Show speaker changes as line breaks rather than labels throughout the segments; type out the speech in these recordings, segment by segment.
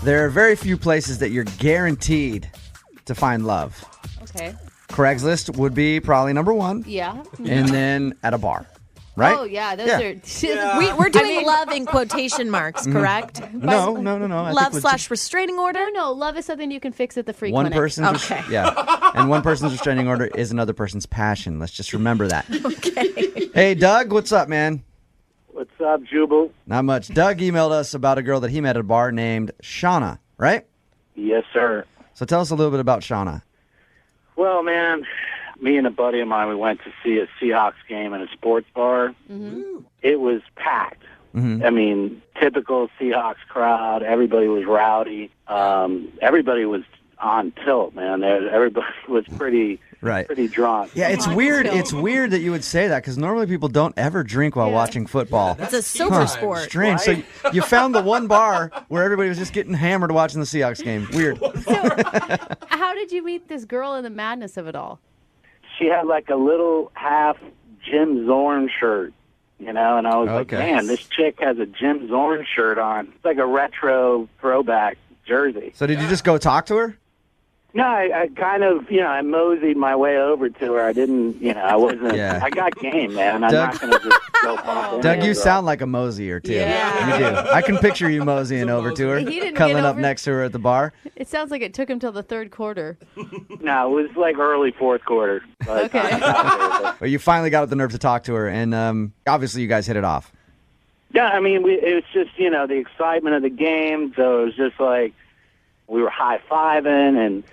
There are very few places that you're guaranteed to find love.
Okay.
Craigslist would be probably number one.
Yeah.
And then at a bar. Right?
Oh, yeah. Those
Yeah.
are...
We're doing love in quotation marks, correct?
No.
Love/restraining order?
No, love is something you can fix at the free
One
clinic.
person's
Okay.
and one person's restraining order is another person's passion. Let's just remember that.
Okay.
Hey, Doug, what's up, man?
What's up, Jubal?
Not much. Doug emailed us about a girl that he met at a bar named Shauna, right?
Yes, sir.
So tell us a little bit about Shauna.
Well, man, me and a buddy of mine, we went to see a Seahawks game in a sports bar.
Mm-hmm.
It was packed.
Mm-hmm.
I mean, typical Seahawks crowd. Everybody was rowdy. Everybody was on tilt, man. Everybody was pretty drunk.
Yeah, it's weird. It's weird that you would say that because normally people don't ever drink while watching football.
It's a silver sport.
Strange. So you found the one bar where everybody was just getting hammered watching the Seahawks game. Weird.
So, how did you meet this girl in the madness of it all?
She had like a little half Jim Zorn shirt, and I was like, man, this chick has a Jim Zorn shirt on. It's like a retro throwback jersey.
So did you just go talk to her?
No, I kind of, I moseyed my way over to her. I didn't, I wasn't,
Yeah.
I got game, man. I'm not going to just go pop in.
Doug,
there,
you
bro.
sound like a mosey too.
Yeah.
You do. I can picture you moseying over to her,
He didn't
cuddling
get
up
over-
next to her at the bar.
It sounds like it took him till the third quarter.
No, it was like early fourth quarter. But
Okay.
But you finally got up the nerve to talk to her, and obviously you guys hit it off.
Yeah, I mean, it was just, the excitement of the game. So it was just like we were high-fiving, and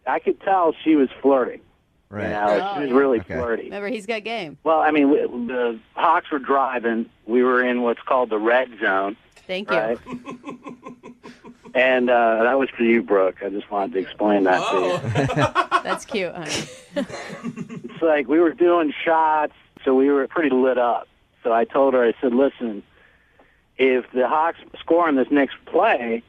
I could tell she was flirting.
Right.
She was really flirty.
Remember, he's got game.
Well, I mean, the Hawks were driving. We were in what's called the red zone.
Thank you.
Right? And that was for you, Brooke. I just wanted to explain that to you.
That's cute, honey.
It's like we were doing shots, so we were pretty lit up. So I told her, I said, listen, if the Hawks score on this next play,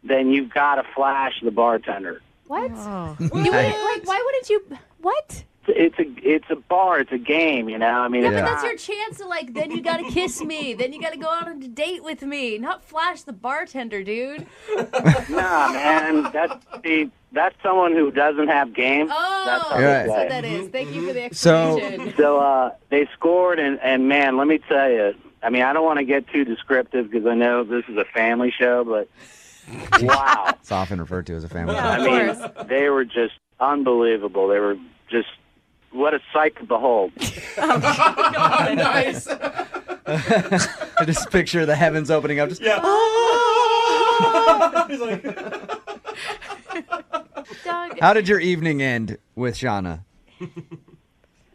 then you've got to flash the bartender.
What?
Oh.
You wouldn't, why wouldn't you? What?
It's a bar. It's a game, I mean,
Yeah,
it's
but
not,
that's your chance to, then you got to kiss me. Then you got to go out on a date with me. Not flash the bartender, dude.
Nah, man. That's someone who doesn't have game.
Oh,
That's how
You're
they
right.
that's
play.
what that is. Thank you for the
So-
explanation.
So they scored, and man, let me tell you, I mean, I don't want to get too descriptive because I know this is a family show, but wow.
It's often referred to as a family.
Yeah.
I mean, they were just unbelievable. They were just, what a sight to behold.
Nice.
I just picture the heavens opening up. Just,
Yeah. He's like,
Doug,
How did your evening end with Shauna?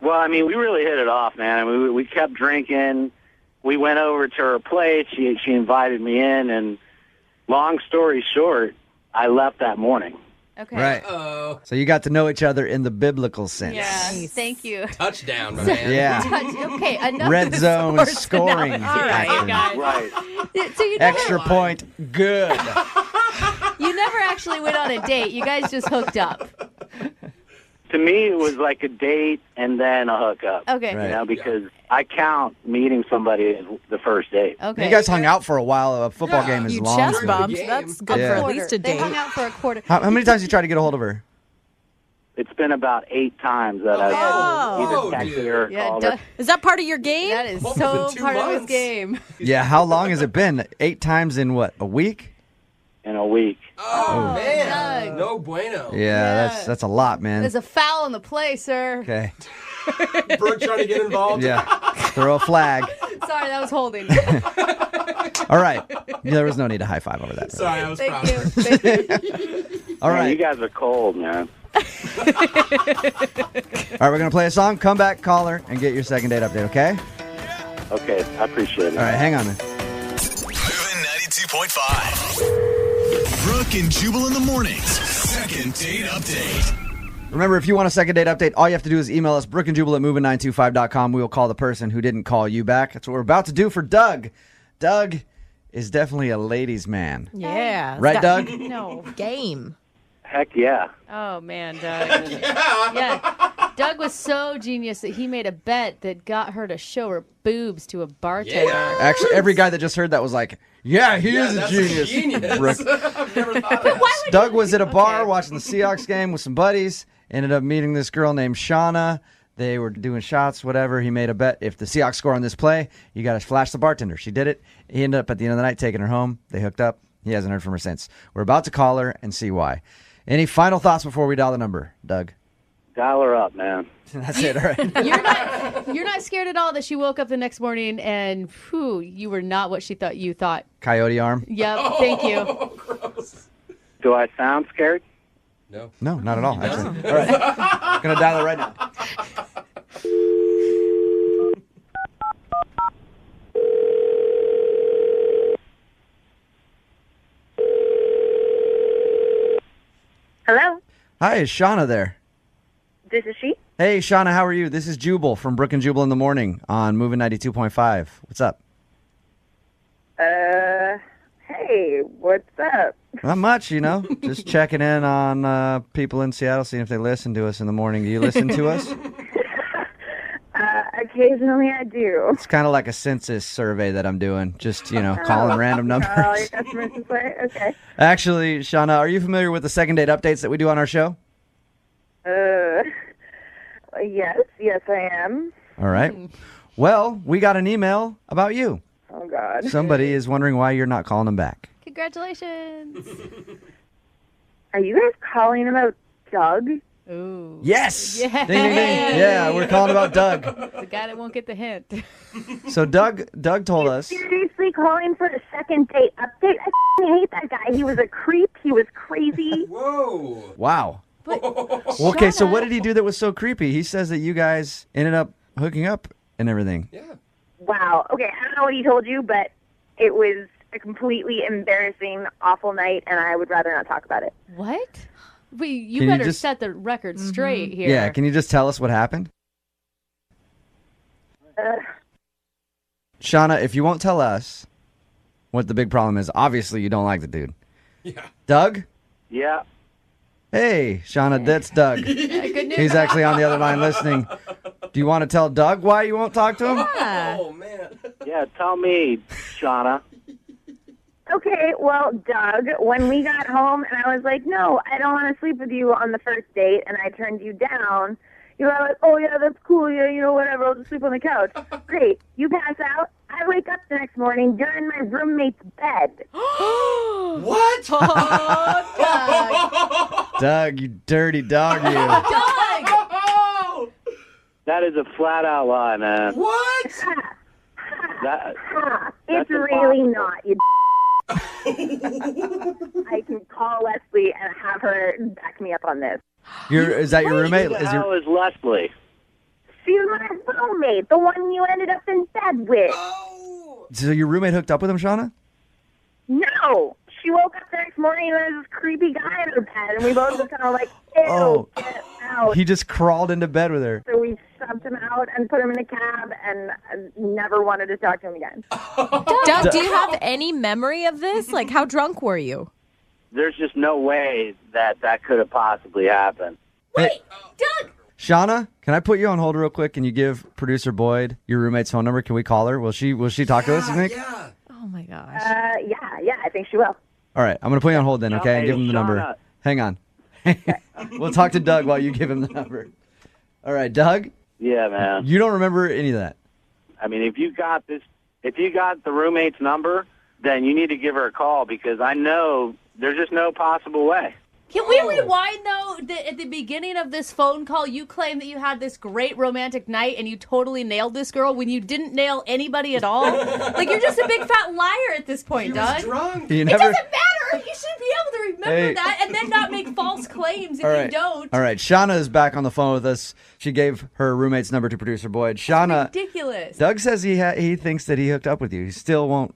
Well, I mean, we really hit it off, man. I mean, we kept drinking. We went over to her place. She invited me in, and long story short, I left that morning.
okay.
Right.
oh,
So you got to know each other in the biblical sense.
Yeah,
Nice.
thank you.
touchdown, my man.
Yeah.
Okay, enough
Red
of the
zone
sports
scoring.
analogy. All right,
action.
guys.
Right.
So you never,
Extra point. Good.
you never actually went on a date. You guys just hooked up.
To me, it was like a date and then a hookup.
Okay.
Right.
Because I count meeting somebody as the first date.
Okay.
You guys hung out for a while. A football
Yeah.
game is
You
long.
chest
During the
bumps.
game.
That's good
Yeah.
for at least a
They
date.
hung out for a quarter.
How many times did you try to get a hold of her?
It's been about 8 times that I've
Oh.
either texted
dude.
her or
Yeah,
called her.
Doug,
Is that part of your game?
that is
Well,
so
it's been 2
part of his
months.
game.
Yeah, how long has it been? 8 times in what, a week?
In a week.
Oh, man.
Doug.
No bueno.
Yeah, that's a lot, man.
There's a foul in the play, sir.
Okay.
Brooke trying to get involved.
Yeah. Throw a flag.
Sorry, that was holding.
All right. Yeah, there was no need to high five over that.
Sorry, I was
Thank
proud.
you. Thank you.
All
Man, you
right.
guys are cold, man.
All right, we're going to play a song. Come back, call her, and get your second date update, okay?
Okay, I appreciate it.
All right, hang on, man.
Moving 92.5. Brooke and Jubal in the mornings. Second date update.
Remember, if you want a second date update, all you have to do is email us, brookandjubal at moving925.com. We will call the person who didn't call you back. That's what we're about to do for Doug. Doug is definitely a ladies' man.
Yeah.
Right, Doug?
No.
Game.
Heck yeah.
Oh, man, Doug. Yeah. Doug was so genius that he made a bet that got her to show her boobs to a bartender.
Yeah.
Actually, every guy that just heard that was like, Yeah, he is a
that's
genius. Brooke.
I've never thought of that.
Doug was at a bar watching the Seahawks game with some buddies. Ended up meeting this girl named Shauna. They were doing shots, whatever. He made a bet. If the Seahawks score on this play, you got to flash the bartender. She did it. He ended up at the end of the night taking her home. They hooked up. He hasn't heard from her since. We're about to call her and see why. Any final thoughts before we dial the number, Doug?
Dial her up, man.
That's it, all right.
You're not scared at all that she woke up the next morning and you were not what she thought you thought.
Coyote arm?
Yep, thank you.
Gross.
Do I sound scared?
No.
No, not at all, actually. All right. Going to dial it right now.
Hello,
Hi, is Shauna there?
this is she.
Hey, Shauna, how are you? This is Jubal from Brooke and Jubal in the morning on Moving 92.5. What's up?
Hey, what's up?
Not much, just checking in on people in Seattle, seeing if they listen to us in the morning. Do you listen to us?
Occasionally I do.
It's kind of like a census survey that I'm doing, just, calling random numbers.
Oh, your customers this way? Okay.
Actually, Shauna, are you familiar with the second date updates that we do on our show?
Yes, I am.
All right. Well, we got an email about you.
Oh, God.
Somebody is wondering why you're not calling them back.
Congratulations.
Are you guys calling about Doug?
Ooh.
Yes!
Yeah.
Ding, ding, ding. Yeah, we're calling about Doug.
The guy that won't get the hint.
So Doug told us.
Seriously calling for a second date update? I hate that guy. He was a creep. He was crazy.
Whoa.
Wow.
But,
Okay, so
Shauna-
what did he do that was so creepy? He says that you guys ended up hooking up and everything.
Yeah.
Wow. Okay, I don't know what he told you, but it was a completely embarrassing, awful night, and I would rather not talk about it.
What?
Can
You
you
better
just-
set the record straight here.
Yeah, can you just tell us what happened? Shauna, if you won't tell us what the big problem is, obviously you don't like the dude.
Yeah.
Doug?
Yeah.
Hey, Shauna, that's Doug.
Good news.
He's actually on the other line listening. Do you want to tell Doug why you won't talk to him?
Oh, man.
Yeah, tell me, Shauna.
Okay, well, Doug, when we got home and I was like, no, I don't want to sleep with you on the first date, and I turned you down, you were like, oh, yeah, that's cool, yeah, whatever, I'll just sleep on the couch. Great. You pass out. I wake up the next morning, you're in my roommate's bed.
What?
Oh, Doug.
Doug, you dirty dog, you.
Doug!
Oh!
That is a flat-out lie, man.
What?
That,
It's
That's
really
impossible.
not, you I can call Leslie and have her back me up on this.
Is that your roommate?
Who the hell is Leslie?
She's my roommate, the one you ended up in bed with.
So your roommate hooked up with him, Shauna?
No. She woke up the next morning and there was this creepy guy in her bed, and we both just kind of like, ew,
Oh.
get out.
He just crawled into bed with her.
So we shoved him out and put him in a cab and never wanted to talk to him again.
Doug, do you have any memory of this? Like, how drunk were you?
There's just no way that could have possibly happened.
Hey,
Doug!
Shauna, can I put you on hold real quick? Can you give producer Boyd your roommate's phone number? Can we call her? Will she talk to us, you think?
Yeah.
Oh, my gosh.
Yeah, I think she will.
All right, I'm going to put you on hold then, okay? And
Hey,
give him the number.
Shauna.
Hang on. We'll talk to Doug while you give him the number. All right, Doug,
Yeah, man.
you don't remember any of that.
I mean, if you got the roommate's number, then you need to give her a call because I know there's just no possible way.
Can we rewind, though? At the beginning of this phone call, you claimed that you had this great romantic night and you totally nailed this girl when you didn't nail anybody at all. Like, you're just a big fat liar at this point,
He
Doug.
was drunk.
You
It
never.
doesn't matter. You should be able to remember
Hey.
that and then not make false claims if
All right.
you don't.
All right, Shauna is back on the phone with us. She gave her roommate's number to producer Boyd. Shauna,
Ridiculous.
Doug says he thinks that he hooked up with you. He still won't.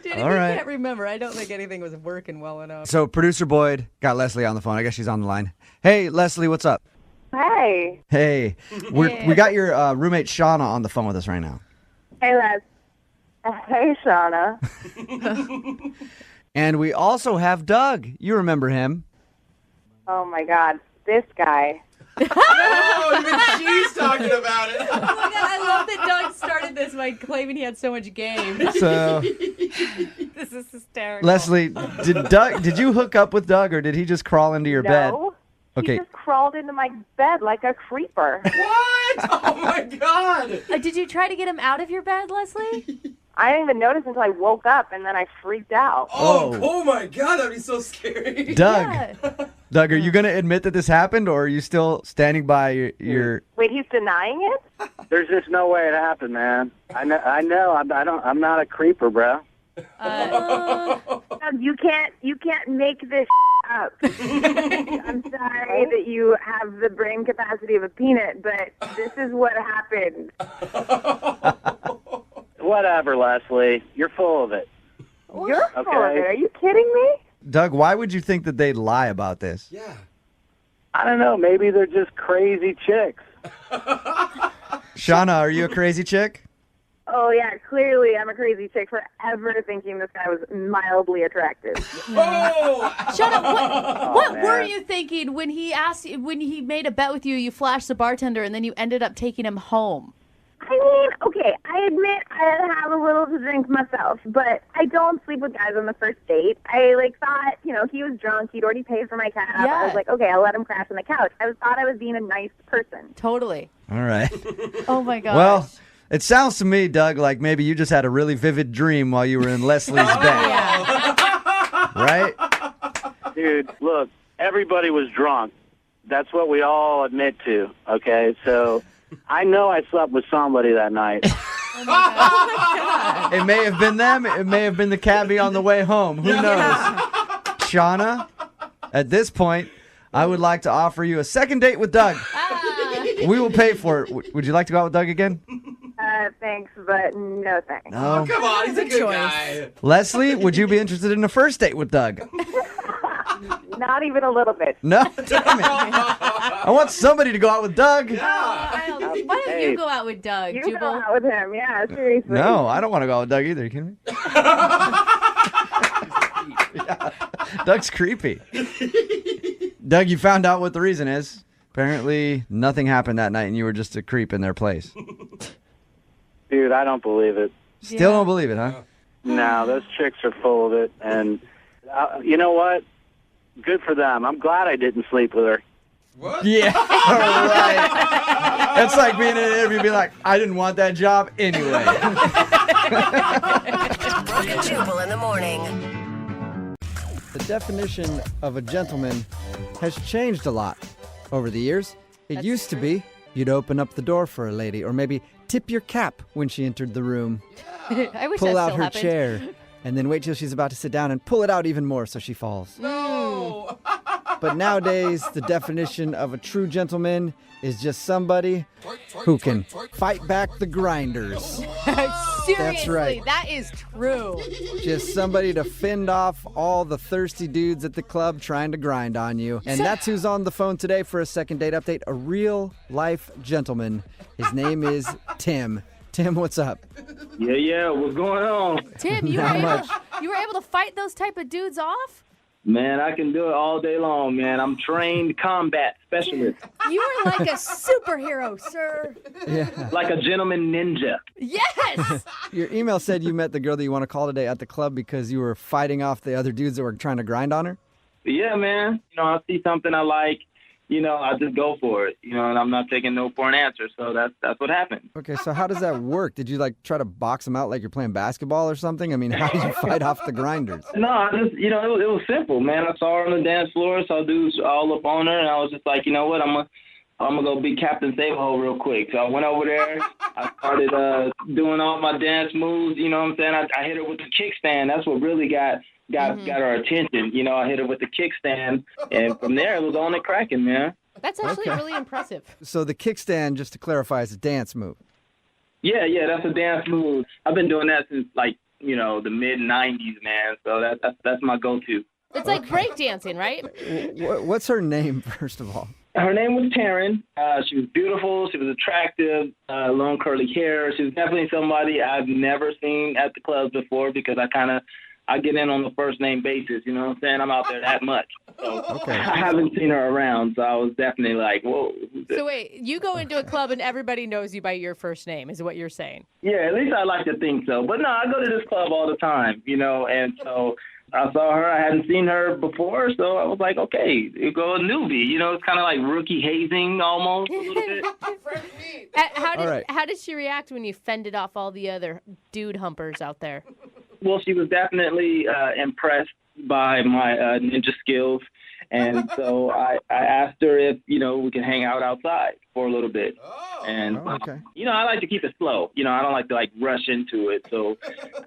Dude, if
All
you
right.
can't remember, I don't think anything was working well enough.
So producer Boyd got Leslie on the phone. I guess she's on the line. Hey, Leslie, what's up?
Hey.
Hey, we got your roommate Shauna on the phone with us right now.
Hey, Les. Hey, Shauna.
And we also have Doug. You remember him.
Oh, my God. This guy.
Oh, even she's talking about it.
Oh my God, I love that Doug started this by claiming he had so much game.
So,
This is hysterical.
Leslie, did you hook up with Doug, or did he just crawl into your bed?
No.
Okay.
He just crawled into my bed like a creeper.
What? Oh my God.
Did you try to get him out of your bed, Leslie?
I didn't even notice until I woke up, and then I freaked out.
Oh my God, that'd be so scary.
Doug,
Yeah.
Doug, are you going to admit that this happened, or are you still standing by your
Wait, he's denying it?
There's just no way it happened, man. I know. I'm not a creeper, bro.
Doug, you can't make this up. I'm sorry that you have the brain capacity of a peanut, but this is what happened.
Whatever, Leslie. You're full of it.
You're full of
Okay.
it. Are you kidding me?
Doug, why would you think that they'd lie about this?
Yeah.
I don't know. Maybe they're just crazy chicks.
Shauna, are you a crazy chick?
Oh, yeah, clearly I'm a crazy chick for ever thinking this guy was mildly attractive.
Oh!
Shut up. What
man.
were you thinking when he made a bet with you, you flashed the bartender, and then you ended up taking him home?
I mean, okay, I admit I have a little to drink myself, but I don't sleep with guys on the first date. I, thought, he was drunk. He'd already paid for my cab.
Yeah.
I was like, okay, I'll let him crash on the couch. Thought I was being a nice person.
Totally.
All right.
Oh, my God.
Well, it sounds to me, Doug, like maybe you just had a really vivid dream while you were in Leslie's bed. Right?
Dude, look, everybody was drunk. That's what we all admit to, okay? So I know I slept with somebody that night.
It may have been them. It may have been the cabbie on the way home. Who knows? Shauna, at this point, I would like to offer you a second date with Doug. We will pay for it. Would you like to go out with Doug again?
Thanks, but no thanks.
No.
Come on, he's a good guy.
Leslie, would you be interested in a first date with Doug?
Not even a little bit.
No? Damn it. I want somebody to go out with Doug.
Why don't you go out with Doug,
You go
Jubal?
out with him, yeah, seriously.
No, I don't want to go out with Doug either. Are you kidding me? Yeah. Doug's creepy. Doug, you found out what the reason is. Apparently, nothing happened that night, and you were just a creep in their place.
Dude, I don't believe it.
Still don't believe it, huh?
No, those chicks are full of it. And you know what? Good for them. I'm glad I didn't sleep with her.
What?
Yeah. All right. That's like being in an interview and being like, I didn't want that job anyway.
Brooke and Jubal in the morning.
The definition of a gentleman has changed a lot over the years. It used to be you'd open up the door for a lady, or maybe tip your cap when she entered the room,
I wish
pull
that
out
still
her
happened.
chair, and then wait till she's about to sit down and pull it out even more so she falls.
No.
But nowadays, the definition of a true gentleman is just somebody who can fight back the grinders.
Seriously,
right.
that is true.
Just somebody to fend off all the thirsty dudes at the club trying to grind on you. And that's who's on the phone today for a second date update. A real life gentleman. His name is Tim. Tim, what's up?
Yeah, what's going on?
Tim, you
Not
were,
much.
you were able to fight those type of dudes off?
Man, I can do it all day long, man. I'm trained combat specialist,
You were like a superhero, sir.
Yeah.
like a gentleman ninja.
Yes.
Your email said you met the girl that you want to call today at the club because you were fighting off the other dudes that were trying to grind on her?
Yeah, man. I see something I like, I just go for it, and I'm not taking no for an answer. So that's what happened.
Okay, so how does that work? Did you try to box them out like you're playing basketball or something? I mean, how do you fight off the grinders?
No, I just, it was simple, man. I saw her on the dance floor, so dudes all up on her, and I was just like, you know what, I'm gonna go be Captain Save-A-Hole real quick. So I went over there. I started doing all my dance moves. You know what I'm saying? I hit her with the kickstand. That's what really got her attention. I hit her with the kickstand, and from there it was on and cracking, man.
That's actually really impressive.
So the kickstand, just to clarify, is a dance move.
Yeah, that's a dance move. I've been doing that since the mid '90s, man. So that's my go-to.
It's like breakdancing, right?
What's her name, first of all?
Her name was Taryn. She was beautiful. She was attractive. Long curly hair. She was definitely somebody I've never seen at the clubs before because I kind of I get in on the first name basis. You know what I'm saying? I'm out there that much. So
Okay.
I haven't seen her around, so I was definitely like, whoa. Who's this?
So wait, you go into a club and everybody knows you by your first name, is what you're saying?
Yeah, at least I like to think so. But no, I go to this club all the time, and so I saw her. I hadn't seen her before, so I was like, okay, you go a newbie. It's kind of like rookie hazing almost a little bit.
How did she react when you fended off all the other dude humpers out there?
Well, she was definitely impressed by my ninja skills. And so I asked her if, we could hang out outside for a little bit. And,
okay.
I like to keep it slow. I don't like to, rush into it. So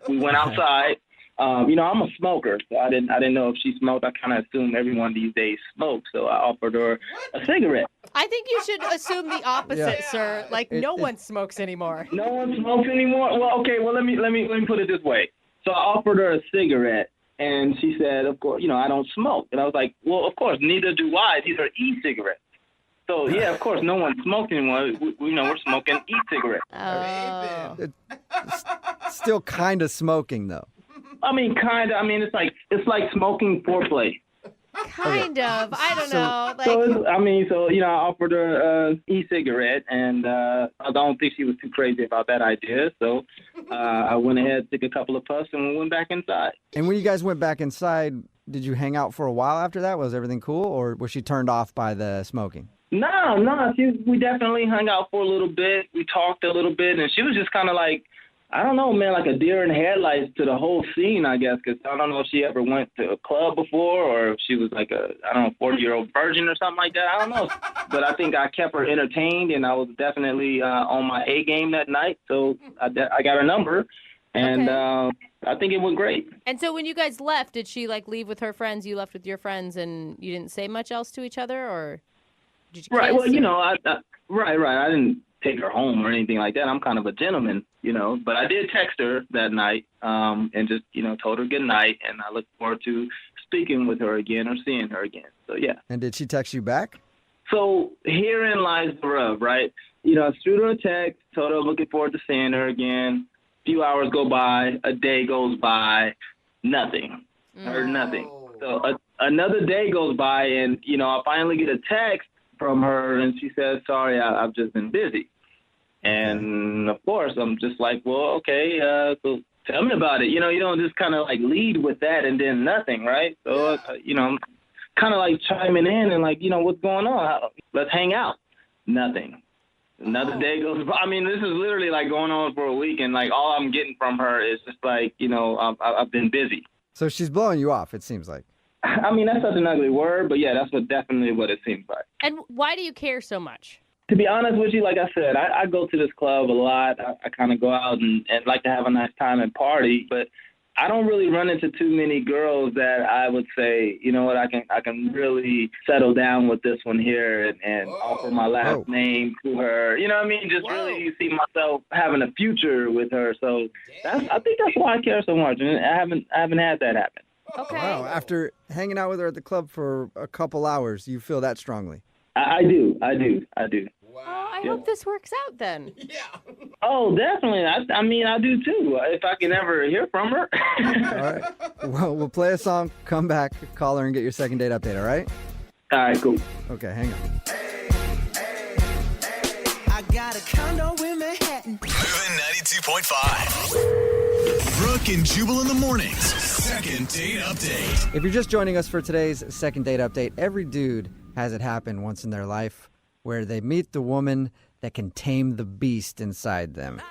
we went outside. I'm a smoker, so I didn't know if she smoked. I kind of assume everyone these days smokes, so I offered her a cigarette.
I think you should assume the opposite, sir. No one smokes anymore.
No one smokes anymore? Well, okay, let me put it this way. So I offered her a cigarette, and she said, of course, I don't smoke. And I was like, well, of course, neither do I. These are e-cigarettes. So, yeah, of course, no one smokes anymore. We're smoking e-cigarettes.
Oh.
It's still kind of smoking, though.
I mean, kind of. I mean, it's like smoking foreplay.
Kind of. I don't know.
I offered her e-cigarette, and I don't think she was too crazy about that idea. So I went ahead, took a couple of puffs, and we went back inside.
And when you guys went back inside, did you hang out for a while after that? Was everything cool, or was she turned off by the smoking?
No. We definitely hung out for a little bit. We talked a little bit, and she was just kind of like, I don't know, man, like a deer in headlights to the whole scene, I guess, because I don't know if she ever went to a club before or if she was like a 40-year-old virgin or something like that. I don't know. But I think I kept her entertained, and I was definitely on my A game that night. So I got her number, and I think it went great.
And so when you guys left, did she leave with her friends? You left with your friends, and you didn't say much else to each other, or did you?
Right. Well, right. I didn't take her home or anything like that. I'm kind of a gentleman, but I did text her that night and just, told her good night, and I look forward to speaking with her again or seeing her again. So, yeah.
And did she text you back?
So herein lies the rub, right? I shoot her a text, told her I'm looking forward to seeing her again. A few hours go by, a day goes by, nothing. Heard nothing. So another day goes by, and, I finally get a text from her, and she says, sorry, I've just been busy. And, of course, I'm just like, well, okay, so tell me about it. You don't just kind of, lead with that and then nothing, right? So, I'm kind of, chiming in and, what's going on? Let's hang out. Nothing. Another day goes by. I mean, this is literally, going on for a week, and, all I'm getting from her is just, I've been busy.
So she's blowing you off, it seems like.
I mean, that's such an ugly word, but, yeah, that's definitely what it seems like.
And why do you care so much?
To be honest with you, like I said, I go to this club a lot. I kind of go out and like to have a nice time and party, but I don't really run into too many girls that I would say, you know what, I can really settle down with this one here and offer my last name to her. You know what I mean? Just really see myself having a future with her. So I think that's why I care so much. And I haven't had that happen.
Okay.
Wow. After hanging out with her at the club for a couple hours, you feel that strongly?
I do.
Wow. Oh, I hope this works out then.
Yeah.
Oh, definitely. I do too. If I can ever hear from her.
All right. Well, we'll play a song, come back, call her, and get your second date update, all right?
All right, cool.
Okay, hang on.
I got a condo in Manhattan.
Moving 92.5. Brooke and Jubal in the mornings. Second date update.
If you're just joining us for today's second date update, every dude has it happen once in their life where they meet the woman that can tame the beast inside them.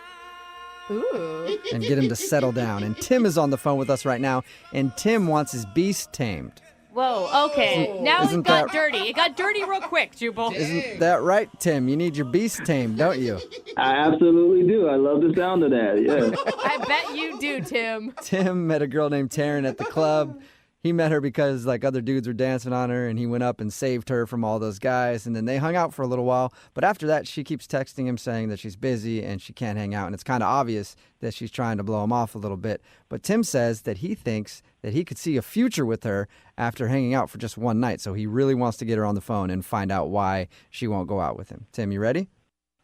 Ooh.
And get him to settle down. And Tim is on the phone with us right now, and Tim wants his beast tamed.
Whoa, okay. Now it
Isn't
got
that-
dirty. It got dirty real quick, Jubal.
Isn't that right, Tim? You need your beast tamed, don't you?
I absolutely do. I love the sound of that, yeah.
I bet you do, Tim.
Tim met a girl named Taryn at the club. He met her because other dudes were dancing on her, and he went up and saved her from all those guys, and then they hung out for a little while. But after that, she keeps texting him saying that she's busy and she can't hang out, and it's kind of obvious that she's trying to blow him off a little bit. But Tim says that he thinks that he could see a future with her after hanging out for just one night, so he really wants to get her on the phone and find out why she won't go out with him. Tim, you ready?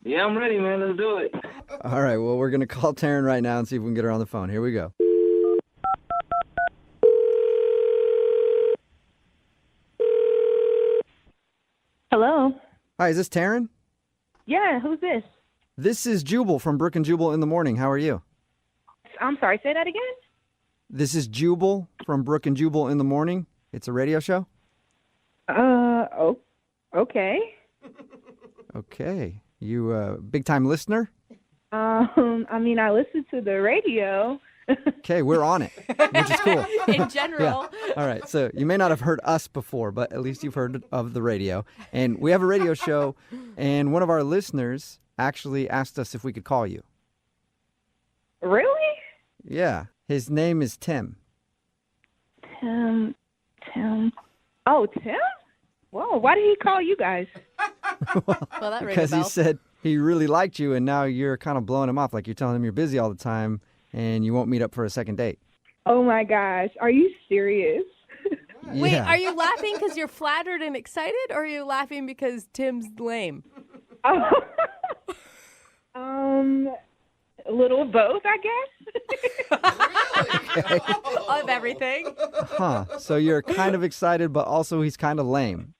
Yeah, I'm ready, man. Let's do it.
All right, well, we're going to call Taryn right now and see if we can get her on the phone. Here we go. Hi, is this Taryn?
Yeah, who's this?
This is Jubal from Brooke and Jubal in the Morning. How are you?
I'm sorry, say that again?
This is Jubal from Brooke and Jubal in the Morning. It's a radio show.
Okay.
Okay. You a big-time listener?
I mean, I listen to the radio.
Okay, we're on it, which is cool.
In general.
Yeah. All right, so you may not have heard us before, but at least you've heard of the radio. And we have a radio show, and one of our listeners actually asked us if we could call you.
Really?
Yeah, his name is Tim.
Tim. Oh, Tim? Whoa, why did he call you guys?
Well, that rang a
Because he
bell.
said he really liked you, and now you're kind of blowing him off. Like you're telling him you're busy all the time, and you won't meet up for a second date.
Oh, my gosh. Are you serious?
Wait,
Yeah.
are you laughing because you're flattered and excited, or are you laughing because Tim's lame?
A little of both, I guess.
Of everything.
Huh. So you're kind of excited, but also he's kind of lame.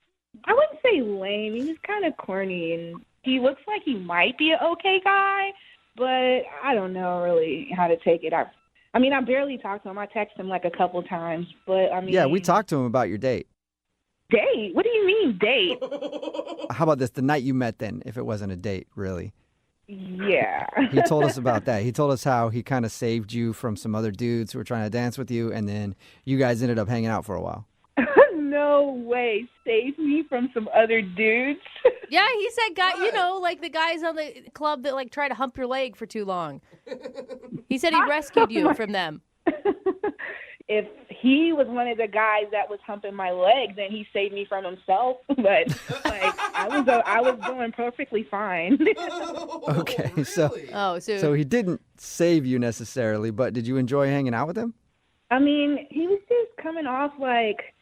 I wouldn't say lame. He's kind of corny, and he looks like he might be an okay guy, but I don't know really how to take it. I mean, I barely talk to him. I text him like a couple times, but I mean...
Yeah, we talked to him about your date.
Date? What do you mean, date?
How about this? The night you met then, if it wasn't a date, really.
Yeah.
He told us about that. He told us how he kind of saved you from some other dudes who were trying to dance with you, and then you guys ended up hanging out for a while.
No way. Save me from some other dudes?
Yeah, he said, like the guys on the club that like try to hump your leg for too long. He said he rescued you from them.
If he was one of the guys that was humping my leg, then he saved me from himself. But like, I was doing perfectly fine.
Okay, so he didn't save you necessarily, but did you enjoy hanging out with him?
I mean, he was just coming off like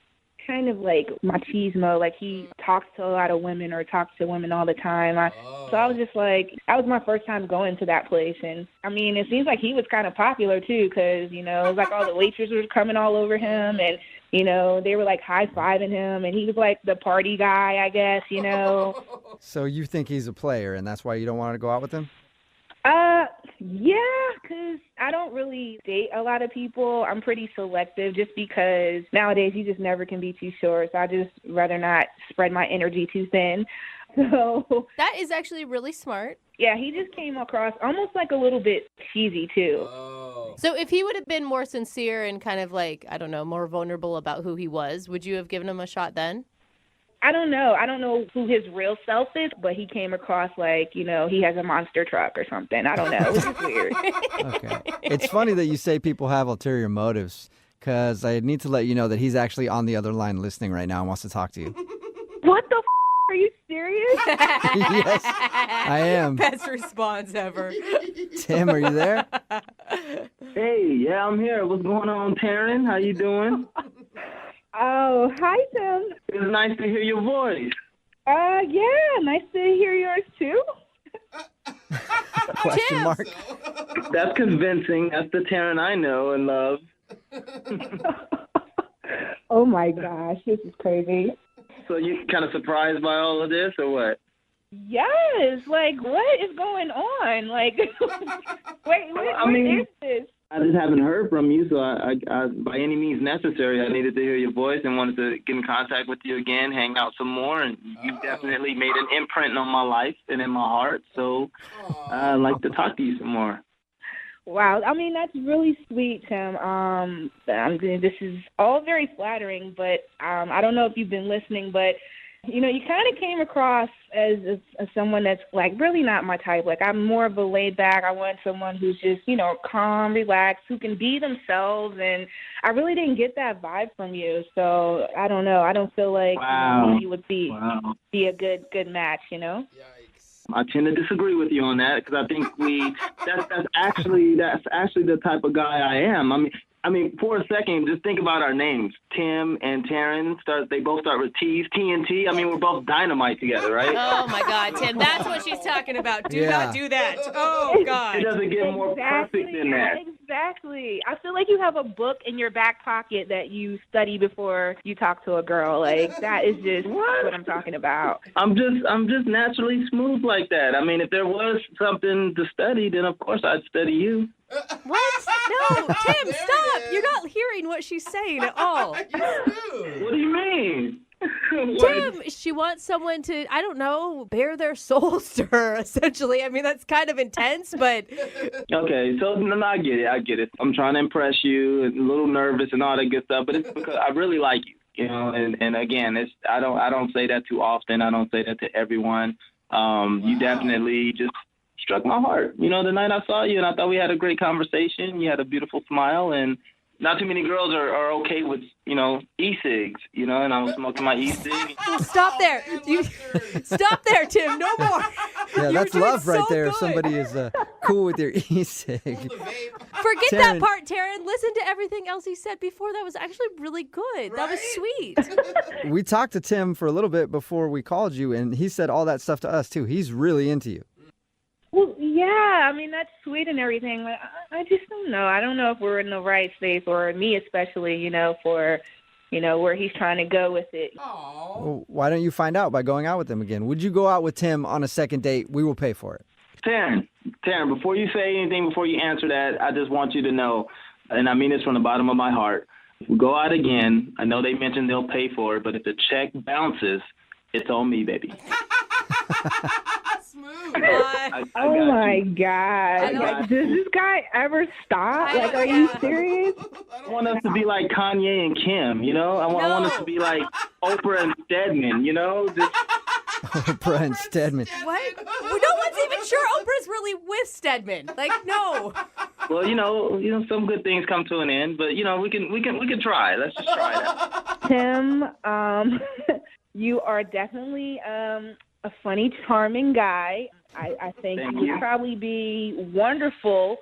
kind of like machismo, like he talks to a lot of women or talks to women all the time. So I was just like, that was my first time going to that place. And I mean, it seems like he was kind of popular too, because, it was like all the waitresses were coming all over him, and, they were like high-fiving him, and he was like the party guy, I guess,
So you think he's a player, and that's why you don't want to go out with him?
Yeah, because I don't really date a lot of people. I'm pretty selective just because nowadays you just never can be too sure. So I just rather not spread my energy too thin. So
that is actually really smart.
Yeah, he just came across almost like a little bit cheesy too.
So if he would have been more sincere and kind of like, I don't know, more vulnerable about who he was, would you have given him a shot then?
I don't know. I don't know who his real self is, but he came across like, he has a monster truck or something. I don't know. It was just weird.
Okay. It's funny that you say people have ulterior motives, because I need to let you know that he's actually on the other line listening right now and wants to talk to you.
What the Are you serious?
Yes, I am.
Best response ever.
Tim, are you there?
Hey, yeah, I'm here. What's going on, Taryn? How you doing?
Oh, hi, Tim.
It's nice to hear your voice.
Yeah, nice to hear yours, too.
Question mark.
That's convincing. That's the Taryn I know and love.
Oh, my gosh, this is crazy.
So you kind of surprised by all of this, or what?
Yes, like, what is going on? Like, wait, what is this?
I just haven't heard from you, so I, by any means necessary, I needed to hear your voice and wanted to get in contact with you again, hang out some more, and you've definitely made an imprint on my life and in my heart, so I'd like to talk to you some more.
Wow, I mean, that's really sweet, Tim. This is all very flattering, but I don't know if you've been listening, but you kind of came across as someone that's, like, really not my type. Like, I'm more of a laid-back. I want someone who's just, calm, relaxed, who can be themselves, and I really didn't get that vibe from you. So, I don't know. I don't feel like you would be a good match,
I tend to disagree with you on that because I think that's actually the type of guy I am. I mean, I mean, for a second, just think about our names. Tim and Taryn, they both start with T's. TNT, I mean, we're both dynamite together, right?
Oh, my God, Tim. That's what she's talking about. Do
Yeah.
not do that. Oh, God.
It doesn't get more perfect than that.
Exactly. I feel like you have a book in your back pocket that you study before you talk to a girl. Like, that is just what I'm talking about.
I'm just naturally smooth like that. I mean, if there was something to study, then of course I'd study you.
What? No, Tim, stop. You're not hearing what she's saying at all.
What do you mean?
Tim, she wants someone to, I don't know, bare their souls to her, essentially. I mean, that's kind of intense, but...
Okay, so no, I get it. I'm trying to impress you, and a little nervous and all that good stuff, but it's because I really like you, you know, and again, I don't say that too often. I don't say that to everyone. You definitely just struck my heart. You know, the night I saw you, and I thought we had a great conversation. You had a beautiful smile, and not too many girls are okay with, you know, e-cigs, you know, and I was smoking my e-cig.
Well, stop there. Stop there, Tim. No more.
Yeah, that's love right there.
Good.
If somebody is cool with your e-cig.
Forget that part, Taryn. Listen to everything else he said before. That was actually really good. Right? That was sweet.
We talked to Tim for a little bit before we called you, and he said all that stuff to us, too. He's really into you.
Well, yeah, I mean, that's sweet and everything, but I just don't know. I don't know if we're in the right space, or me especially, you know, for, you know, where he's trying to go with it.
Well, why don't you find out by going out with him again? Would you go out with Tim on a second date? We will pay for it.
Taryn, before you say anything, before you answer that, I just want you to know, and I mean this from the bottom of my heart, if we go out again, I know they mentioned they'll pay for it, but if the check bounces, it's on me, baby.
Oh my God. Like, does this guy ever stop? Like, are you serious?
I want us to be like Kanye and Kim, you know? I want us to be like Oprah and Stedman, you know?
Oprah and Stedman.
What? No one's even sure Oprah's really with Stedman. Like, no.
Well, you know, some good things come to an end, but you know, we can try. Let's just try that.
Tim, you are definitely a funny, charming guy. I think you would probably be wonderful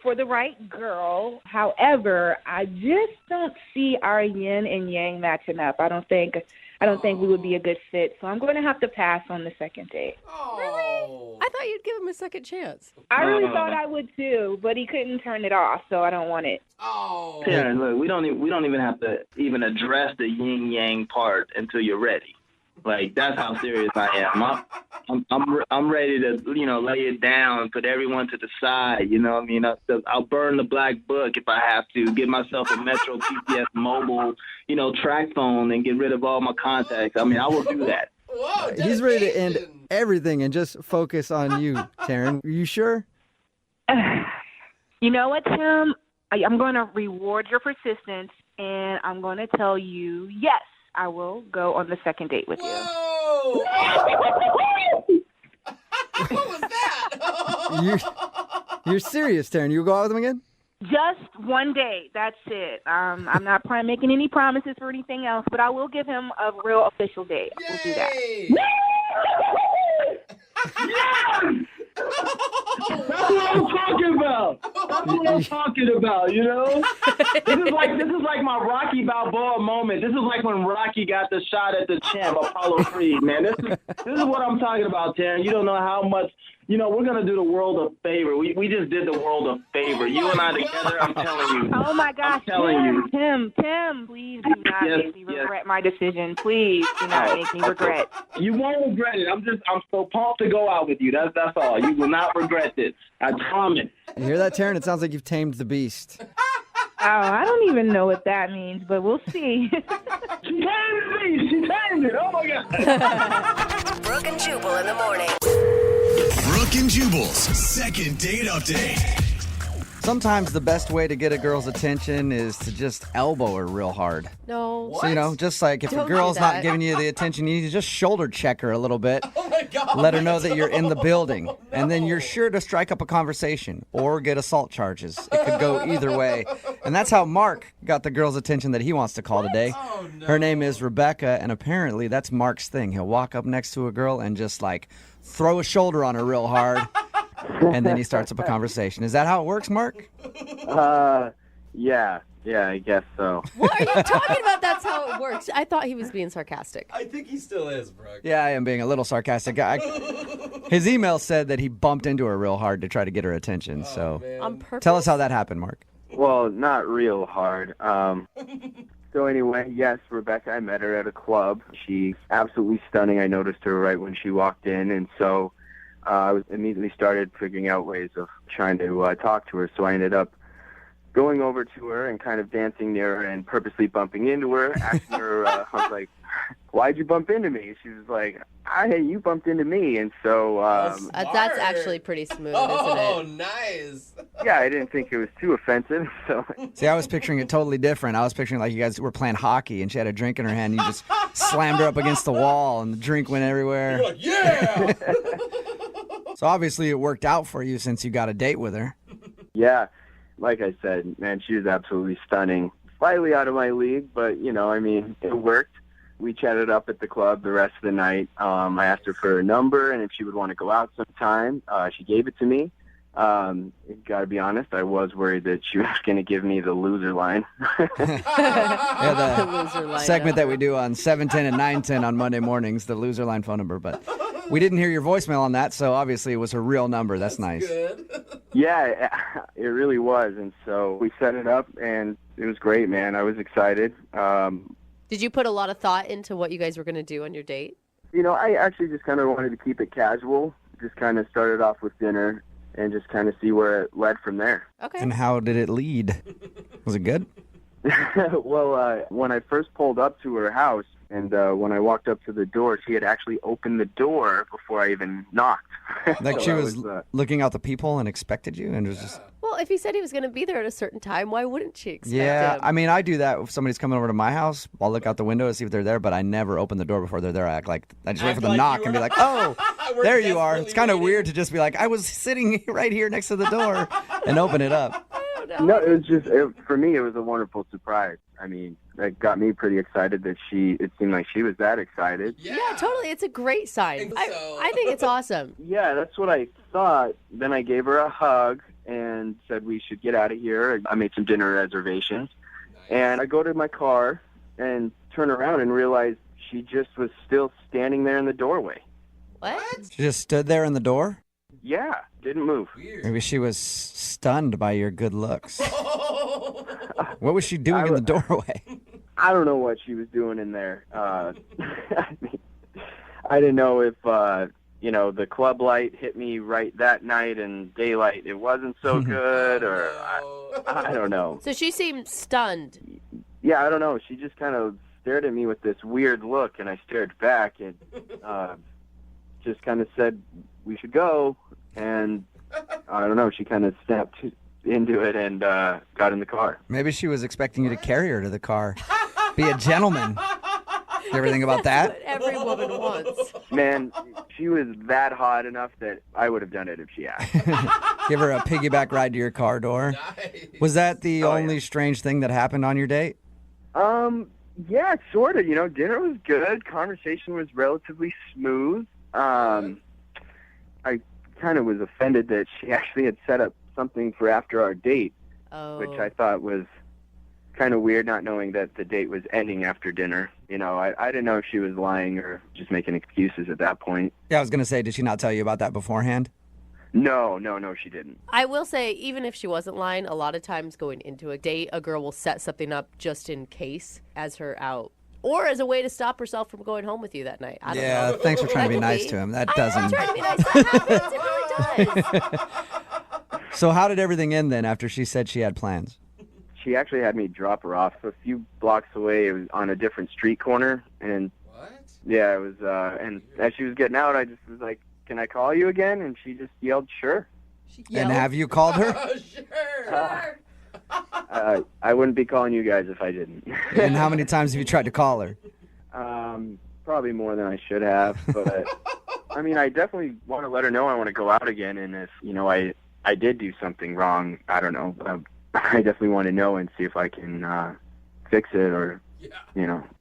for the right girl. However, I just don't see our yin and yang matching up. I don't think we would be a good fit. So I'm going to have to pass on the second date.
Really? I thought you'd give him a second chance.
I really thought I would too, but he couldn't turn it off, so I don't want it.
Oh.
Taryn, look, we don't even have to even address the yin yang part until you're ready. Like, that's how serious I am. I'm ready to, you know, lay it down, put everyone to the side. You know what I mean? I'll burn the black book if I have to, get myself a Metro PCS mobile, you know, track phone, and get rid of all my contacts. I mean, I will do that.
Whoa,
He's ready to end everything and just focus on you, Taryn. Are you sure?
You know what, Tim? I'm going to reward your persistence, and I'm going to tell you, yes, I will go on the second date with you.
Whoa! What was that?
You're serious, Taryn. You go out with him again?
Just one date. That's it. I'm not making any promises or anything else, but I will give him a real official date.
Yay!
We'll do that.
Yes! That's what I'm talking about. That's what I'm talking about, you know? This is like my Rocky Balboa moment. This is like when Rocky got the shot at the champ, Apollo Creed, man. This is what I'm talking about, Taryn. You don't know how much, you know, we're going to do the world a favor. We just did the world a favor. You and I together, I'm telling you.
Oh, my gosh.
I'm telling you.
Tim, please do not make me regret my decision. Please do not make me regret.
You won't regret it. I'm so pumped to go out with you. That's all. You will not regret this. I promise.
You hear that, Taryn? It sounds like you've tamed the beast.
Oh, I don't even know what that means, but we'll see.
She tamed the beast. She tamed it. Oh, my God.
Brooke and Jubal in the morning.
Brooke and Jubal's second date update.
Sometimes the best way to get a girl's attention is to just elbow her real hard.
No.
So, you know, just like if
Don't
a girl's
do
not
that.
giving you the attention you need, to just shoulder check her a little bit.
Oh my God.
Let her know that you're in the building.
Oh, no.
And then you're sure to strike up a conversation or get assault charges. It could go either way. And that's how Mark got the girl's attention that he wants to call today.
Oh, no.
Her name is Rebecca, and apparently that's Mark's thing. He'll walk up next to a girl and just like throw a shoulder on her real hard. And then he starts up a conversation. Is that how it works, Mark?
Yeah, I guess so.
What are you talking about? That's how it works. I thought he was being sarcastic.
I think he still is, Brooke.
Yeah, I am being a little sarcastic. His email said that he bumped into her real hard to try to get her attention. So
On purpose?
tell us how that happened, Mark.
Well, not real hard. So anyway, yes, Rebecca, I met her at a club. She's absolutely stunning. I noticed her right when she walked in, and so I was immediately started figuring out ways of trying to talk to her. So I ended up going over to her and kind of dancing near her and purposely bumping into her, asking her, I was like, why'd you bump into me? She was like, hey, you bumped into me. And so...
that's actually pretty smooth, isn't it?
Oh, nice.
Yeah, I didn't think it was too offensive. So
See, I was picturing it totally different. I was picturing like you guys were playing hockey and she had a drink in her hand and you just slammed her up against the wall and the drink went everywhere.
You're like, yeah!
So obviously it worked out for you since you got a date with her.
yeah, like I said, man, she was absolutely stunning. Slightly out of my league, but, I mean, it worked. We chatted up at the club the rest of the night. I asked her for her number and if she would want to go out sometime. She gave it to me. Got to be honest, I was worried that she was going to give me the loser line.
Yeah,
The loser line,
segment that we do on 710 and 910 on Monday mornings, the loser line phone number. But we didn't hear your voicemail on that, so obviously it was her real number. That's nice.
Good.
Yeah, it really was. And so we set it up, and it was great, man. I was excited.
Did you put a lot of thought into what you guys were going to do on your date?
I actually just kind of wanted to keep it casual. Just kind of started off with dinner and just kind of see where it led from there.
Okay.
And how did it lead? Was it good?
Well, when I first pulled up to her house and when I walked up to the door, she had actually opened the door before I even knocked.
Like
So
she
I
was looking out the people and expected you and was just...
Well, if he said he was going to be there at a certain time, why wouldn't she expect
Yeah,
him?
I mean, I do that if somebody's coming over to my house. I'll look out the window to see if they're there, but I never open the door before they're there. I just wait for them to knock and be like, oh,
We're
there you are. It's
desperately
kind of
waiting.
weird to just be like, I was sitting right here next to the door and open it up.
No, it was just, for me, it was a wonderful surprise. I mean, that got me pretty excited that it seemed like she was that excited.
Yeah, totally. It's a great sign. I think it's awesome.
Yeah, that's what I thought. Then I gave her a hug and said we should get out of here. I made some dinner reservations. And I go to my car and turn around and realize she just was still standing there in the doorway.
What?
She just stood there in the door?
Yeah, didn't move.
Maybe she was stunned by your good looks. What was she doing in the doorway?
I don't know what she was doing in there. I mean, I didn't know if, the club light hit me right that night and daylight it wasn't so good or I don't know.
So she seemed stunned.
Yeah, I don't know. She just kind of stared at me with this weird look and I stared back and just kind of said, we should go. And I don't know, she kind of snapped into it and got in the car.
Maybe she was expecting you to carry her to the car. Be a gentleman. You ever think about that?
What every woman wants.
Man, she was that hot enough that I would have done it if she asked.
Give her a piggyback ride to your car door.
Nice.
Was that the only strange thing that happened on your date?
Yeah, sort of. Dinner was good. Conversation was relatively smooth. I kind of was offended that she actually had set up something for after our date, which I thought was kind of weird, not knowing that the date was ending after dinner. I didn't know if she was lying or just making excuses at that point.
Yeah, I was going to say, did she not tell you about that beforehand?
No, she didn't.
I will say, even if she wasn't lying, a lot of times going into a date, a girl will set something up just in case as her out. Or as a way to stop herself from going home with you that night. I don't know.
Thanks for trying to be nice to him. That doesn't...
I'm trying to be nice. That happens. It really does.
So how did everything end then after she said she had plans?
She actually had me drop her off a few blocks away. It was on a different street corner. And
What?
yeah, it was, and as she was getting out, I just was like, can I call you again? And she just yelled, sure.
And have you called her?
Sure.
I wouldn't be calling you guys if I didn't.
And how many times have you tried to call her?
Probably more than I should have, but I mean, I definitely want to let her know I want to go out again, and if I did do something wrong, I don't know. I definitely want to know and see if I can fix it, or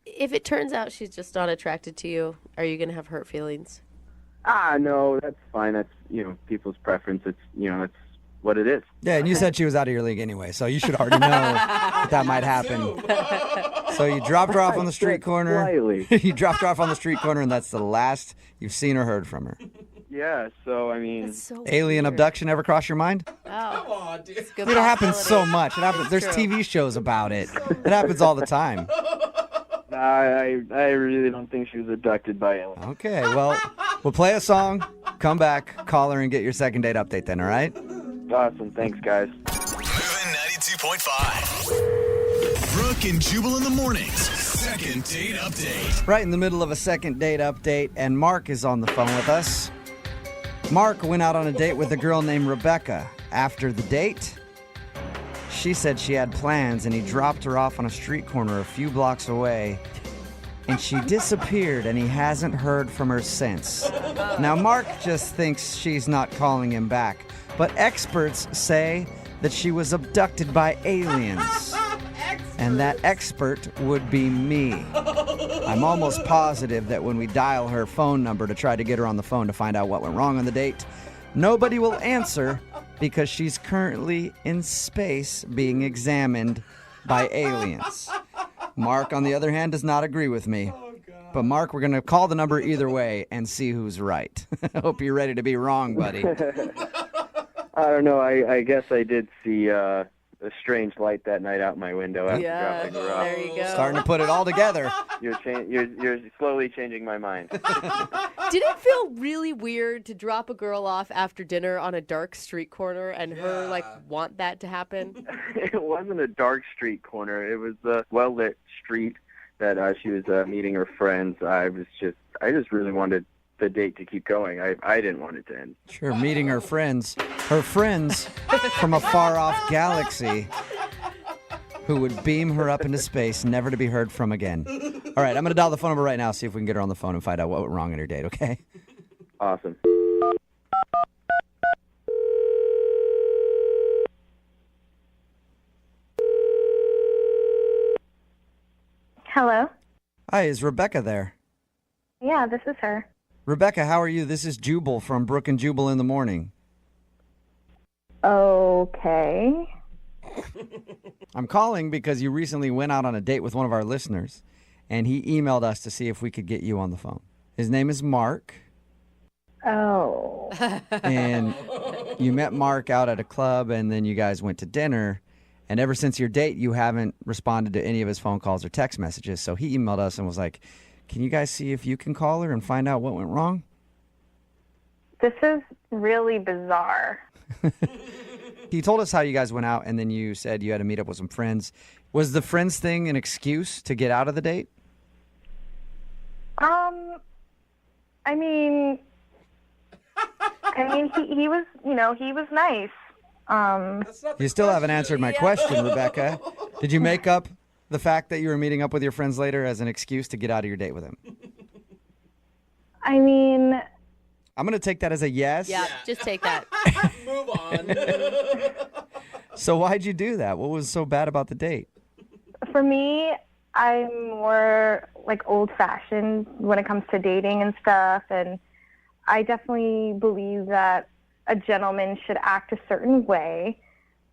If it turns out she's just not attracted to you, are you going to have hurt feelings?
No, that's fine. That's people's preference. It's what it is.
Yeah, and you said she was out of your league anyway, so you should already know that might happen. So you dropped her off on the street corner.
Slightly.
You dropped her off on the street corner, and that's the last you've seen or heard from her.
Yeah, so I mean,
Alien abduction ever cross your mind?
Come on, dude.
It happens so much. It happens. There's TV shows about it. It happens all the time.
I really don't think she was abducted by aliens.
Okay, well, we'll play a song, come back, call her, and get your second date update then, all right?
Awesome. Thanks, guys.
Moving 92.5. Brooke and Jubal in the mornings. Second date update.
Right in the middle of a second date update, and Mark is on the phone with us. Mark went out on a date with a girl named Rebecca. After the date, she said she had plans, and he dropped her off on a street corner a few blocks away, and she disappeared, and he hasn't heard from her since. Now, Mark just thinks she's not calling him back, but experts say that she was abducted by aliens. And that expert would be me. I'm almost positive that when we dial her phone number to try to get her on the phone to find out what went wrong on the date, nobody will answer because she's currently in space being examined by aliens. Mark, on the other hand, does not agree with me. But Mark, we're going to call the number either way and see who's right. I hope you're ready to be wrong, buddy.
I don't know. I guess I did see a strange light that night out my window after dropping her off.
There you go.
Starting to put it all together.
You're slowly changing my mind.
Did it feel really weird to drop a girl off after dinner on a dark street corner and her want that to happen?
It wasn't a dark street corner. It was a well-lit street that she was meeting her friends. I just really wanted the date to keep going. I didn't want it to end.
Sure, meeting her friends from a far-off galaxy who would beam her up into space, never to be heard from again. All right, I'm going to dial the phone number right now, see if we can get her on the phone and find out what went wrong on her date, okay?
Awesome.
Hello?
Hi, is Rebecca there?
Yeah, this is her.
Rebecca, how are you? This is Jubal from Brooke and Jubal in the morning.
Okay.
I'm calling because you recently went out on a date with one of our listeners, and he emailed us to see if we could get you on the phone. His name is Mark.
Oh.
And you met Mark out at a club, and then you guys went to dinner. And ever since your date, you haven't responded to any of his phone calls or text messages. So he emailed us and was like, can you guys see if you can call her and find out what went wrong?
This is really bizarre.
He told us how you guys went out, and then you said you had to meet up with some friends. Was the friends thing an excuse to get out of the date?
I mean, he was, he was nice.
You still haven't answered my question, Rebecca. Did you make up the fact that you were meeting up with your friends later as an excuse to get out of your date with him?
I mean,
I'm going to take that as a yes.
Yeah, just take that.
Move on.
So why'd you do that? What was so bad about the date?
for me, I'm more like old-fashioned when it comes to dating and stuff, and I definitely believe that a gentleman should act a certain way,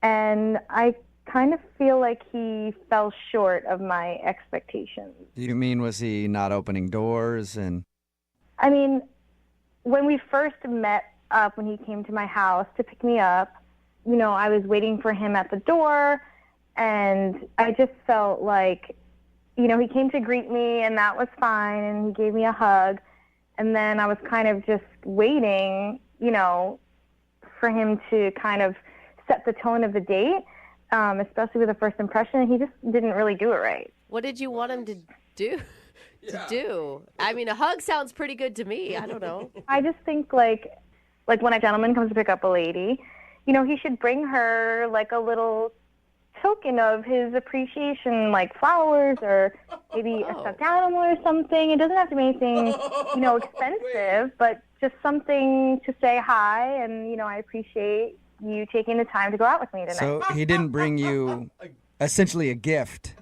and I kind of feel like he fell short of my expectations.
Do you mean, was he not opening doors? And
I mean, when we first met up, when he came to my house to pick me up, you know, I was waiting for him at the door, and I just felt like, you know, he came to greet me, and that was fine, and he gave me a hug, and then I was kind of just waiting, you know, for him to kind of set the tone of the date, especially with the first impression, and he just didn't really do it right.
What did you want him to do? I mean, a hug sounds pretty good to me. I don't know.
I just think like when a gentleman comes to pick up a lady, you know, he should bring her like a little token of his appreciation, like flowers or maybe a stuffed animal or something. It doesn't have to be anything, you know, expensive, but just something to say hi and, you know, I appreciate you taking the time to go out with me tonight.
so he didn't bring you essentially a gift,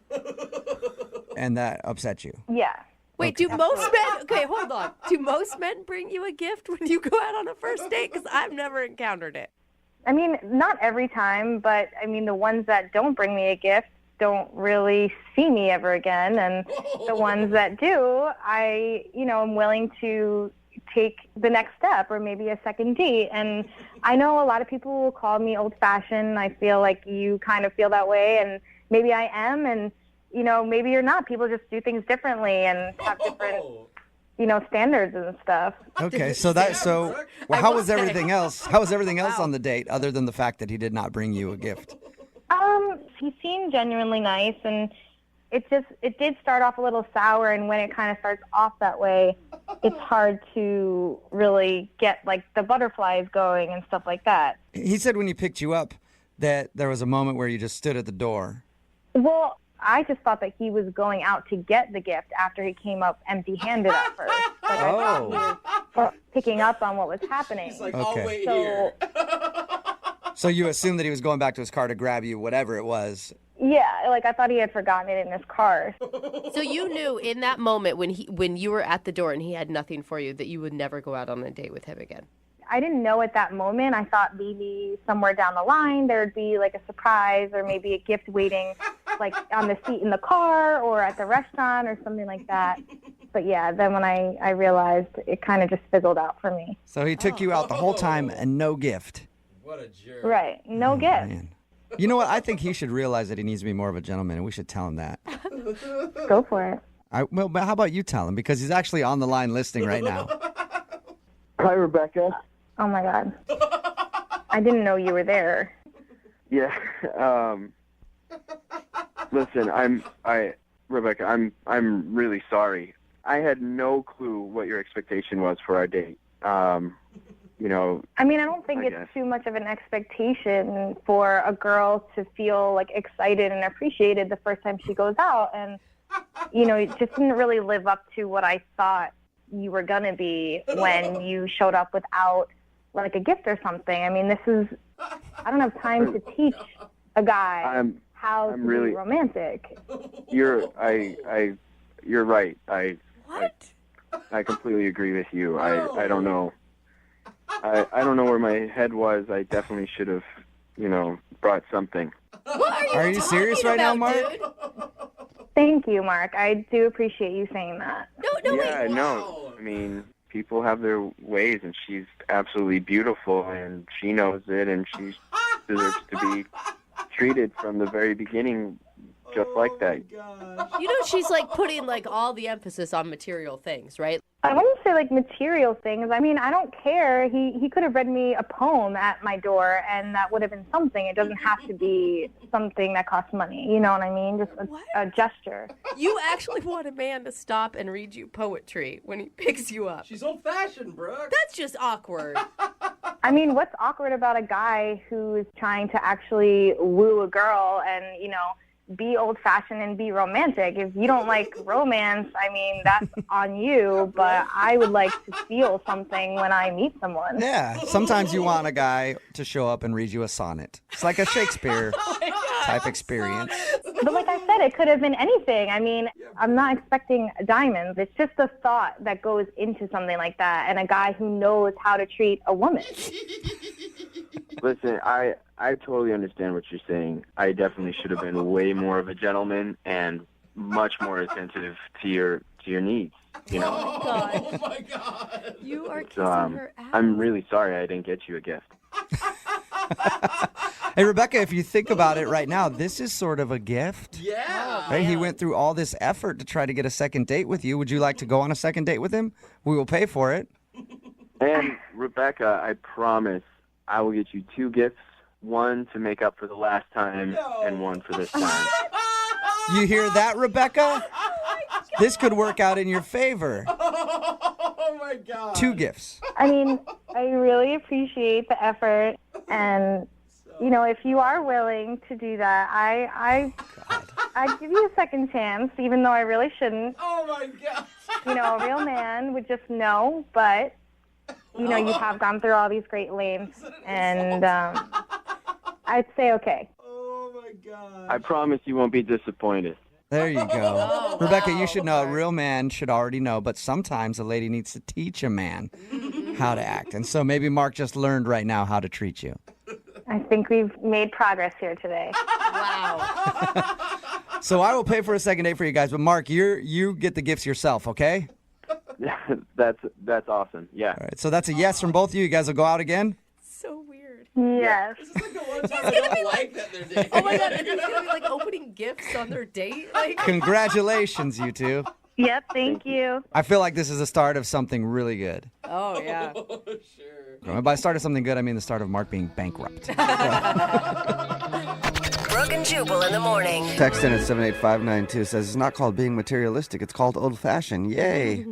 and that upset you.
Yeah.
Wait, do most men... Okay, hold on. Do most men bring you a gift when you go out on a first date? Because I've never encountered it.
I mean, not every time, but I mean, the ones that don't bring me a gift don't really see me ever again. And the ones that do, I'm willing to take the next step or maybe a second date. And I know a lot of people will call me old-fashioned. I feel like you kind of feel that way, and maybe I am, and, maybe you're not. People just do things differently and have different, standards and stuff.
Okay, how was everything else? How was everything else on the date other than the fact that he did not bring you a gift?
He seemed genuinely nice, and it did start off a little sour, and when it kind of starts off that way, it's hard to really get like the butterflies going and stuff like that.
He said when he picked you up that there was a moment where you just stood at the door.
Well, I just thought that he was going out to get the gift after he came up empty-handed at first. Like, I thought he was picking up on what was happening.
He's like, I'll wait here.
So you assumed that he was going back to his car to grab you, whatever it was.
Yeah, like I thought he had forgotten it in his car.
So you knew in that moment when you were at the door and he had nothing for you that you would never go out on a date with him again.
I didn't know at that moment. I thought maybe somewhere down the line there would be like a surprise or maybe a gift waiting like on the seat in the car or at the restaurant or something like that. But yeah, then when I realized, it kind of just fizzled out for me.
So he took you out the whole time and no gift.
What a jerk.
Right, no gift.
Man. You know what? I think he should realize that he needs to be more of a gentleman, and we should tell him that.
Go for it.
But how about you tell him? Because he's actually on the line listening right now.
Hi, Rebecca.
Oh, my God. I didn't know you were there.
Yeah. Listen, Rebecca, I'm really sorry. I had no clue what your expectation was for our date.
I mean, I don't think it's too much of an expectation for a girl to feel like excited and appreciated the first time she goes out. And, it just didn't really live up to what I thought you were going to be when you showed up without like a gift or something. I mean, I don't have time to teach a guy how to be romantic.
You're right. I completely agree with you. I don't know. I don't know where my head was. I definitely should have, brought something.
What
are you serious right now, Mark?
Dude?
Thank you, Mark. I do appreciate you saying that.
No,
yeah,
wait.
no. I mean, people have their ways, and she's absolutely beautiful, and she knows it, and she deserves to be treated from the very beginning just like that.
She's like putting like all the emphasis on material things, right?
I wouldn't say like material things. I mean, I don't care. He could have read me a poem at my door, and that would have been something. It doesn't have to be something that costs money. You know what I mean? Just a gesture.
You actually want a man to stop and read you poetry when he picks you up.
She's old-fashioned, Brooke.
That's just awkward.
I mean, what's awkward about a guy who is trying to actually woo a girl and, be old-fashioned and be romantic? If you don't like romance, I mean, that's on you, but I would like to feel something when I meet someone.
Yeah, sometimes you want a guy to show up and read you a sonnet. It's like a Shakespeare type experience.
But like I said, it could have been anything. I mean, I'm not expecting diamonds. It's just the thought that goes into something like that, and a guy who knows how to treat a woman.
Listen, I totally understand what you're saying. I definitely should have been way more of a gentleman and much more attentive to your needs.
Oh my God! You are kissing her ass.
I'm really sorry I didn't get you a gift.
Hey, Rebecca, if you think about it right now, this is sort of a gift.
Yeah.
Right? He went through all this effort to try to get a second date with you. Would you like to go on a second date with him? We will pay for it.
And Rebecca, I promise I will get you 2 gifts. One to make up for the last time, and one for this time.
You hear that, Rebecca? This could work out in your favor.
Oh, my God.
2 gifts.
I mean, I really appreciate the effort, and, if you are willing to do that, I give you a second chance, even though I really shouldn't.
Oh, my God.
A real man would just know, but, you have gone through all these great lengths, and I'd say okay.
Oh, my God.
I promise you won't be disappointed.
There you go. Rebecca, you should know, a real man should already know, but sometimes a lady needs to teach a man how to act. And so maybe Mark just learned right now how to treat you.
I think we've made progress here today.
Wow.
So I will pay for a second date for you guys, but Mark, you get the gifts yourself, okay?
That's awesome. Yeah.
All right. So that's a yes from both of you. You guys will go out again?
So weird.
Yes.
This is like the one time I don't like that they're dating.
Oh my god, and he's gonna be like opening gifts on their date? Like
Congratulations, you two.
Yep, thank you.
I feel like this is the start of something really good.
oh yeah.
Sure.
By start of something good, I mean the start of Mark being bankrupt.
Brooke and Jubal in the morning.
Text in at 78592 says it's not called being materialistic, it's called old-fashioned. Yay.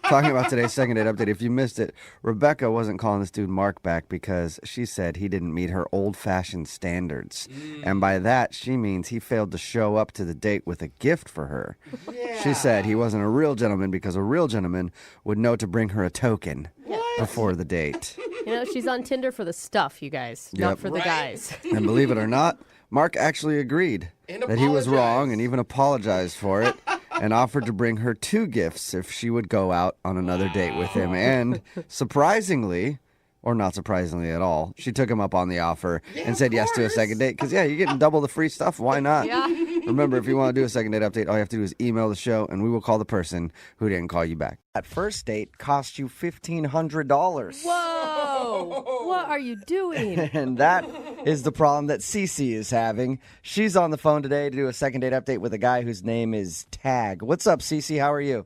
Talking about today's second date update. If you missed it, Rebecca wasn't calling this dude Mark back because she said he didn't meet her old-fashioned standards. And by that, she means he failed to show up to the date with a gift for her.
Yeah.
She said he wasn't a real gentleman because a real gentleman would know to bring her a token before the date.
You know, she's on Tinder for the stuff, you guys, not
Yep.
for the guys.
And believe it or not, Mark actually agreed
And
that he was
apologized.
wrong and even apologized for it and offered to bring her 2 gifts if she would go out on another date with him. And surprisingly, or not surprisingly at all, she took him up on the offer and said yes to a second date. Because, you're getting double the free stuff. Why not?
Yeah.
Remember, if you want to do a second date update, all you have to do is email the show and we will call the person who didn't call you back. That first date cost you $1,500.
Whoa! What are you doing?
And that is the problem that Cece is having. She's on the phone today to do a second date update with a guy whose name is Tag. What's up, Cece? How are you?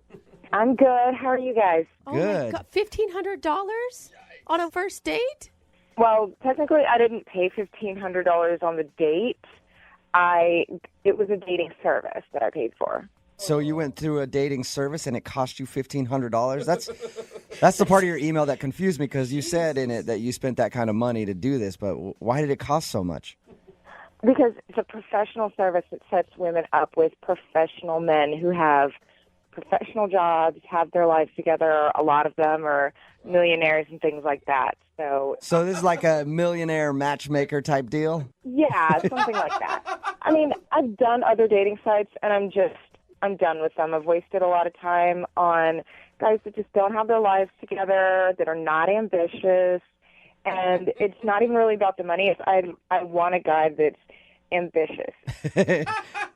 I'm good. How are you guys?
Oh my
Good.
god, $1,500 on a first date?
Well, technically, I didn't pay $1,500 on the date. It was a dating service that I paid for.
So you went through a dating service and it cost you $1,500? That's the part of your email that confused me because you said in it that you spent that kind of money to do this, but why did it cost so much?
Because it's a professional service that sets women up with professional men who have professional jobs, have their lives together. A lot of them are millionaires and things like that. So
this is like a millionaire matchmaker type deal?
yeah, something like that. I mean, I've done other dating sites, and I'm done with them. I've wasted a lot of time on guys that just don't have their lives together, that are not ambitious, and it's not even really about the money. It's I want a guy that's ambitious.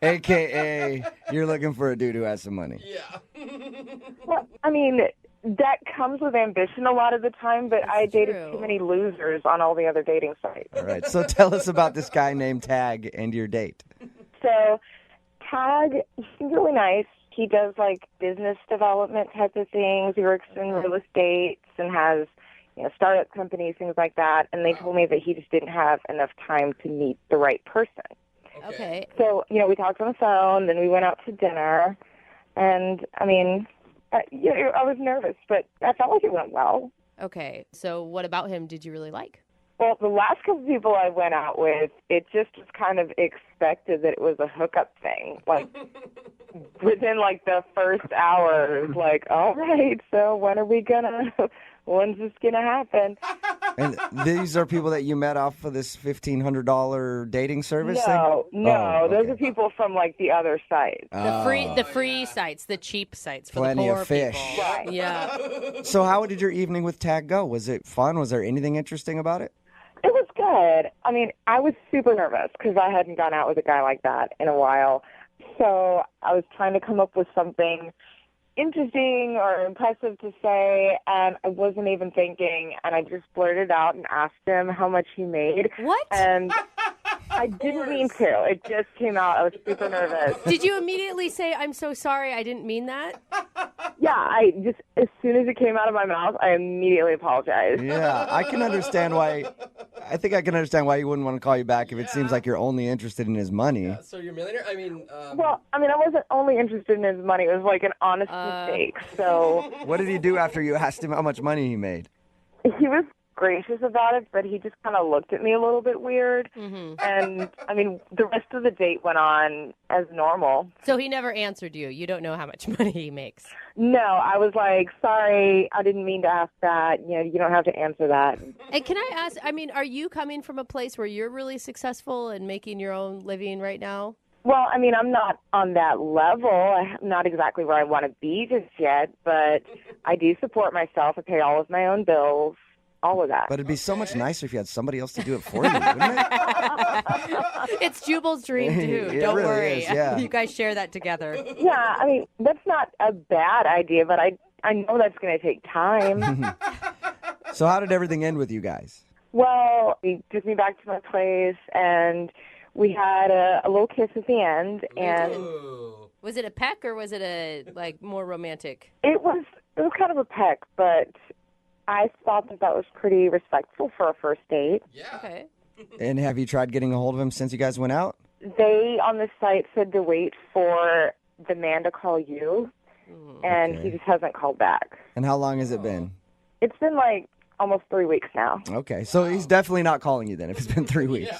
AKA, you're looking for a dude who has some money.
Yeah.
Well, I mean, that comes with ambition a lot of the time, but I dated
true.
too many losers on all the other dating sites.
All right, so tell us about this guy named Tag and your date.
So Tag, he's really nice. He does like business development type of things. He works in real estate and has, startup companies, things like that. And they told me that he just didn't have enough time to meet the right person.
Okay.
So, we talked on the phone, then we went out to dinner. And, I mean, I was nervous, but I felt like it went well.
Okay. So what about him did you really like?
Well, the last couple people I went out with, it just was kind of expected that it was a hookup thing. Like, within, the first hour, it was like, all right, so when's this going to happen?
And these are people that you met off of this $1,500 dating service thing?
No,
Oh,
those
okay.
are people from, the other site.
The free sites, the cheap sites for
Plenty
the
of
poor
fish.
people.
Right.
Yeah.
So how did your evening with Tag go? Was it fun? Was there anything interesting about it?
It was good. I mean, I was super nervous because I hadn't gone out with a guy like that in a while. So I was trying to come up with something interesting or impressive to say, and I wasn't even thinking, and I just blurted out and asked him how much he made.
What?
And I didn't mean to. It just came out. I was super nervous.
Did you immediately say, I'm so sorry, I didn't mean that?
Yeah, as soon as it came out of my mouth, I immediately apologized.
Yeah, I can understand why. I think I can understand why you wouldn't want to call you back if it seems like you're only interested in his money.
So you're a millionaire? I mean,
Well, I wasn't only interested in his money. It was like an honest mistake. So
What did he do after you asked him how much money he made?
he was gracious about it, but he just kind of looked at me a little bit weird.
Mm-hmm.
And, the rest of the date went on as normal.
So he never answered you. You don't know how much money he makes.
No, I was like, sorry, I didn't mean to ask that. You don't have to answer that.
And can I ask, are you coming from a place where you're really successful and making your own living right now?
Well, I'm not on that level. I'm not exactly where I want to be just yet, but I do support myself. I pay all of my own bills. all of that.
But it'd be so much nicer if you had somebody else to do it for you, wouldn't it?
It's Jubal's dream, too.
It
Don't
really
worry.
is, yeah.
You guys share that together.
Yeah, I mean, that's not a bad idea, but I know that's going to take time.
So how did everything end with you guys?
Well, he took me back to my place, and we had a little kiss at the end, and
Was it a peck or was it a more romantic?
it was kind of a peck, but I thought that was pretty respectful for a first date.
Yeah.
Okay.
And have you tried getting a hold of him since you guys went out?
They on the site said to wait for the man to call you, and he just hasn't called back.
And how long has it been?
It's been like almost 3 weeks now.
Okay, so he's definitely not calling you then if it's been 3 weeks.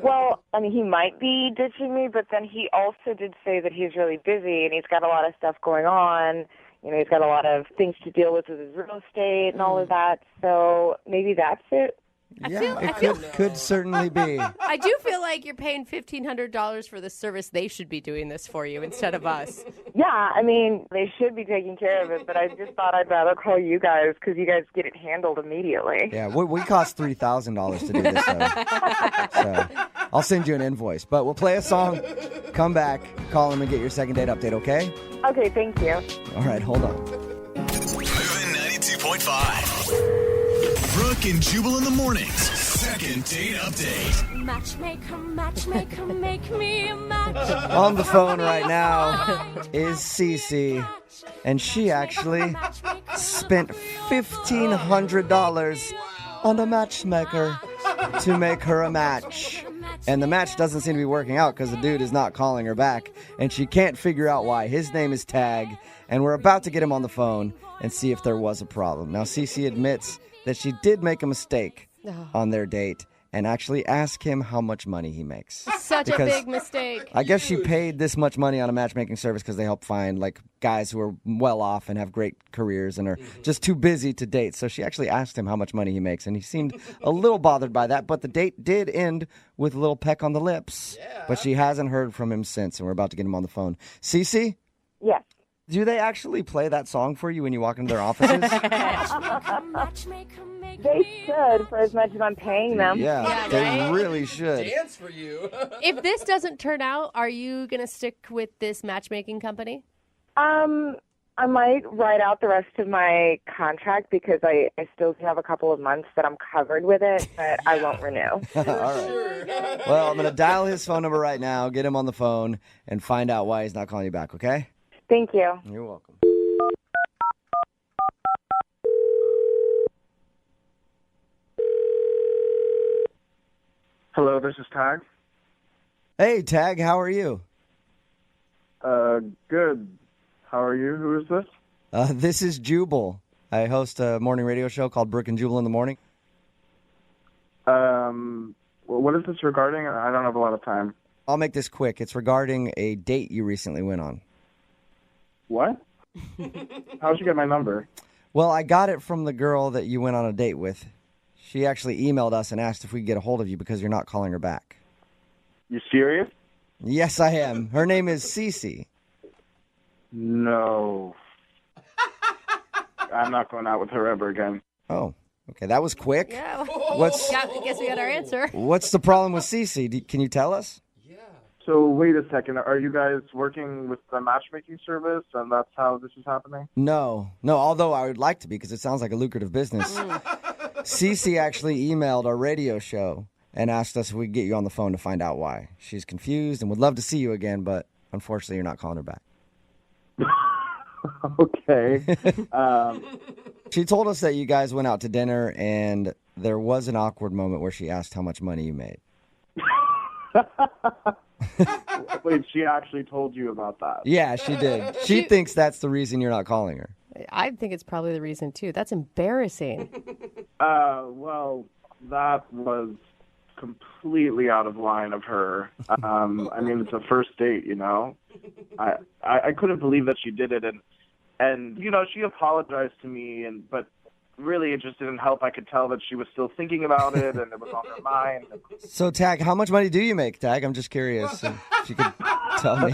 Well, I mean, he might be ditching me, but then he also did say that he's really busy and he's got a lot of stuff going on. You know, he's got a lot of things to deal with his real estate and all of that. So maybe that's it.
It could certainly be.
I do feel like you're paying $1,500 for the service. They should be doing this for you instead of us.
Yeah, I mean, they should be taking care of it, but I just thought I'd rather call you guys because you guys get it handled immediately.
Yeah, we cost $3,000 to do this, so I'll send you an invoice. But we'll play a song, come back, call him, and get your second date update, okay?
Okay, thank you.
All right, hold on.
Moving 92.5. Brooke and Jubal in the mornings. Second date update.
Matchmaker, matchmaker, make me a match.
On the phone right now is Cece, and she actually spent $1,500 on a matchmaker to make her a match. And the match doesn't seem to be working out because the dude is not calling her back, and she can't figure out why. His name is Tag, and we're about to get him on the phone and see if there was a problem. Now, Cece admits that she did make a mistake on their date and actually ask him how much money he makes.
Such a big mistake.
I guess she paid this much money on a matchmaking service because they help find guys who are well off and have great careers and are just too busy to date. So she actually asked him how much money he makes, and he seemed a little bothered by that. But the date did end with a little peck on the lips. Yeah. But she hasn't heard from him since, and we're about to get him on the phone. Cece?
Yes.
Do they actually play that song for you when you walk into their offices?
They should, for as much as I'm paying them.
Yeah, they really should.
Dance for you.
If this doesn't turn out, are you going to stick with this matchmaking company?
I might write out the rest of my contract because I still have a couple of months that I'm covered with it, but I won't renew.
All right. Well, I'm going to dial his phone number right now, get him on the phone, and find out why he's not calling you back, okay?
Thank you.
You're welcome.
Hello, this is Tag.
Hey, Tag, how are you?
Good. How are you? Who is this?
This is Jubal. I host a morning radio show called Brooke and Jubal in the morning.
What is this regarding? I don't have a lot of time.
I'll make this quick. It's regarding a date you recently went on.
What? How'd you get my number?
Well, I got it from the girl that you went on a date with. She actually emailed us and asked if we could get a hold of you because you're not calling her back.
You serious?
Yes, I am. Her name is Cece.
No. I'm not going out with her ever again.
Oh, okay. That was quick.
Yeah. I guess we got our answer.
What's the problem with Cece? Can you tell us?
So wait a second. Are you guys working with the matchmaking service, and that's how this is happening?
No. Although I would like to be because it sounds like a lucrative business. Cece actually emailed our radio show and asked us if we could get you on the phone to find out why. She's confused and would love to see you again, but unfortunately, you're not calling her back.
Okay.
She told us that you guys went out to dinner and there was an awkward moment where she asked how much money you made.
Wait, she actually told you about that?
Yeah, she did. She thinks that's the reason you're not calling her.
I think it's probably the reason, too. That's embarrassing.
Well, that was completely out of line of her. I mean, it's a first date, you know? I couldn't believe that she did it, and you know, she apologized to me, but really it just didn't help. I could tell that she was still thinking about it, and it was on her mind.
So, Tag, how much money do you make, Tag? I'm just curious if you could tell me.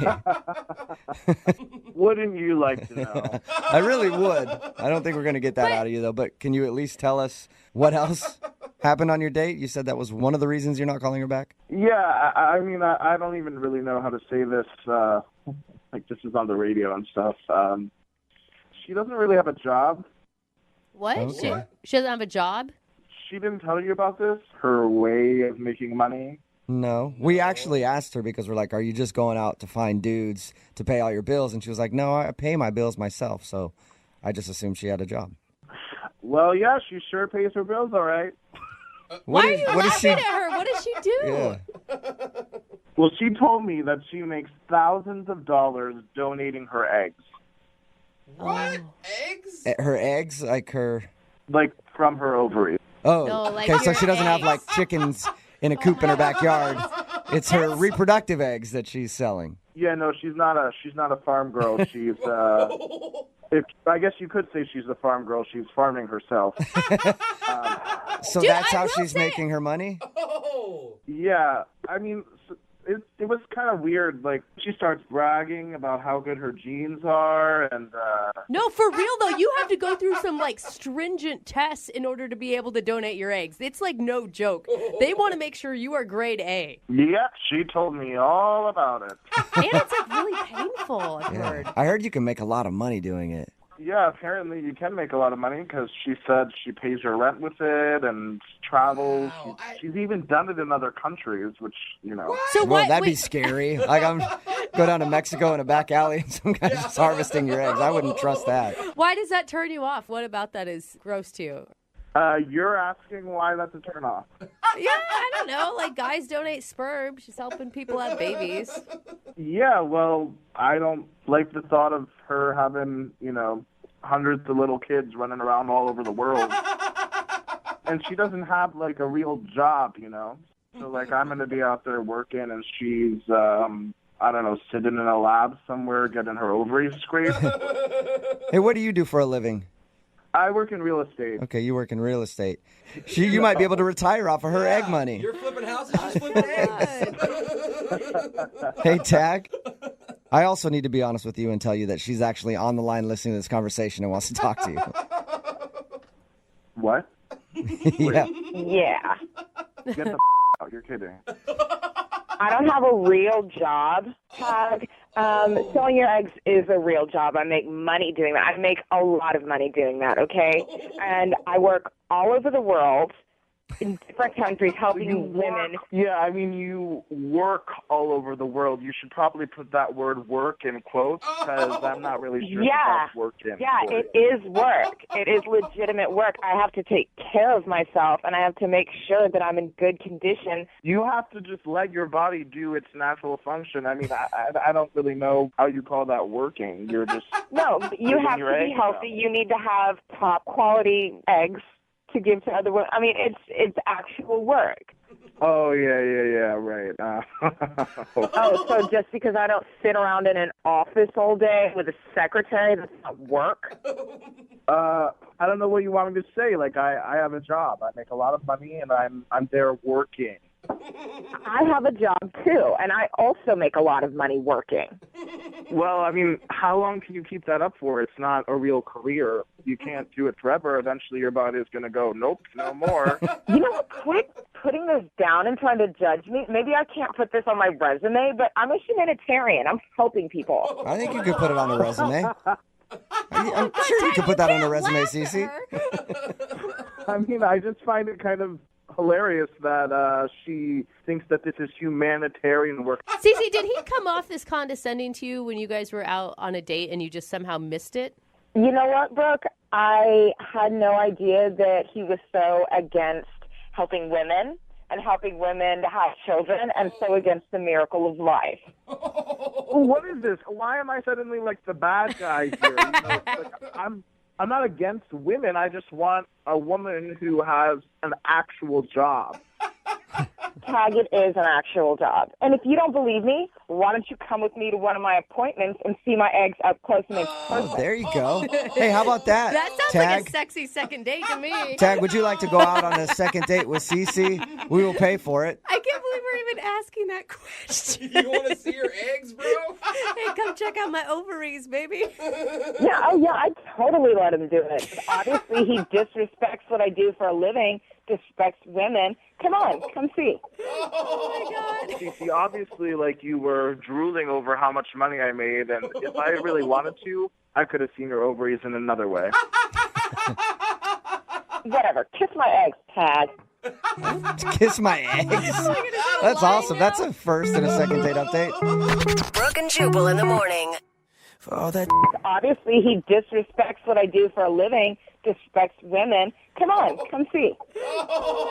Wouldn't you like to know?
I really would. I don't think we're going to get that out of you, though. But can you at least tell us what else happened on your date? You said that was one of the reasons you're not calling her back?
Yeah, I mean, I don't even really know how to say this. Like, this is on the radio and stuff. She doesn't really have a job.
What?
Okay.
She doesn't have a job?
She didn't tell you about this? Her way of making money?
No. We actually asked her because we're like, are you just going out to find dudes to pay all your bills? And she was like, no, I pay my bills myself. So I just assumed she had a job.
Well, yeah, she sure pays her bills all right.
Why are you laughing at her? What does she do?
Yeah.
Well, she told me that she makes thousands of dollars donating her eggs.
What? Eggs?
Her eggs? Like
from her ovaries.
Oh,
No, like
okay, so
your
she doesn't have
eggs.
like chickens in a coop in her backyard. It's her reproductive eggs that she's selling.
Yeah, no, she's not a farm girl. She's I guess you could say she's a farm girl. She's farming herself.
So
Dude,
that's
I
how
will
she's
say-
making her money?
Oh.
Yeah, I mean, it was kind of weird. Like, she starts bragging about how good her genes are, and
No, for real though, you have to go through some like stringent tests in order to be able to donate your eggs. It's like no joke. They want to make sure you are grade A.
yeah, she told me all about it.
And it's like really painful, I've heard.
I heard you can make a lot of money doing it.
Yeah, apparently you can make a lot of money because she said she pays her rent with it and travels.
Wow,
She's even done it in other countries, which, you know.
So
Well,
what?
that'd be
wait,
scary. Like, go down to Mexico in a back alley and some guy's just harvesting your eggs. I wouldn't trust that.
why does that turn you off? What about that is gross to you?
You're asking why that's a turn off.
Yeah, I don't know. Like guys donate sperm. She's helping people have babies.
Yeah, well, I don't like the thought of her having, hundreds of little kids running around all over the world. And she doesn't have, like, a real job, So, like, I'm going to be out there working and she's, I don't know, sitting in a lab somewhere getting her ovaries scraped.
Hey, what do you do for a living?
I work in real estate.
Okay, you work in real estate. You might be able to retire off of her egg money.
You're flipping houses, she's flipping eggs.
Hey, Tag. I also need to be honest with you and tell you that she's actually on the line listening to this conversation and wants to talk to you.
What?
Yeah.
Yeah.
Get the out. You're kidding.
I don't have a real job, Tag. Selling your eggs is a real job. I make money doing that. I make a lot of money doing that, okay? And I work all over the world in different countries helping women.
Yeah, I mean, you work all over the world. You should probably put that word work in quotes because I'm not really sure if that's working.
Yeah, it is work. It is legitimate work. I have to take care of myself, and I have to make sure that I'm in good condition.
You have to just let your body do its natural function. I mean, I don't really know how you call that working. You're just...
No, but you have to be healthy. You need to have top quality eggs to give to other women. I mean, it's actual work.
Oh, yeah, right.
Oh, so just because I don't sit around in an office all day with a secretary, that's not work?
I don't know what you want me to say. Like, I have a job. I make a lot of money, and I'm there working.
I have a job, too, and I also make a lot of money working.
Well, I mean, how long can you keep that up for? It's not a real career. You can't do it forever. Eventually, your body is going to go, nope, no more.
You know what? Quit putting this down and trying to judge me. Maybe I can't put this on my resume, but I'm a humanitarian. I'm helping people.
I think you could put it on a resume. I'm sure you could put that on a resume, Cece.
I mean, I just find it kind of hilarious that she thinks that this is humanitarian work.
Cece, did he come off this condescending to you when you guys were out on a date and you just somehow missed it?
You know what, Brooke? I had no idea that he was so against helping women and helping women to have children and so against the miracle of life.
What is this? Why am I suddenly like the bad guy here? I'm not against women. I just want a woman who has an actual job.
Tag, it is an actual job. And if you don't believe me, why don't you come with me to one of my appointments and see my eggs up close and in person?
Oh, there you go. Hey, how about that?
That sounds
Tag?
like a sexy second date to me.
Tag, would you like to go out on a second date with Cece? We will pay for it.
I can't believe we're even asking that question.
You want to see your eggs, bro?
Hey, come check out my ovaries, baby.
Yeah, I'd totally let him do it. Obviously, he disrespects what I do for a living, disrespects women. Come on, come see.
Oh, my God.
Cece, obviously, like, you were drooling over how much money I made, and if I really wanted to, I could have seen your ovaries in another way.
Whatever. Kiss my eggs, Tad.
Kiss my eggs. That's awesome. That's a first and a second date update.
Brooke and Jubal in the morning.
For all that. Obviously, he disrespects what I do for a living, disrespects women. Come on, come see.
Oh,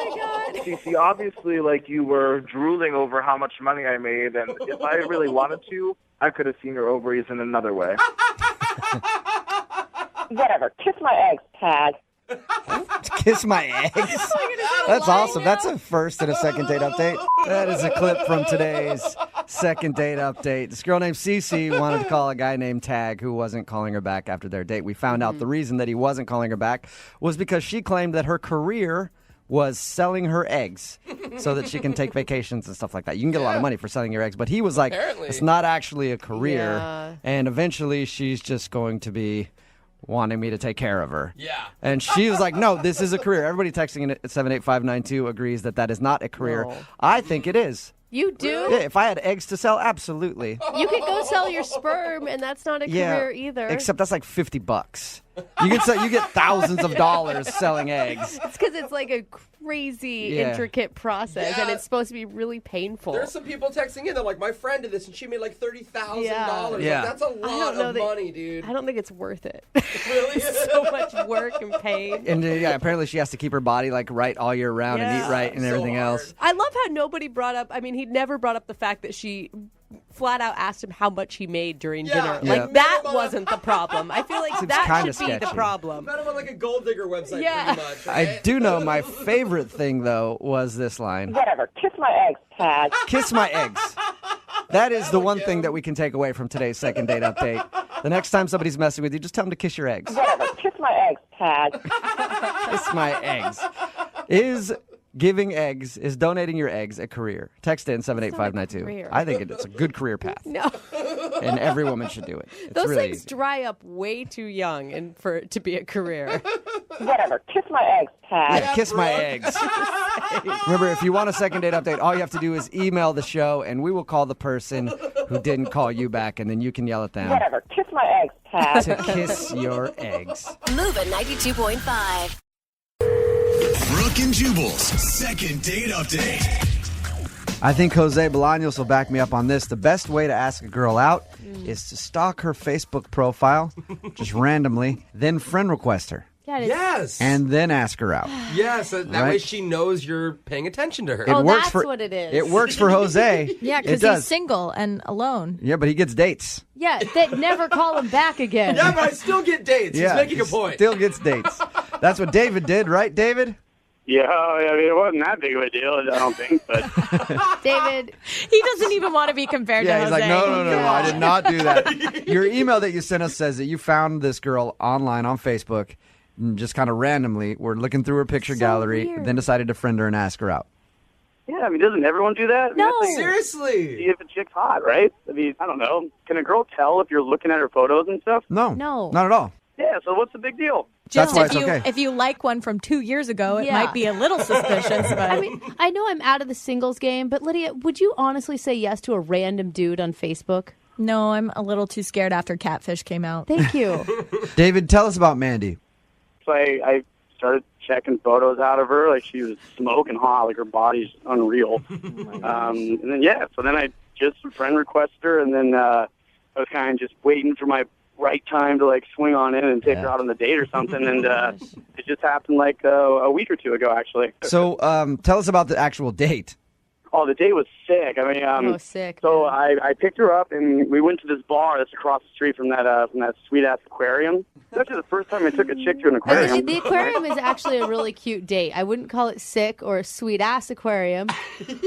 my God.
Cece, obviously, like, you were drooling over how much money I made, and if I really wanted to, I could have seen your ovaries in another way.
Whatever. Kiss my eggs, Tad.
Kiss my eggs. That's awesome. That's a first and a second date update. That is a clip from today's second date update. This girl named Cece wanted to call a guy named Tag who wasn't calling her back after their date. We found out the reason that he wasn't calling her back was because she claimed that her career was selling her eggs so that she can take vacations and stuff like that. You can get a lot of money for selling your eggs, but he was like, it's not actually a career.
Yeah.
And eventually she's just going to be wanting me to take care of her.
Yeah.
And she was like, no, this is a career. Everybody texting in at 78592 agrees that that is not a career.
No.
I think it is.
You do?
Yeah, if I had eggs to sell, absolutely.
You could go sell your sperm, and that's not a career either.
Except that's like $50. You get thousands of dollars selling eggs.
It's because it's like a crazy, intricate process, and it's supposed to be really painful.
There's some people texting in. They're like, my friend did this, and she made like $30,000.
Yeah.
Like, that's a lot of money, dude.
I don't think it's worth it.
Really?
So much work and pain.
And apparently she has to keep her body like right all year round and eat right and everything else.
I love how nobody brought up, I mean, he never brought up the fact that she flat out asked him how much he made during dinner. Like, that wasn't the problem. I feel like that should be the problem.
Met him on like a gold digger website,
Yeah.
pretty much.
I do know my favorite thing, though, was this line.
Whatever. Kiss my eggs, Tad.
Kiss my eggs. That is the one thing that we can take away from today's second date update. The next time somebody's messing with you, just tell them to kiss your eggs.
Whatever. Kiss my eggs, Tad.
Kiss my eggs. Is giving eggs, is donating your eggs a career? Text in 78592.
career.
I think it's a good career path.
No.
And every woman should do it. It's
Those
really
things
easy.
dry up way too young and for it to be a career.
Whatever. Kiss my eggs, Tad.
Yeah, kiss my eggs. Remember, if you want a second date update, all you have to do is email the show, and we will call the person who didn't call you back, and then you can yell at them
Whatever. Kiss my eggs, Tad.
to kiss your eggs.
Moving 92.5.
Brooke and Jubal's second date update.
I think Jose Bolaños will back me up on this. The best way to ask a girl out is to stalk her Facebook profile, just randomly, then friend request her.
Yes.
And then ask her out.
Yes, that way she knows you're paying attention to her.
It works
that's
for,
what it is.
It works for Jose.
Yeah,
It
because
does.
he's single and alone.
Yeah, but he gets dates.
Yeah, that never call him back again.
Yeah, but I still get dates.
Yeah,
He's making a point.
Still gets dates. That's what David did, right, David?
Yeah, I mean, it wasn't that big of a deal, I don't think, but...
David, he doesn't even want to be compared
Yeah,
to
he's
Jose.
like, no, I did not do that. Your email that you sent us says that you found this girl online on Facebook, and just kind of randomly, were looking through her picture gallery,
weird.
then decided to friend her and ask her out.
Yeah, I mean, doesn't everyone do that? I mean,
No.
that's like,
Seriously.
see if a chick's hot, right? I mean, I don't know. Can a girl tell if you're looking at her photos and stuff?
No.
No.
Not at all.
Yeah, so what's the big deal?
That's
Just
why
if
it's
you
okay.
if you like one from 2 years ago, it
Yeah.
might be a little suspicious. But
I mean, I know I'm out of the singles game, but Lydia, would you honestly say yes to a random dude on Facebook?
no, I'm a little too scared after Catfish came out.
Thank you.
David, tell us about Mandy.
So I started checking photos out of her. Like, she was smoking hot. Like, her body's unreal. And then, so then I just friend requested her, and then I was kind of just waiting for my right time to, like, swing on in and take her out on the date or something. And it just happened, like, a week or two ago, actually.
So tell us about the actual date.
Oh, the date was sick. I mean,
sick.
So I picked her up, and we went to this bar that's across the street from that sweet-ass aquarium. It's actually the first time I took a chick to an aquarium.
The aquarium is actually a really cute date. I wouldn't call it sick or a sweet-ass aquarium.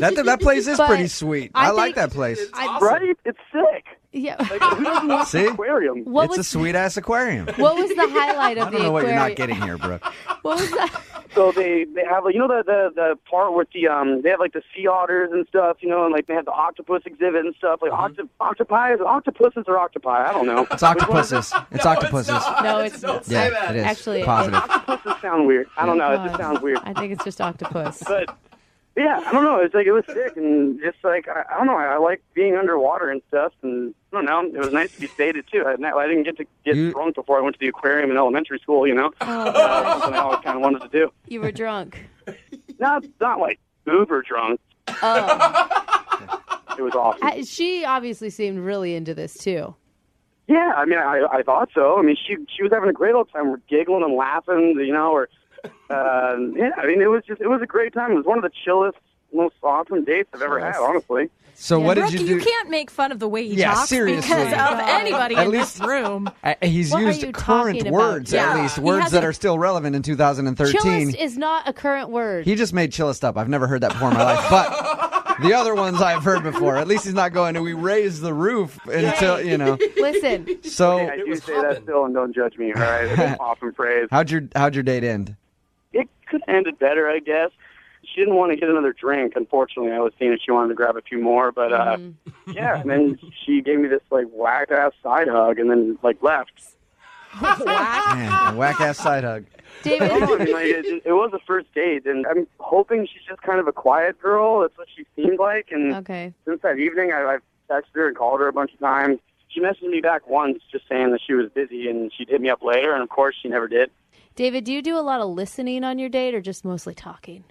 That place is
But
pretty sweet.
I
I like
think-
that place.
Right? It's sick.
Yeah.
Like, who doesn't want
See?
an aquarium?
It's a sweet-ass aquarium.
What was the highlight of
I
the
don't know what
aquarium?
you're not getting here, Brooke.
What was that?
So they have, like, you know, the part with the they have like the sea otters and stuff, you know, and like they have the octopus exhibit and stuff. Like octopi, is it octopuses or octopi? I don't know.
It's octopuses. It's octopuses.
No, it's not.
Yeah, it is.
Actually,
Positive.
Octopuses sound weird. I don't know. It just sounds weird.
I think it's just octopus.
But yeah, I don't know. It's like it was sick and just like I don't know. I like being underwater and stuff, and I don't know. It was nice to be sedated too. I didn't get to get drunk before I went to the aquarium in elementary school. You know, something I always kind of wanted to do.
You were drunk.
Not like uber drunk.
Oh.
It was awesome.
She obviously seemed really into this too.
Yeah, I mean, I thought so. I mean, she was having a great old time. We're giggling and laughing, you know. Or yeah, I mean, it was a great time. It was one of the chillest, most awesome dates I've ever had, honestly.
So what did
Brooke,
you do?
You can't make fun of the way he
Yeah,
talks
seriously.
because of anybody
At
in
least-
this room.
He's
What are
used
you
current
talking
words,
about?
at
Yeah.
least.
He
Words that
hasn't-
are still relevant in 2013.
Chillest is not a current word.
He just made chillest up. I've never heard that before in my life. But the other ones I've heard before. At least he's not going to, we raise the roof until, you know.
Listen.
So
Okay, I do say that still, and don't judge me, all right? It's an awesome phrase.
how'd your date end?
It could have ended better, I guess. She didn't want to get another drink, unfortunately. I was seeing if she wanted to grab a few more, but yeah, and then she gave me this like whack-ass side hug and then like left.
Man, a whack-ass side hug.
David.
I mean, like, it was a first date, and I'm hoping she's just kind of a quiet girl. That's what she seemed like, and
Okay.
since that evening, I've texted her and called her a bunch of times. She messaged me back once just saying that she was busy, and she'd hit me up later, and of course, she never did.
David, do you do a lot of listening on your date or just mostly talking?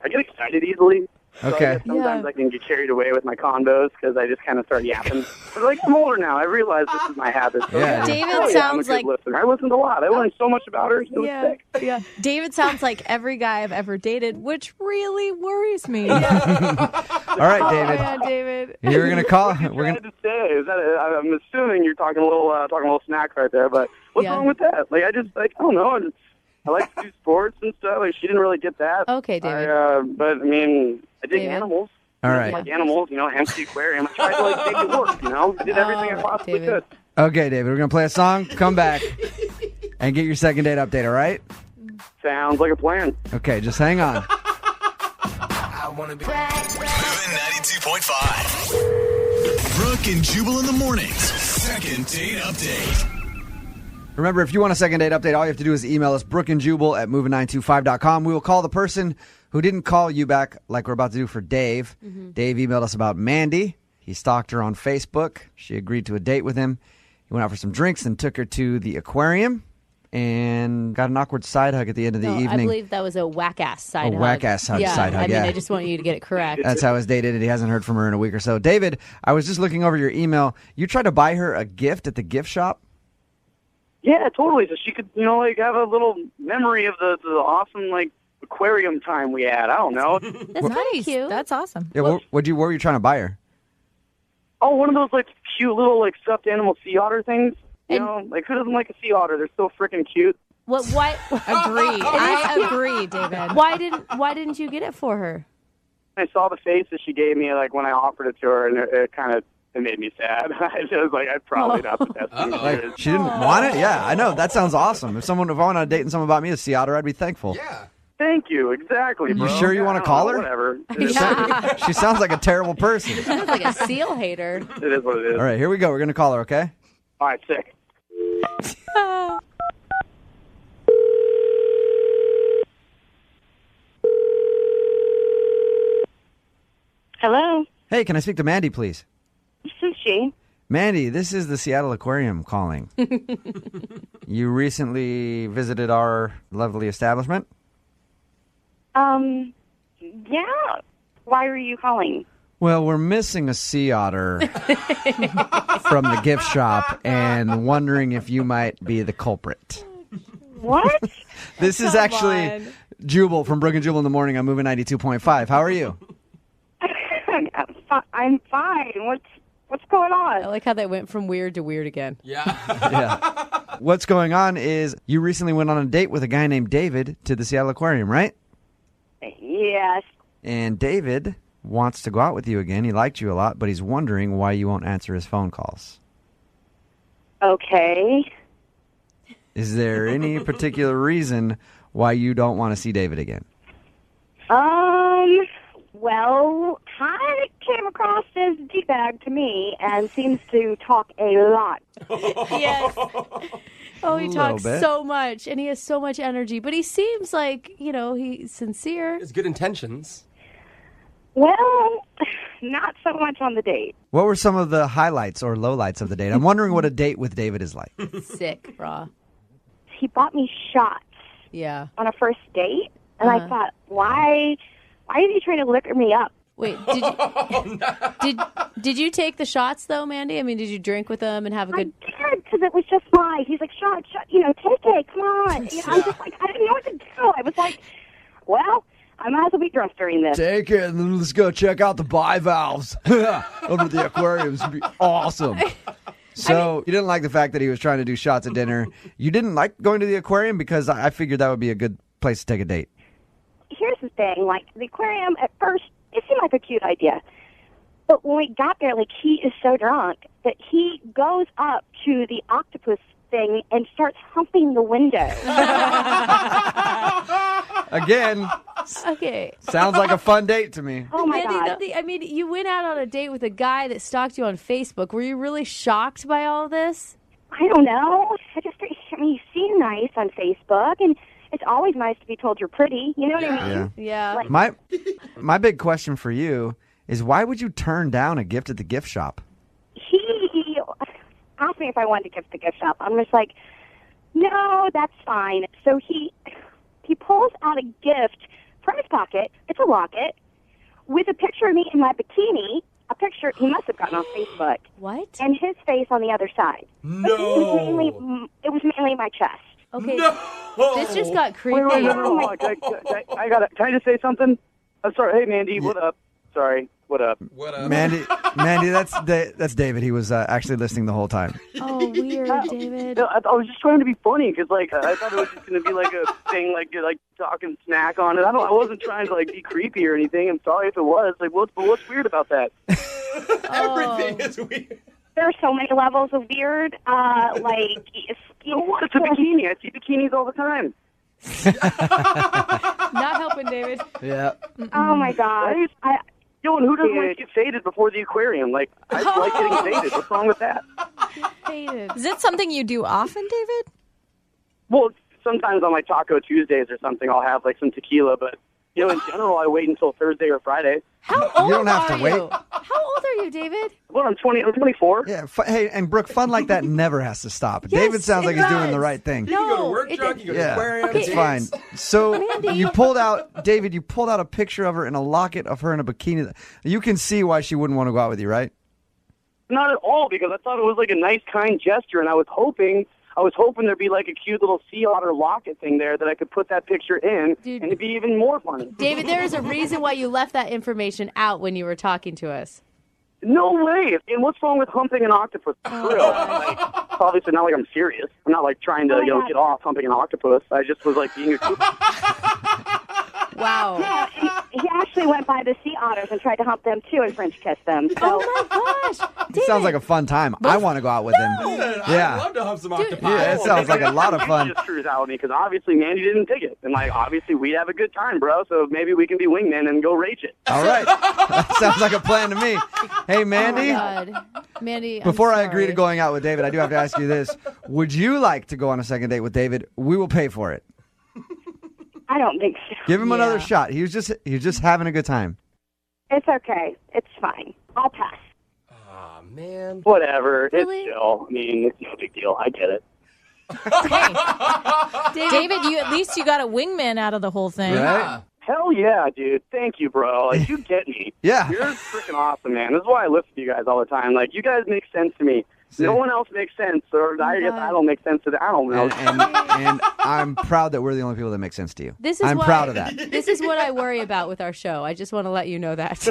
I get excited easily. So I
Okay.
guess sometimes I can get carried away with my convos because I just kind of start yapping. But like, I'm older now. I realize this is my habit. So
Yeah.
David
I'm a
sounds
good
like
listener. I listened a lot. I learned so much about her. It was sick.
Yeah.
David sounds like every guy I've ever dated, which really worries me.
All right, David.
Oh, yeah, David.
You're going to call.
What
We're
you
going
trying to say? Is that I'm assuming you're talking a little snacks right there. But what's
Yeah.
wrong with that? Like, I just like I don't know. I like to do sports and stuff. Like, she didn't really get that.
Okay, David.
But I mean, I dig
David?
animals.
All
I
right.
like animals, you know, empty aquarium. I tried to like make it work, you know. I did everything I possibly
David.
could.
Okay, David, we're going to play a song, come back, and get your second date update, all right?
Sounds like a plan.
Okay, just hang on.
Moving 92.5. Brooke and Jubal in the mornings. Second date update.
Remember, if you want a second date update, all you have to do is email us, brookeandjubal@moving925.com. We will call the person who didn't call you back like we're about to do for Dave. Dave emailed us about Mandy. He stalked her on Facebook. She agreed to a date with him. He went out for some drinks and took her to the aquarium and got an awkward side hug at the end of the
No, I
evening.
believe that was a whack-ass side hug.
whack-ass side
yeah,
hug,
I mean,
yeah.
I just want you to get it correct.
That's how his date ended. He hasn't heard from her in a week or so. David, I was just looking over your email. You tried to buy her a gift at the gift shop?
Yeah, totally. So she could, you know, like have a little memory of the awesome like aquarium time we had. I don't know.
That's nice.
cute.
That's awesome.
Yeah, what were you trying to buy her?
Oh, one of those like cute little like stuffed animal sea otter things. You know, like who doesn't like a sea otter? They're so freaking cute.
What? Why?
Agree. I agree, David.
Why didn't you get it for her?
I saw the face that she gave me like when I offered it to her, and it kind of made me sad. I was like, I'd probably not the best thing.
Like, she didn't want it? Yeah, I know. That sounds awesome. If I went on a date and someone bought me a sea otter, I'd be thankful.
Yeah.
Thank you. Exactly, bro.
You sure you want to
I don't
call
know,
her?
Whatever.
She sounds like a terrible person.
Sounds like a seal hater.
It is what it is.
All right, here we go. We're going to call her, okay?
All right, sick.
Hello,
Hey, can I speak to Mandy, please?
this is she.
Mandy, this is the Seattle Aquarium calling. You recently visited our lovely establishment?
Yeah. Why were you calling?
Well, we're missing a sea otter from the gift shop and wondering if you might be the culprit.
What?
This is actually Jubal from Brooke and Jubal in the morning. I'm moving 92.5. How are you?
I'm fine. What's going
I
on?
like how they went from weird to weird again.
Yeah.
Yeah. What's going on is you recently went on a date with a guy named David to the Seattle Aquarium, right?
Yes.
And David wants to go out with you again. He liked you a lot, but he's wondering why you won't answer his phone calls.
Okay.
Is there any particular reason why you don't want to see David again?
Well, Ty came across as a D-bag to me and seems to talk a lot.
Yes. Oh, he
A
talks
little bit.
so much, and he has so much energy. But he seems like, he's sincere.
It's good intentions.
Well, not so much on the date.
What were some of the highlights or lowlights of the date? I'm wondering what a date with David is like.
Sick, raw.
He bought me shots
Yeah.
on a first date, and I thought, why is he trying to liquor me up?
Wait, did you take the shots though, Mandy? I mean, did you drink with them and have a good?
I did, because it was just my. He's like, shot, take it, come on. I'm just like, I didn't know what to do. I was like, well, I might as well be drunk during this.
Take it and then let's go check out the bivalves over at the aquarium. It's going to be awesome. So you didn't like the fact that he was trying to do shots at dinner. You didn't like going to the aquarium because I figured that would be a good place to take a date.
Here's the thing, like, the aquarium, at first, it seemed like a cute idea. But when we got there, like, he is so drunk that he goes up to the octopus thing and starts humping the window.
Again,
Okay.
sounds like a fun date to me.
Oh, my
Mandy,
God.
I mean, you went out on a date with a guy that stalked you on Facebook. Were you really shocked by all of this?
I don't know. You seem nice on Facebook, and it's always nice to be told you're pretty. You know what I mean?
Yeah.
My big question for you is why would you turn down a gift at the gift shop?
He asked me if I wanted to gift the gift shop. I'm just like, no, that's fine. So he pulls out a gift from his pocket. It's a locket with a picture of me in my bikini. A picture he must have gotten on Facebook.
What?
And his face on the other side.
No.
It was mainly my chest.
Okay.
No.
This just got creepy.
Wait, no. Can I just say something? I'm sorry. Hey, Mandy, what up? Sorry, what up?
What up?
Mandy, that's David. He was actually listening the whole time.
Oh, weird, David.
No, I was just trying to be funny because, like, I thought it was just going to be like a thing, like talking smack on it. I wasn't trying to like be creepy or anything. I'm sorry if it was. Like, what's weird about that?
Everything is weird.
There are so many levels of weird.
What? It's a bikini. I see bikinis all the time.
Not helping, David.
Yeah.
Oh my God.
Yo, and who doesn't like to get faded before the aquarium? Like, I like getting faded. What's wrong with that?
Hated.
Is it something you do often, David?
Well, sometimes on like Taco Tuesdays or something, I'll have like some tequila, but in general, I wait until Thursday or Friday.
How old
You don't have to
are
wait.
you? How old are you, David?
Well, I'm 24.
Yeah. Hey, and Brooke, fun like that never has to stop.
Yes,
David sounds
it
like he's doing
does.
the right thing.
You can go to
No,
work
it
drunk, you go to
Yeah,
the aquarium.
it's fine. So
Mandy.
you pulled out a picture of her in a locket of her in a bikini. You can see why she wouldn't want to go out with you, right?
Not at all, because I thought it was like a nice, kind gesture, and I was hoping there'd be like a cute little sea otter locket thing there that I could put that picture in,
Dude.
and it'd be even more funny.
David, there is a reason why you left that information out when you were talking to us.
No way! And what's wrong with humping an octopus? Obviously, not like I'm serious. I'm not like trying to get off humping an octopus. I just was like being a goof.
Wow.
Yeah, he actually went by the sea otters and tried to hump them too and French kiss them. So
Oh my gosh.
It sounds like a fun time. I want to go out with him.
I'd
Yeah.
love to have some octopi.
Yeah, it sounds like a lot of fun.
Just screws out with me because obviously Mandy didn't take it, and like obviously we'd have a good time, bro. So maybe we can be wingmen and go rage it.
All right. That sounds like a plan to me. Hey, Mandy.
Oh my God. Mandy, I'm
Before I agree to
sorry.
going out with David, I do have to ask you this. Would you like to go on a second date with David? We will pay for it.
I don't think so.
Give him another
Yeah.
shot. He was just having a good time.
It's okay. It's fine. I'll pass.
Aw, man.
Whatever.
Really?
It's chill. I mean, it's no big deal. I get it.
David, you got a wingman out of the whole thing.
Right?
Hell yeah, dude. Thank you, bro. Like, you get me.
Yeah.
You're freaking awesome, man. This is why I listen to you guys all the time. Like, you guys make sense to me.
See.
No one else makes sense, or I guess
God.
I don't make sense to them. I don't know.
And I'm proud that we're the only people that make sense to you.
This is
I'm
why-
proud of that.
This is what I worry about with our show. I just want to let you know that.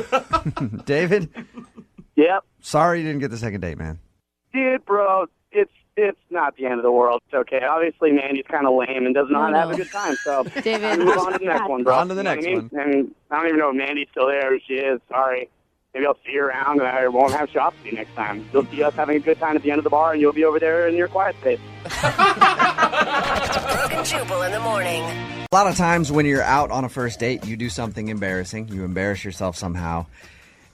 David,
Yep.
sorry you didn't get the second date, man.
Dude, bro, it's not the end of the world. It's okay. Obviously, Mandy's kind of lame and does not
No,
have
no.
a good time, so
David.
move on to the next one, bro.
On to the
You know
next
what I mean? And I don't even know if Mandy's still there. If she is, sorry.
maybe I'll see you around and I won't have shots with you next time. You'll see us having a good time at the end of the bar and you'll be over there in your quiet space.
Brooke and Jubal in the morning.
A lot of times when you're out on a first date, you do something embarrassing. You embarrass yourself somehow.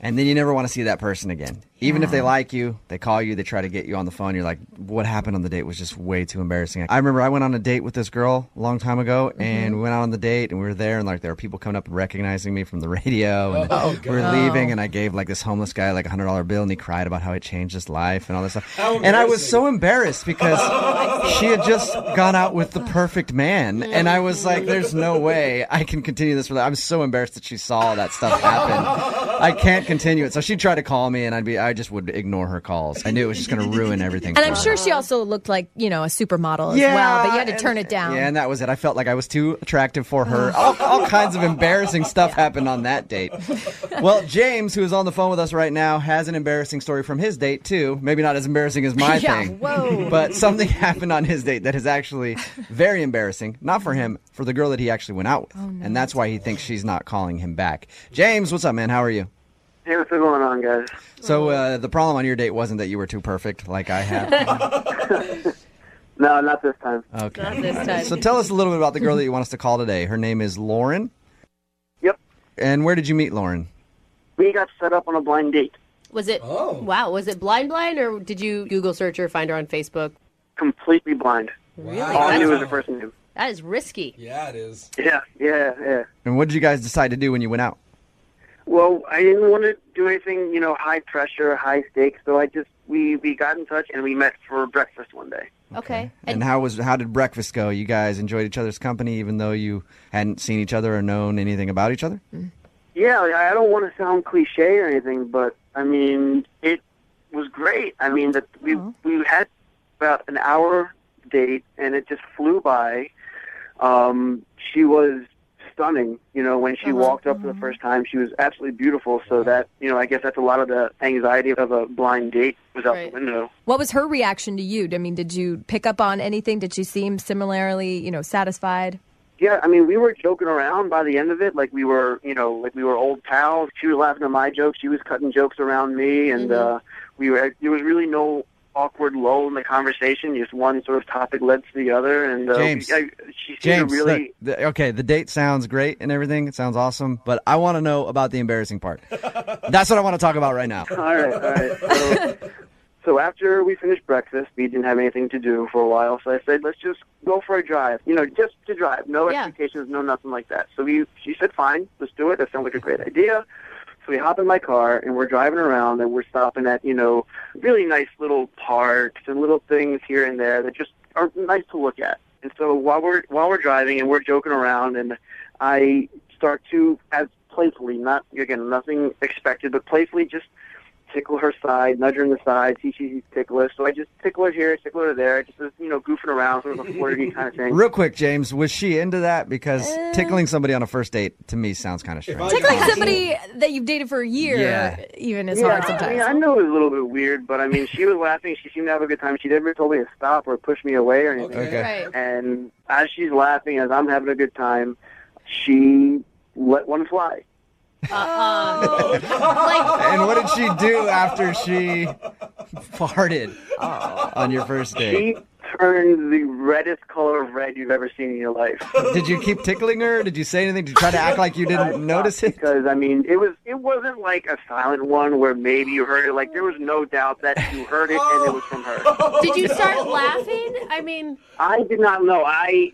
And then you never want to see that person again. Even if they like you, they call you, they try to get you on the phone. You're like, what happened on the date was just way too embarrassing. I remember I went on a date with this girl a long time ago, and we went out on the date, and we were there, and like there were people coming up and recognizing me from the radio. And we were leaving, and I gave like this homeless guy like a $100 bill, and he cried about how it changed his life and all this stuff. And I was so embarrassed because she had just gone out with the perfect man, and I was like, there's no way I can continue this. I'm so embarrassed that she saw all that stuff happen. I can't continue it. So she'd try to call me, and I just would ignore her calls. I knew it was just going to ruin everything.
And
for
I'm
her.
sure she also looked like, a supermodel as well, but you had to turn it down.
Yeah, and that was it. I felt like I was too attractive for her. All kinds of embarrassing stuff happened on that date. Well, James, who is on the phone with us right now, has an embarrassing story from his date, too. Maybe not as embarrassing as my thing.
Whoa.
But something happened on his date that is actually very embarrassing. Not for him, for the girl that he actually went out with.
Oh, no.
And that's why he thinks she's not calling him back. James, what's up, man? How are you?
Hey, what's going on, guys?
So the problem on your date wasn't that you were too perfect like I have?
No, not this time.
Okay.
Not this time.
So tell us a little bit about the girl that you want us to call today. Her name is Lauren.
Yep.
And where did you meet Lauren?
We got set up on a blind date.
Was it? Wow. Was it blind, or did you Google search her, find her on Facebook?
Completely blind.
Really?
All I knew was the first name.
That is risky.
Yeah, it is.
Yeah.
And what did you guys decide to do when you went out?
Well, I didn't want to do anything, high pressure, high stakes. So we got in touch and we met for breakfast one day.
Okay.
And how did breakfast go? You guys enjoyed each other's company even though you hadn't seen each other or known anything about each other?
Yeah, I don't want to sound cliche or anything, but I mean, it was great. I mean, we had about an hour date and it just flew by. She was stunning. When she walked up for the first time, she was absolutely beautiful. So that, I guess that's a lot of the anxiety of a blind date was out the window.
What was her reaction to you? I mean, did you pick up on anything? Did she seem similarly, satisfied?
Yeah, I mean, we were joking around by the end of it, like we were old pals. She was laughing at my jokes, she was cutting jokes around me, and there was really no awkward lull in the conversation. Just one sort of topic led to the other, and she seemed to really.
Okay, the date sounds great and everything. It sounds awesome, but I want to know about the embarrassing part. That's what I want to talk about right now.
All right. So after we finished breakfast, we didn't have anything to do for a while, so I said, let's just go for a drive. Just to drive. No expectations, no nothing like that. So she said, fine, let's do it. That sounds like a great idea. So we hop in my car, and we're driving around, and we're stopping at, really nice little parks and little things here and there that just are nice to look at. And so while we're driving and we're joking around, and I start to, as playfully, nothing expected, but playfully just tickle her side, nudge her in the side, see she's ticklish. So I just tickle her here, tickle her there, just goofing around, sort of a flirty kind of thing.
Real quick, James, was she into that? Because tickling somebody on a first date, to me, sounds kind of strange.
Tickling somebody that you've dated for a year even is hard sometimes.
I mean, I know it was a little bit weird, but I mean, she was laughing. She seemed to have a good time. She never told me to stop or push me away or anything.
Okay.
Right.
And as she's laughing, as I'm having a good time, she let one fly.
And what did she do after she farted on your first date?
She turned the reddest color of red you've ever seen in your life.
Did you keep tickling her? Did you say anything? Did you try to act like you didn't notice it?
Because, I mean, it wasn't like a silent one where maybe you heard it. Like, there was no doubt that you heard it and it was from her.
Did you start laughing? I mean...
I did not know.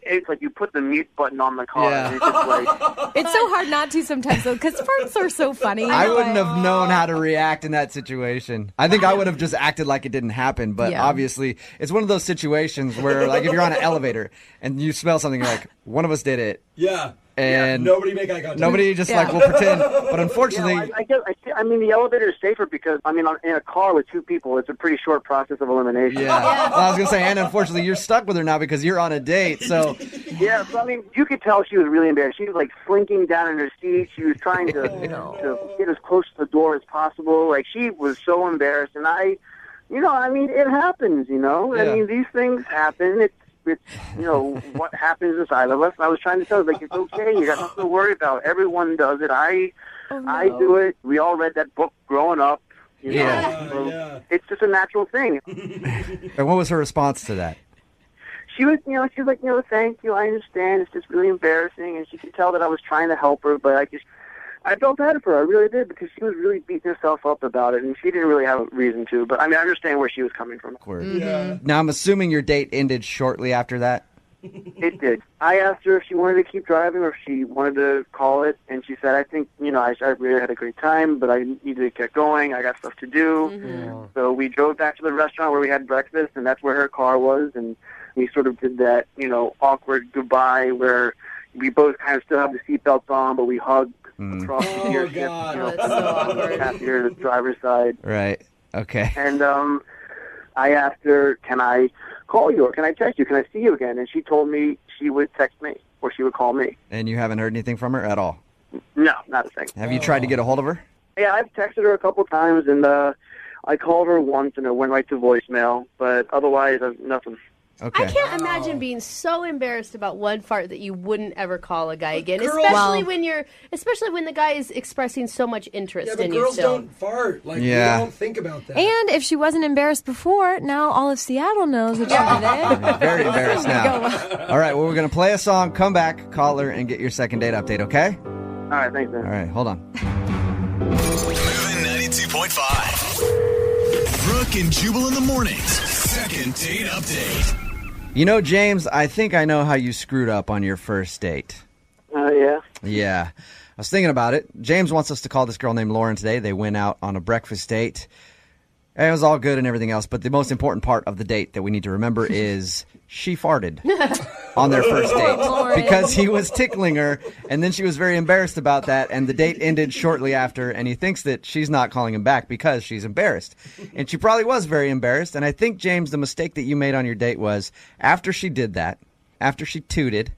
It's like you put the mute button on the car.
Yeah.
And it's just like...
It's so hard not to sometimes, though, because farts are so funny.
I wouldn't have known how to react in that situation. I think I would have just acted like it didn't happen, but obviously it's one of those situations where, like, if you're on an elevator and you smell something, you're like, one of us did it.
Yeah.
And
nobody make eye contact.
Nobody just like will pretend. But unfortunately,
I mean, the elevator is safer because in a car with two people, it's a pretty short process of elimination.
Well, I was gonna say, and unfortunately, you're stuck with her now because you're on a date. So
yeah, so I mean, you could tell she was really embarrassed. She was like slinking down in her seat. She was trying to to get as close to the door as possible. Like, she was so embarrassed, and I mean, it happens. I mean, these things happen. It's what happens inside of us. And I was trying to tell her, like, it's okay. You got nothing to worry about. Everyone does it. I I do it. We all read that book growing up. You know, so it's just a natural thing.
And what was her response to that?
She was like, thank you, I understand. It's just really embarrassing, and she could tell that I was trying to help her, but I felt bad for her. I really did, because she was really beating herself up about it, and she didn't really have a reason to. But I mean, I understand where she was coming from.
Now, I'm assuming your date ended shortly after that.
It did. I asked her if she wanted to keep driving or if she wanted to call it, and she said, I think, I really had a great time, but I need to get going. I got stuff to do. So we drove back to the restaurant where we had breakfast, and that's where her car was, and we sort of did that, awkward goodbye where we both kind of still have the seatbelts on, but we hugged across the steership.
That's so awkward.
Passenger to the driver's side.
Right. Okay.
And I asked her, can I call you or can I text you? Can I see you again? And she told me she would text me or she would call me.
And you haven't heard anything from her at all?
No, not a thing.
Have you tried to get a hold of her?
Yeah, I've texted her a couple times, and I called her once, and it went right to voicemail. But otherwise, nothing.
Okay.
I can't imagine being so embarrassed about one fart that you wouldn't ever call a guy again,
girls-
especially when the guy is expressing so much interest
Yeah, but
in you
girls
still.
don't fart. Like,
Yeah.
we don't think about that.
And if she wasn't embarrassed before, now all of Seattle knows that you're there.
Very embarrassed now. All right, well, we're going to play a song, come back, call her, and get your second date update, okay?
All right, thanks, man.
All right, hold on.
Moving 92.5. Brooke and Jubal in the mornings. Second date update.
You know, James, I think I know how you screwed up on your first date.
Yeah?
Yeah. I was thinking about it. James wants us to call this girl named Lauren today. They went out on a breakfast date. And it was all good and everything else, but the most important part of the date that we need to remember is she farted on their first date because he was tickling her, and then she was very embarrassed about that, and the date ended shortly after, and he thinks that she's not calling him back because she's embarrassed. And she probably was very embarrassed, and I think, James, the mistake that you made on your date was after she did that, after she tooted,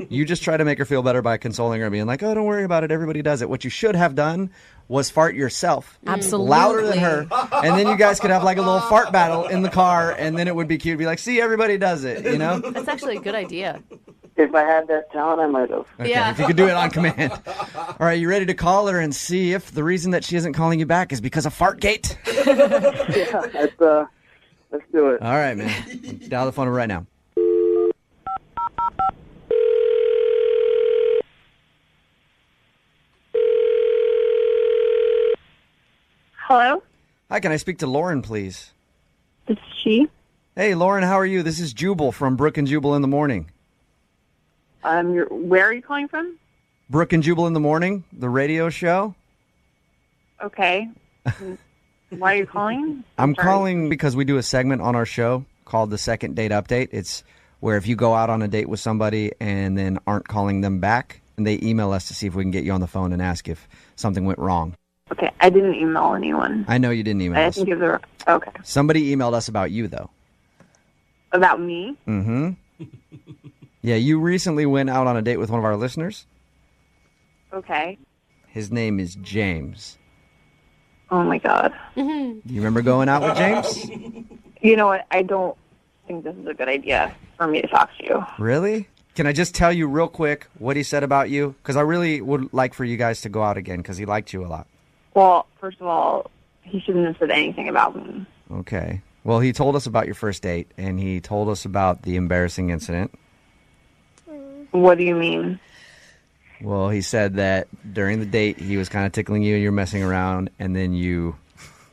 you just try to make her feel better by consoling her and being like, oh, don't worry about it. Everybody does it. What you should have done was fart yourself.
Absolutely.
Louder than her. And then you guys could have like a little fart battle in the car, and then it would be cute. Be like, see, everybody does it, you know?
That's actually a good idea.
If I had that talent, I might have.
Okay,
Yeah.
if you could do it on command. All right, you ready to call her and see if the reason that she isn't calling you back is because of Fartgate?
Yeah, let's do it.
All right, man. Dial the phone right now.
Hello?
Hi, can I speak to Lauren, please?
This is she.
Hey, Lauren, how are you? This is Jubal from Brooke and Jubal in the Morning.
Where are you calling from?
Brooke and Jubal in the Morning, the radio show.
Okay. Why are you calling?
I'm
sorry.
calling because we do a segment on our show called the Second Date Update. It's where if you go out on a date with somebody and then aren't calling them back, and they email us to see if we can get you on the phone and ask if something went wrong.
Okay, I didn't email anyone.
I know you didn't email
I
us.
didn't give the... Okay.
Somebody emailed us about you, though.
About me?
Mm-hmm. Yeah, you recently went out on a date with one of our listeners.
Okay.
His name is James.
Oh, my God.
You remember going out with James?
You know what? I don't think this is a good idea for me to talk to you.
Really? Can I just tell you real quick what he said about you? Because I really would like for you guys to go out again because he liked you a lot.
Well, first of all, he shouldn't have said anything about me.
Okay. Well, he told us about your first date, and he told us about the embarrassing incident.
What do you mean?
Well, he said that during the date, he was kind of tickling you, and you're messing around, and then you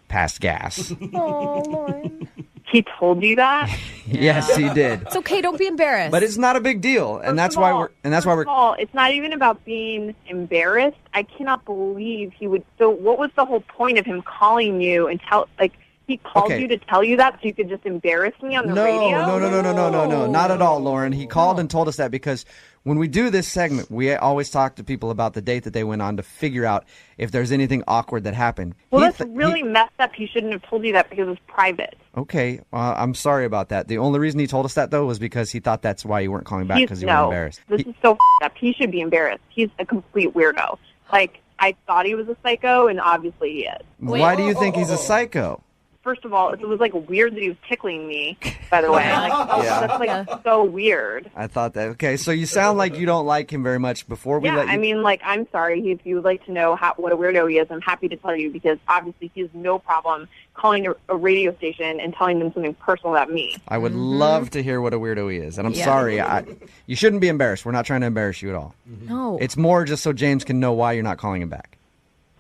passed gas.
Oh, Lauren.
He told you that?
Yes, he did.
It's okay. Don't be embarrassed.
But it's not a big deal, and that's why we're.
First of all, it's not even about being embarrassed. I cannot believe he would. So, what was the whole point of him calling you and he called
Okay.
you to tell you that so you could just embarrass me on the radio?
No, not at all, Lauren. He called and told us that because when we do this segment, we always talk to people about the date that they went on to figure out if there's anything awkward that happened.
Well, that's really messed up. He shouldn't have told you that because it was private.
Okay, I'm sorry about that. The only reason he told us that, though, was because he thought that's why you weren't calling back because you were embarrassed.
This is so up. He should be embarrassed. He's a complete weirdo. Like, I thought he was a psycho, and obviously he is.
Why do you think he's a psycho?
first of all, it was like weird that he was tickling me, by the way. That's like so weird.
I thought that. Okay, so you sound like you don't like him very much. Before we let you...
I mean, like, I'm sorry. If you would like to know what a weirdo he is, I'm happy to tell you, because obviously he has no problem calling a radio station and telling them something personal about me.
I would love to hear what a weirdo he is. And I'm sorry. You shouldn't be embarrassed. We're not trying to embarrass you at all.
No.
It's more just so James can know why you're not calling him back.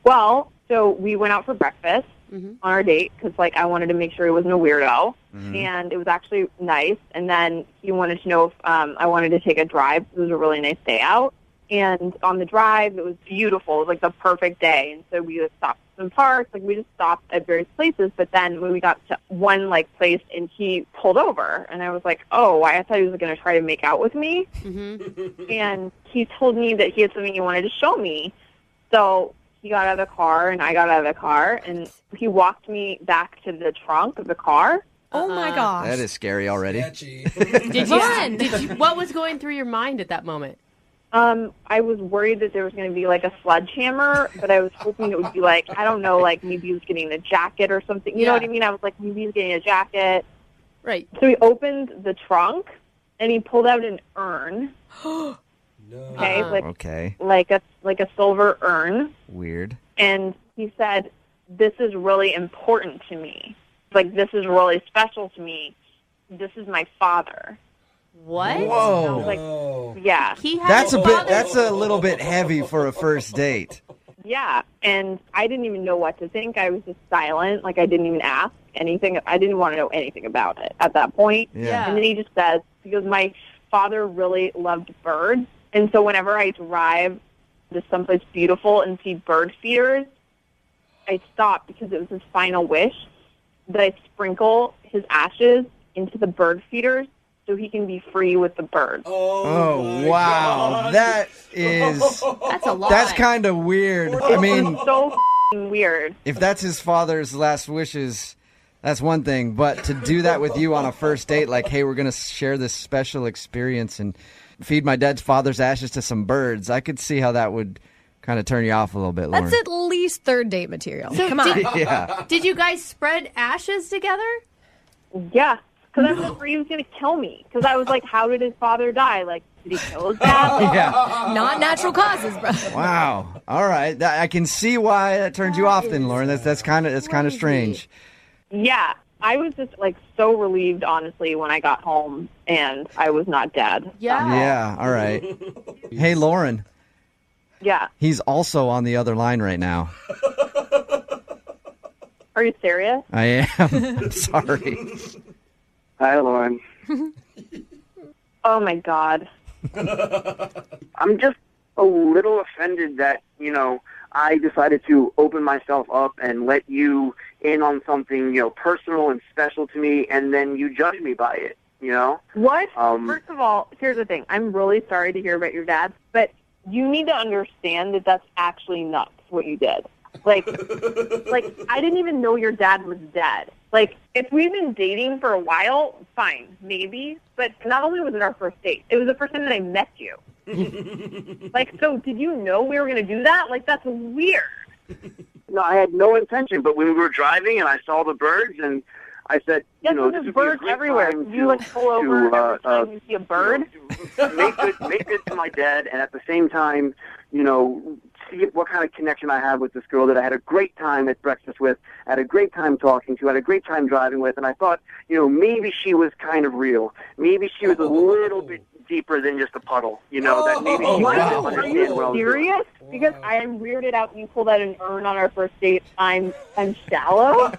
Well, so we went out for breakfast on our date because, like, I wanted to make sure he wasn't a weirdo. And it was actually nice. And then he wanted to know if I wanted to take a drive. It was a really nice day out. And on the drive, it was beautiful. It was, like, the perfect day. And so we just stopped at some parks. Like, we just stopped at various places. But then when we got to one, like, place, and he pulled over. And I was like, oh, I thought he was going to try to make out with me. And he told me that he had something he wanted to show me. So he got out of the car, and I got out of the car. And he walked me back to the trunk of the car.
Oh, my gosh.
That is scary already.
What was going through your mind at that moment?
I was worried that there was going to be, like, a sledgehammer, but I was hoping it would be, like, I don't know, like, maybe he was getting a jacket or something. You know what I mean? I was like, maybe he's getting a jacket.
Right.
So he opened the trunk, and he pulled out an urn. Okay, like a silver urn.
Weird.
And he said, this is really important to me. Like, this is really special to me. This is my father.
What?
Whoa.
Like, yeah.
That's a little bit heavy for a first date.
Yeah, and I didn't even know what to think. I was just silent. Like, I didn't even ask anything. I didn't want to know anything about it at that point.
Yeah.
And then he just says, because my father really loved birds, and so whenever I drive to someplace beautiful and see bird feeders, I stop because it was his final wish that I sprinkle his ashes into the bird feeders so he can be free with the birds.
Oh wow.
God.
That is...
That's a lot.
That's kind of weird. I mean...
It's so f***ing weird.
If that's his father's last wishes, that's one thing. But to do that with you on a first date, like, hey, we're going to share this special experience and feed my dad's father's ashes to some birds, I could see how that would kind of turn you off a little bit, Lauren.
That's at least third date material.
So
Come on.
Yeah.
Did you guys spread ashes together?
Yeah, because I was afraid he was going to kill me. Because I was like, how did his father die? Like, did he kill his dad? Like,
Yeah.
Not natural causes, bro.
Wow. All right. I can see why that turns you off then, Lauren. That's kind of strange.
yeah, I was just, like, so relieved, honestly, when I got home and I was not dead.
Yeah. All right. Hey, Lauren.
Yeah.
He's also on the other line right now.
Are you serious?
I am. Sorry.
Hi, Lauren.
Oh, my God.
I'm just a little offended that, I decided to open myself up and let you in on something, personal and special to me, and then you judge me by it,
What? First of all, here's the thing. I'm really sorry to hear about your dad, but you need to understand that that's actually nuts, what you did. Like, I didn't even know your dad was dead. Like, if we've been dating for a while, fine, maybe. But not only was it our first date, it was the first time that I met you. Like, so did you know we were going to do that? Like, that's weird.
No, I had no intention, but when we were driving and I saw the birds and I said,
Yes,
this
there's
would be a
birds
great
everywhere.
time
You, like, pull over every time you see a bird?
make good to my dad, and at the same time, see what kind of connection I have with this girl that I had a great time at breakfast with, had a great time talking to, had a great time driving with, and I thought, maybe she was kind of real. Maybe she was a little bit deeper than just a puddle, that maybe she
What?
doesn't
Are
understand
you
what I was doing.
serious? Because I am weirded out when you pulled out an urn on our first date. I'm shallow.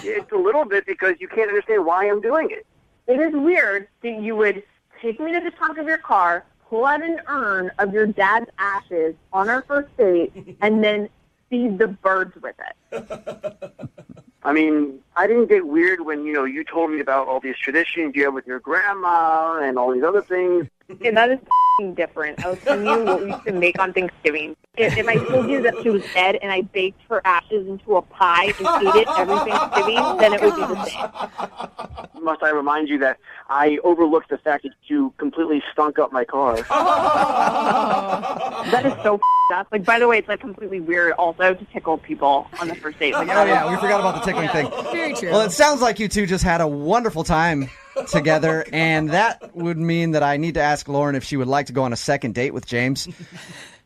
It's a little bit because you can't understand why I'm doing it.
It is weird that you would take me to the trunk of your car, pull out an urn of your dad's ashes on our first date, and then feed the birds with it.
I mean, I didn't get weird when, you told me about all these traditions you have with your grandma and all these other things.
Okay, that is f***ing different. I was telling you what we used to make on Thanksgiving. If I told you that she was dead and I baked her ashes into a pie and ate it every Thanksgiving, then it would be the same.
Must I remind you that I overlooked the fact that you completely stunk up my car.
That is so
up. Like, by the way, it's like completely weird also to tickle people on the first date. Like,
Oh, yeah, we forgot about the tickling thing.
Very true.
Well, it sounds like you two just had a wonderful time together, and that would mean that I need to ask Lauren if she would like to go on a second date with James.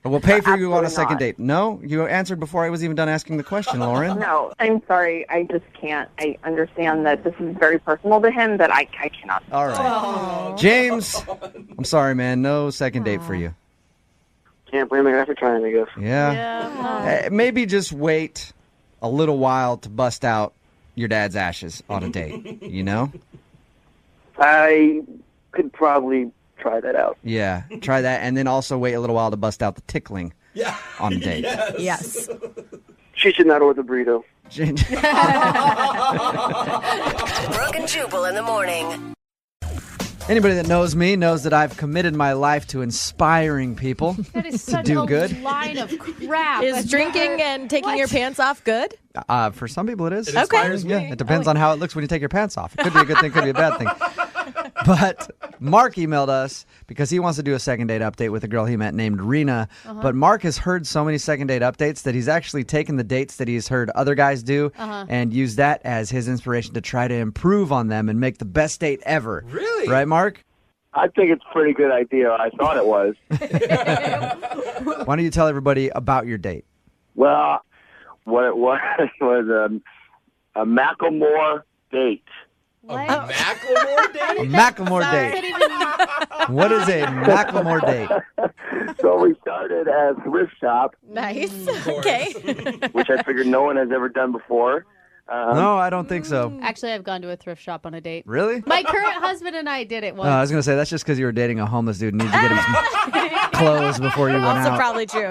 We'll pay for you on a second date. No? You answered before I was even done asking the question, Lauren.
No, I'm sorry. I just can't. I understand that this is very personal to him, that I cannot.
All right. James, I'm sorry, man. No second date for you.
Can't blame the guy for trying, I guess.
Yeah. Maybe just wait a little while to bust out your dad's ashes on a date, you know?
I could probably try that out.
Yeah, try that, and then also wait a little while to bust out the tickling on a date.
Yes.
She should not order the burrito.
Brooke and Jubal in the morning.
Anybody that knows me knows that I've committed my life to inspiring people
That is
to
such
do
a
good.
line of crap.
Is drinking and taking your pants off good?
For some people it is.
It inspires
Yeah,
me.
it depends on how it looks when you take your pants off. It could be a good thing, could be a bad thing. But Mark emailed us because he wants to do a second date update with a girl he met named Rena. But Mark has heard so many second date updates that he's actually taken the dates that he's heard other guys do and used that as his inspiration to try to improve on them and make the best date ever.
Really?
Right, Mark?
I think it's a pretty good idea. I thought it was.
Why don't you tell everybody about your date?
Well, what it was a Macklemore date.
Macklemore date?
A Macklemore date. What is a Macklemore date?
So we started at a thrift shop,
Nice. Okay.
which I figured no one has ever done before.
No, I don't think so.
Actually, I've gone to a thrift shop on a date.
Really?
My current husband and I did it once.
I was going to say, that's just because you were dating a homeless dude and needed to get him some clothes before you went
Also
out.
probably true.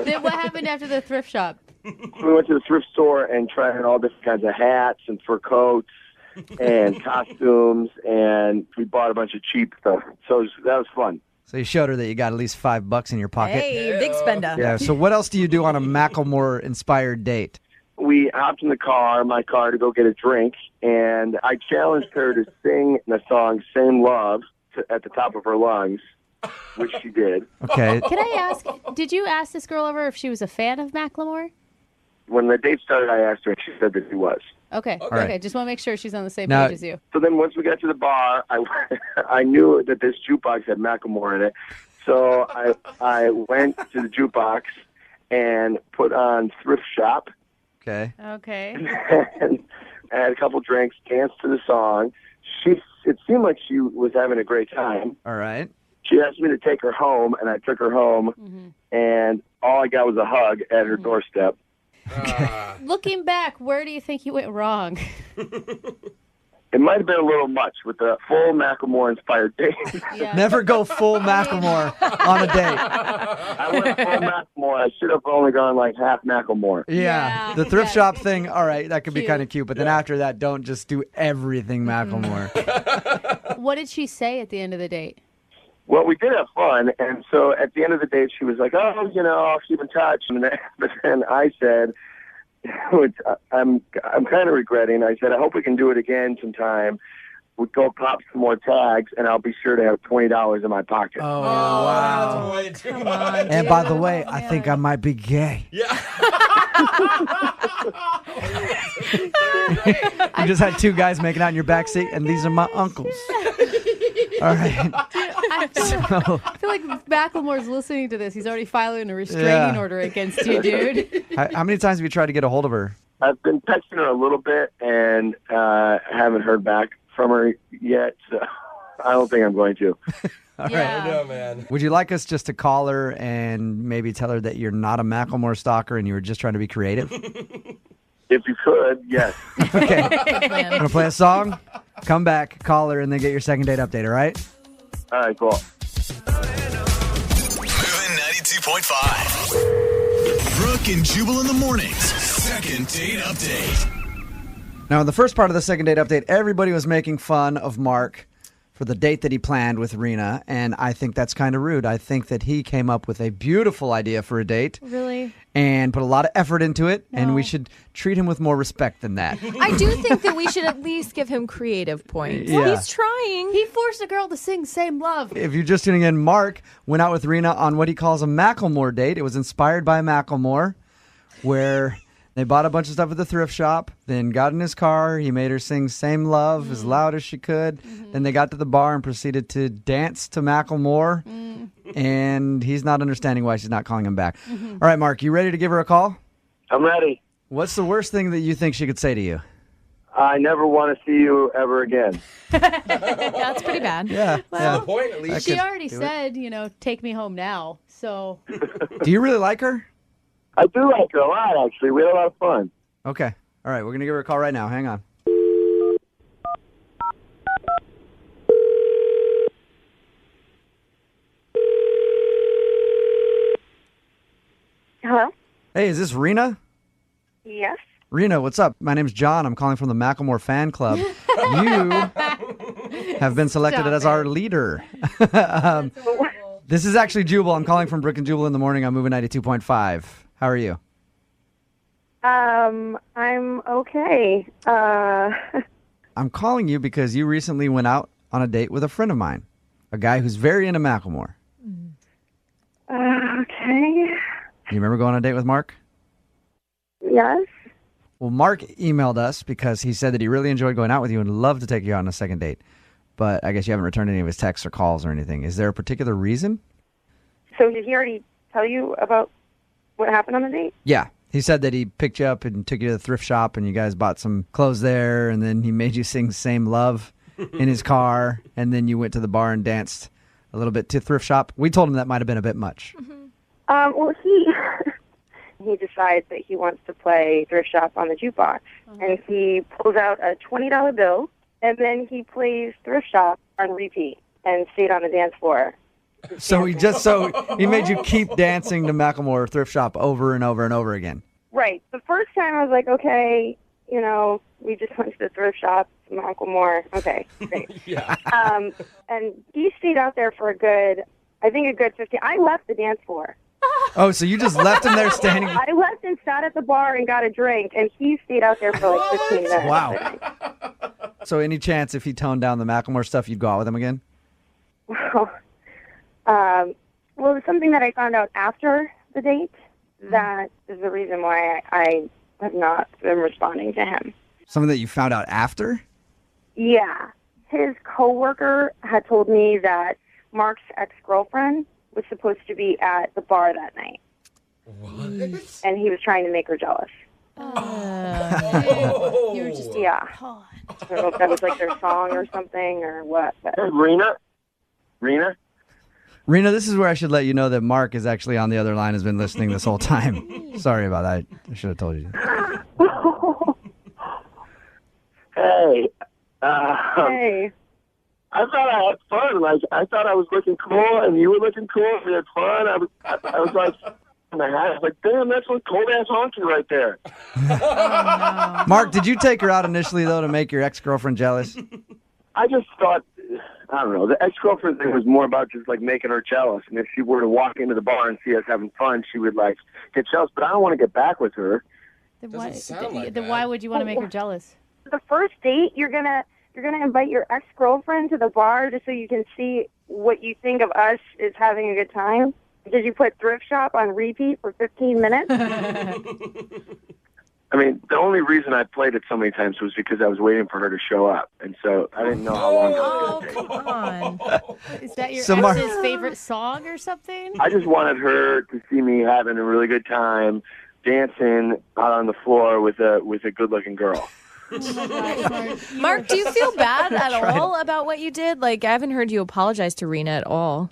Then what happened after the thrift shop?
We went to the thrift store and tried on all different kinds of hats and fur coats and costumes, and we bought a bunch of cheap stuff. So that was fun.
So you showed her that you got at least $5 in your pocket.
Hey, big spender.
Yeah. So what else do you do on a Macklemore-inspired date?
We hopped in my car to go get a drink, and I challenged her to sing the song Same Love at the top of her lungs, which she did.
Okay.
Can I ask, did you ask this girl over if she was a fan of Macklemore?
When the date started, I asked her, and she said that she was.
Okay.
right.
Okay. Just want to make sure she's on the same
Now-
page as you.
So then once we got to the bar, I knew that this jukebox had Macklemore in it. So I went to the jukebox and put on Thrift Shop
Okay.
Okay.
and had a couple drinks, danced to the song. It seemed like she was having a great time.
All right.
She asked me to take her home, and I took her home, and all I got was a hug at her doorstep.
Looking back, where do you think you went wrong?
It might have been a little much with the full Macklemore-inspired date.
Never go full Macklemore on a date.
I went full Macklemore. I should have only gone like half Macklemore.
Yeah. The thrift shop thing, all right, that could be kind of cute. But then after that, don't just do everything Macklemore.
What did she say at the end of the date?
Well, we did have fun, and so at the end of the date, she was like, "Oh, I'll keep in touch." But then I said, which I'm kind of regretting. I said, "I hope we can do it again sometime. We'll go pop some more tags, and I'll be sure to have $20 in my pocket."
Oh, wow.
Come on,
And by the way, I think I might be gay.
Yeah.
You just had two guys making out in your backseat, and these are my uncles. All right.
I feel like Macklemore's listening to this. He's already filing a restraining order against you, dude.
How many times have you tried to get a hold of her?
I've been texting her a little bit, and haven't heard back from her yet. So I don't think I'm going to.
All
Yeah.
I know, man.
Would you like us just to call her and maybe tell her that you're not a Macklemore stalker and you were just trying to be creative?
If you could, yes.
Okay. I'm going to play a song, come back, call her, and then get your second date update, all right?
All right, cool.
Moving 92.5. Brooke and Jubal in the mornings. Second date update.
Now, in the first part of the second date update, everybody was making fun of Mark for the date that he planned with Rena, and I think that's kind of rude. I think that he came up with a beautiful idea for a date.
Really?
And put a lot of effort into it, and we should treat him with more respect than that.
I do think that we should at least give him creative points.
Yeah.
He's trying.
He forced a girl to sing Same Love.
If you're just tuning in, Mark went out with Rena on what he calls a Macklemore date. It was inspired by Macklemore, where they bought a bunch of stuff at the thrift shop, then got in his car. He made her sing Same Love as loud as she could. Then they got to the bar and proceeded to dance to Macklemore. And he's not understanding why she's not calling him back. All right, Mark, you ready to give her a call?
I'm ready.
What's the worst thing that you think she could say to you?
I never want to see you ever again.
That's pretty bad.
Yeah.
Well,
the point, at least.
she already said, take me home now. So.
Do you really like her?
I do like her a lot, actually. We had a lot of fun.
Okay. All right, we're going to give her a call right now. Hang on.
Hello?
Hey, is this Rena?
Yes.
Rena, what's up? My name's John. I'm calling from the Macklemore fan club. You have been selected
Stop
as
it.
our leader. This is actually Jubal. I'm calling from Brooke and Jubal in the morning. I'm moving 92.5. How are you?
I'm okay.
I'm calling you because you recently went out on a date with a friend of mine, a guy who's very into Macklemore.
Okay.
You remember going on a date with Mark?
Yes.
Well, Mark emailed us because he said that he really enjoyed going out with you and loved to take you out on a second date. But I guess you haven't returned any of his texts or calls or anything. Is there a particular reason?
So did he already tell you about what happened on the date?
Yeah. He said that he picked you up and took you to the thrift shop and you guys bought some clothes there, and then he made you sing Same Love in his car, and then you went to the bar and danced a little bit to thrift shop. We told him that might have been a bit much.
Well, he decides that he wants to play thrift shop on the jukebox, and he pulls out a $20 bill, and then he plays thrift shop on repeat and stayed on the dance floor.
So he made you keep dancing to Macklemore thrift shop over and over and over again.
Right. The first time I was like, okay, we just went to the thrift shop, Macklemore. Okay, great.
Yeah.
And he stayed out there for a good 15. I left the dance floor.
Oh, so you just left him there standing?
I left and sat at the bar and got a drink, and he stayed out there for like 15 minutes.
Wow. So any chance if he toned down the Macklemore stuff, you'd go out with him again?
Well, it was something that I found out after the date. That is the reason why I have not been responding to him.
Something that you found out after?
Yeah. His coworker had told me that Mark's ex-girlfriend was supposed to be at the bar that night.
What?
And he was trying to make her jealous.
You were just
Yeah. I don't know if that was like their song or something or what. But.
Hey, Rena?
Rena, this is where I should let you know that Mark is actually on the other line, has been listening this whole time. Sorry about that. I should have told you.
Hey.
Hey.
I thought I had fun. Like, I thought I was looking cool, and you were looking cool. We had fun. I was like, in the hat. I was like, damn, that's one cold-ass honky right there.
Mark, did you take her out initially, though, to make your ex-girlfriend jealous?
I just thought, I don't know, the ex-girlfriend thing was more about just, like, making her jealous. And if she were to walk into the bar and see us having fun, she would, like, get jealous. But I don't want to get back with her.
Then why would you want to make her jealous?
The first date, you're gonna invite your ex-girlfriend to the bar just so you can see what you think of us is having a good time? Did you put thrift shop on repeat for 15 minutes?
I mean, the only reason I played it so many times was because I was waiting for her to show up. And so I didn't know how long it was going to take.
Come on.
Is that your
So
ex's favorite song or something?
I just wanted her to see me having a really good time, dancing out on the floor with a good-looking girl.
Mark, do you feel bad at all about what you did? Like, I haven't heard you apologize to Rena at all.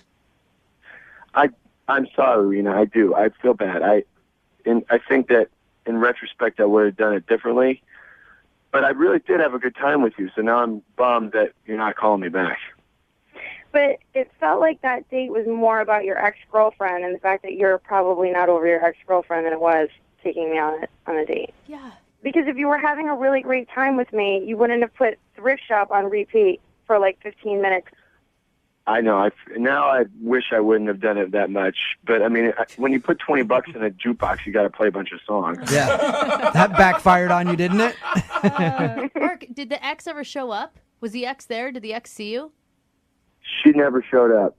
I'm sorry, Rena. I do. I feel bad. I think that in retrospect I would have done it differently. But I really did have a good time with you, so now I'm bummed that you're not calling me back.
But it felt like that date was more about your ex-girlfriend and the fact that you're probably not over your ex-girlfriend than it was taking me on a date.
Yeah.
Because if you were having a really great time with me, you wouldn't have put thrift shop on repeat for like 15 minutes.
I know. Now I wish I wouldn't have done it that much. But, I mean, when you put $20 in a jukebox, you got to play a bunch of songs.
Yeah. That backfired on you, didn't it?
Mark, did the ex ever show up? Was the ex there? Did the ex see you?
She never showed up.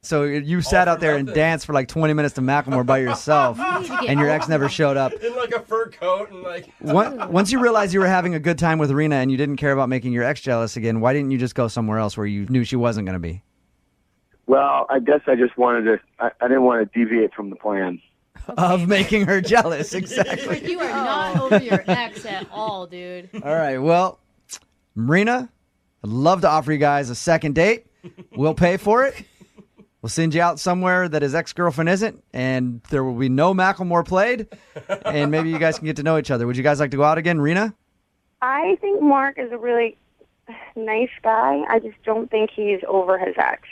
So you sat out there and danced for like 20 minutes to Macklemore by yourself, and your ex never showed up.
In like a fur coat and like.
Once you realized you were having a good time with Rena and you didn't care about making your ex jealous again, why didn't you just go somewhere else where you knew she wasn't going to be?
Well, I guess I just wanted to. I didn't want to deviate from the plan.
Of making her jealous, exactly.
You are not over your ex at all, dude.
All right, well, Rena, I'd love to offer you guys a second date. We'll pay for it. We'll send you out somewhere that his ex-girlfriend isn't, and there will be no Macklemore played, and maybe you guys can get to know each other. Would you guys like to go out again, Rena?
I think Mark is a really nice guy. I just don't think he's over his ex.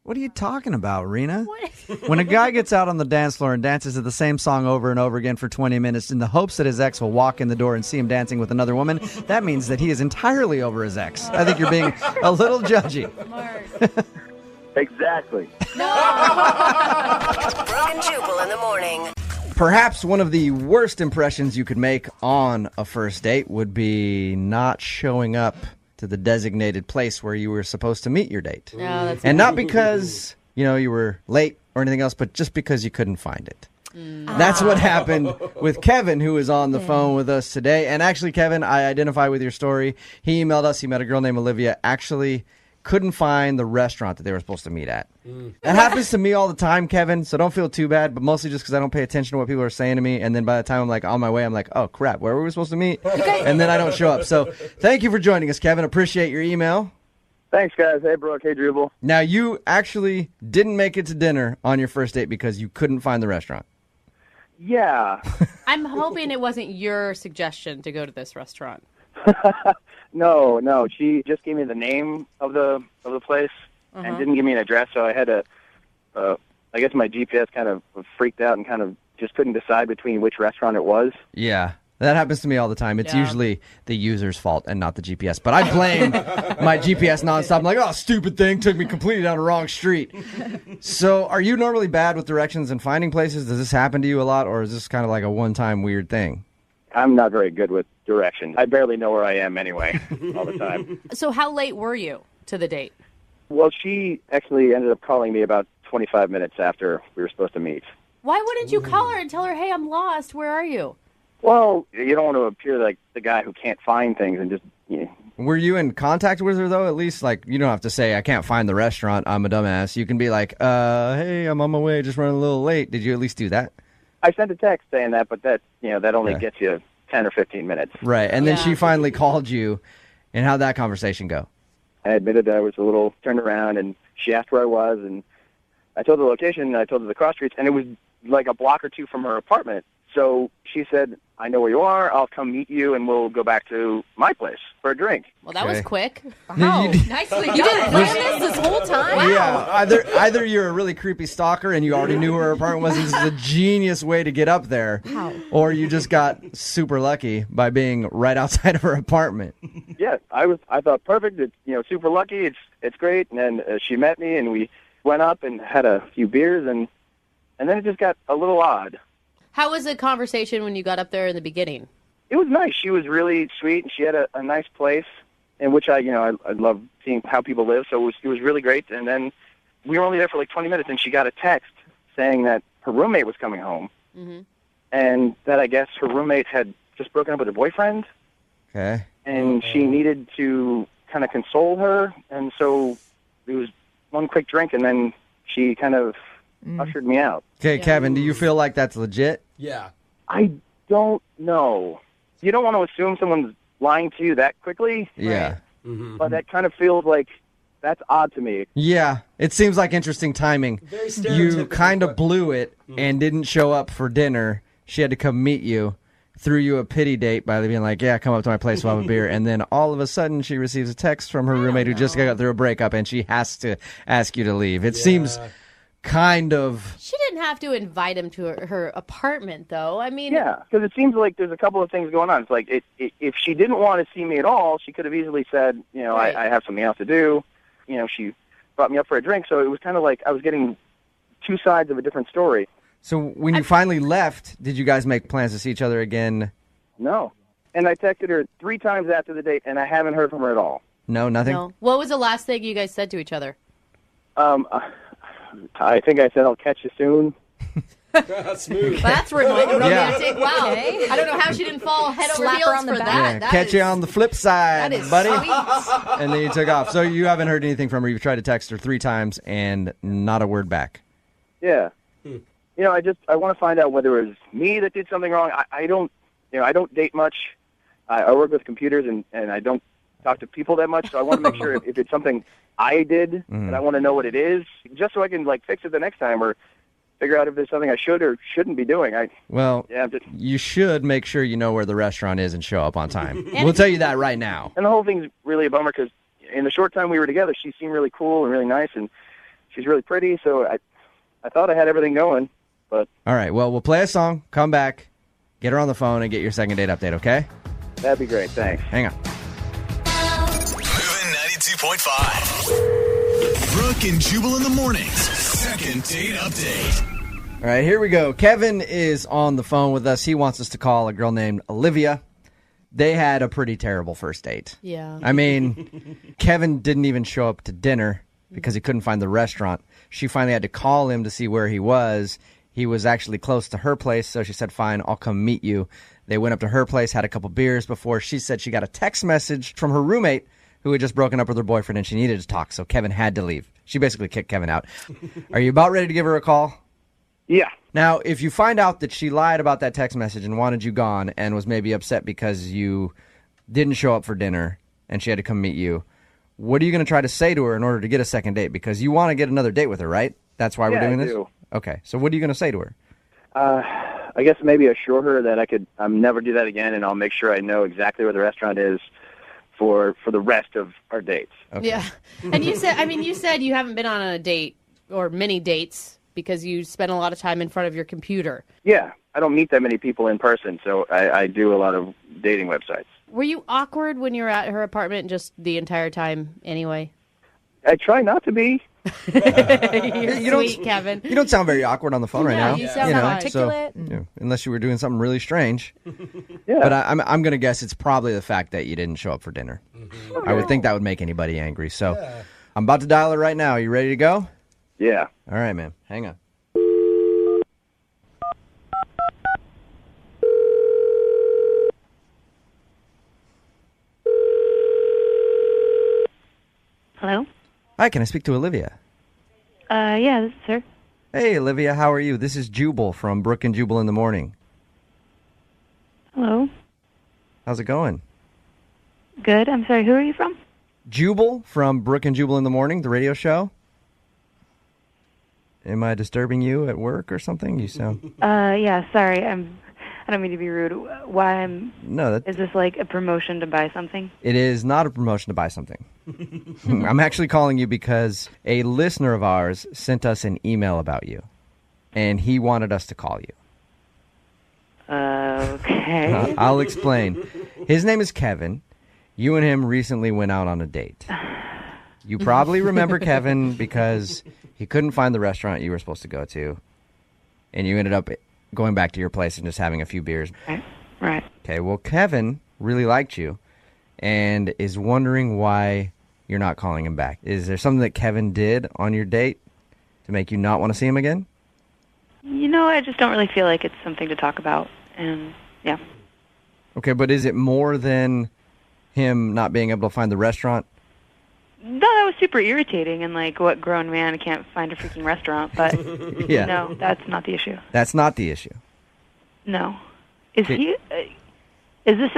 What are you talking about, Rena? When a guy gets out on the dance floor and dances to the same song over and over again for 20 minutes in the hopes that his ex will walk in the door and see him dancing with another woman, that means that he is entirely over his ex. I think you're being a little judgy.
Exactly.
Brooke and Jubal in the morning.
Perhaps one of the worst impressions you could make on a first date would be not showing up to the designated place where you were supposed to meet your date. And not because, you were late or anything else, but just because you couldn't find it. That's what happened with Kevin, who is on the phone with us today. And actually, Kevin, I identify with your story. He emailed us. He met a girl named Olivia. Actually couldn't find the restaurant that they were supposed to meet at. That happens to me all the time, Kevin, so don't feel too bad, but mostly just because I don't pay attention to what people are saying to me, and then by the time I'm like on my way, I'm like, oh crap, where were we supposed to meet? And then I don't show up. So thank you for joining us, Kevin. Appreciate your email.
Thanks, guys. Hey, Brooke. Hey, Jubal.
Now, you actually didn't make it to dinner on your first date because you couldn't find the restaurant.
Yeah.
I'm hoping it wasn't your suggestion to go to this restaurant.
No. She just gave me the name of the place and didn't give me an address, so I had to. I guess my GPS kind of freaked out and kind of just couldn't decide between which restaurant it was.
Yeah, that happens to me all the time. It's usually the user's fault and not the GPS. But I blame my GPS nonstop. I'm like, oh, stupid thing, took me completely down the wrong street. So are you normally bad with directions and finding places? Does this happen to you a lot, or is this kind of like a one-time weird thing?
I'm not very good with directions. I barely know where I am anyway, all the time.
So how late were you to the date?
Well, she actually ended up calling me about 25 minutes after we were supposed to meet.
Why wouldn't you call her and tell her, hey, I'm lost, where are you?
Well, you don't want to appear like the guy who can't find things and just,
Were you in contact with her, though? At least, like, you don't have to say, I can't find the restaurant, I'm a dumbass. You can be like, hey, I'm on my way, just running a little late. Did you at least do that?
I sent a text saying that, but that, that only gets you 10 or 15 minutes.
Right, and then she finally called you, and how'd that conversation go?
I admitted that I was a little turned around, and she asked where I was, and I told her the location, and I told her the cross streets, and it was like a block or two from her apartment. So she said, I know where you are, I'll come meet you, and we'll go back to my place for a drink.
Well, that was quick.
Wow, nicely done. You didn't plan this whole time?
Wow.
Yeah, either you're a really creepy stalker and you already knew where her apartment was, and this is a genius way to get up there, or you just got super lucky by being right outside of her apartment.
Yeah, I thought perfect. It's super lucky. It's great. And then she met me, and we went up and had a few beers, and then it just got a little odd.
How was the conversation when you got up there in the beginning?
It was nice. She was really sweet, and she had a nice place in which I love seeing how people live. So it was really great. And then we were only there for like 20 minutes, and she got a text saying that her roommate was coming home, and that I guess her roommate had just broken up with her boyfriend.
Okay.
And she needed to kind of console her, and so it was one quick drink, and then she kind of ushered me out.
Okay, Kevin, do you feel like that's legit?
Yeah.
I don't know. You don't want to assume someone's lying to you that quickly.
Yeah.
But that kind of feels like that's odd to me.
Yeah, it seems like interesting timing. You kind of blew it and didn't show up for dinner. She had to come meet you, threw you a pity date by being like, yeah, come up to my place, we'll have a beer. And then all of a sudden she receives a text from her roommate who just got through a breakup, and she has to ask you to leave. It seems kind of.
She didn't have to invite him to her apartment, though. I mean,
Yeah, because it seems like there's a couple of things going on. It's like if she didn't want to see me at all, she could have easily said,
Right.
I have something else to do. She brought me up for a drink, so it was kind of like I was getting two sides of a different story.
So when you finally left, did you guys make plans to see each other again?
No. And I texted her 3 times after the date, and I haven't heard from her at all.
No, nothing?
no. What was the last thing you guys said to each other?
I think I said I'll catch you soon.
Smooth.
That's romantic.
Yeah.
Wow.
Okay.
I don't know how she didn't fall head over
Slap her
heels
on the
for
back.
that.
Yeah,
That
catch
is-
you on the flip side,
that is
buddy.
sweet.
And then you took off. So you haven't heard anything from her. You've tried to text her 3 times and not a word back.
Yeah. I want to find out whether it was me that did something wrong. I don't date much. I work with computers and I don't talk to people that much. So I want to make sure if it's something I did, and I want to know what it is, just so I can fix it the next time or figure out if there's something I should or shouldn't be doing.
You should make sure you know where the restaurant is and show up on time. We'll tell you that right now.
And the whole thing's really a bummer because in the short time we were together, she seemed really cool and really nice, and she's really pretty. So I thought I had everything going, but
All right, well, we'll play a song, come back, get her on the phone, and get your second date update, okay?
that'd be great. Thanks.
Hang on.
Moving 92.5. Brooke and Jubal in the mornings. Second date update.
All right, here we go. Kevin is on the phone with us. He wants us to call a girl named Olivia. They had a pretty terrible first date.
Yeah.
I mean, Kevin didn't even show up to dinner because he couldn't find the restaurant. She finally had to call him to see where he was. He was actually close to her place, so she said, fine, I'll come meet you. They went up to her place, had a couple beers before she said she got a text message from her roommate who had just broken up with her boyfriend and she needed to talk, so Kevin had to leave. She basically kicked Kevin out. Are you about ready to give her a call?
Yeah.
Now, if you find out that she lied about that text message and wanted you gone and was maybe upset because you didn't show up for dinner and she had to come meet you, what are you going to try to say to her in order to get a second date? Because you want to get another date with her, right? That's why we're doing
I
this?
do.
Okay, so what are you going to say to her?
I guess maybe assure her that I'll never do that again, and I'll make sure I know exactly where the restaurant is for the rest of our dates.
Okay.
Yeah. And you said you haven't been on a date or many dates because you spend a lot of time in front of your computer.
Yeah, I don't meet that many people in person, so I do a lot of dating websites.
Were you awkward when you were at her apartment just the entire time anyway?
I try not to be.
You're sweet, Kevin.
You don't sound very awkward on the phone right
No,
now.
you sound articulate.
So, unless you were doing something really strange.
Yeah.
But I'm going to guess it's probably the fact that you didn't show up for dinner. I would think that would make anybody angry. So I'm about to dial her right now. Are you ready to go?
Yeah.
All right, man. Hang on.
Hello?
Hi, can I speak to Olivia?
Yeah, this is her.
Hey, Olivia, how are you? This is Jubal from Brooke and Jubal in the morning.
Hello?
How's it going?
Good. I'm sorry, who are you from?
Jubal from Brooke and Jubal in the morning, the radio show. Am I disturbing you at work or something? You sound...
Yeah, sorry. I don't mean to be rude.
No,
is this like a promotion to buy something?
It is not a promotion to buy something. I'm actually calling you because a listener of ours sent us an email about you, and he wanted us to call you.
Okay.
I'll explain. His name is Kevin. You and him recently went out on a date. You probably remember Kevin because he couldn't find the restaurant you were supposed to go to, and you ended up going back to your place and just having a few beers.
Right.
Okay, well, Kevin really liked you and is wondering why you're not calling him back. Is there something that Kevin did on your date to make you not want to see him again?
I just don't really feel like it's something to talk about. And, yeah.
Okay, but is it more than him not being able to find the restaurant?
No, that was super irritating, and what grown man can't find a freaking restaurant, but
Yeah.
no, that's not the issue.
That's not the issue.
No. Is this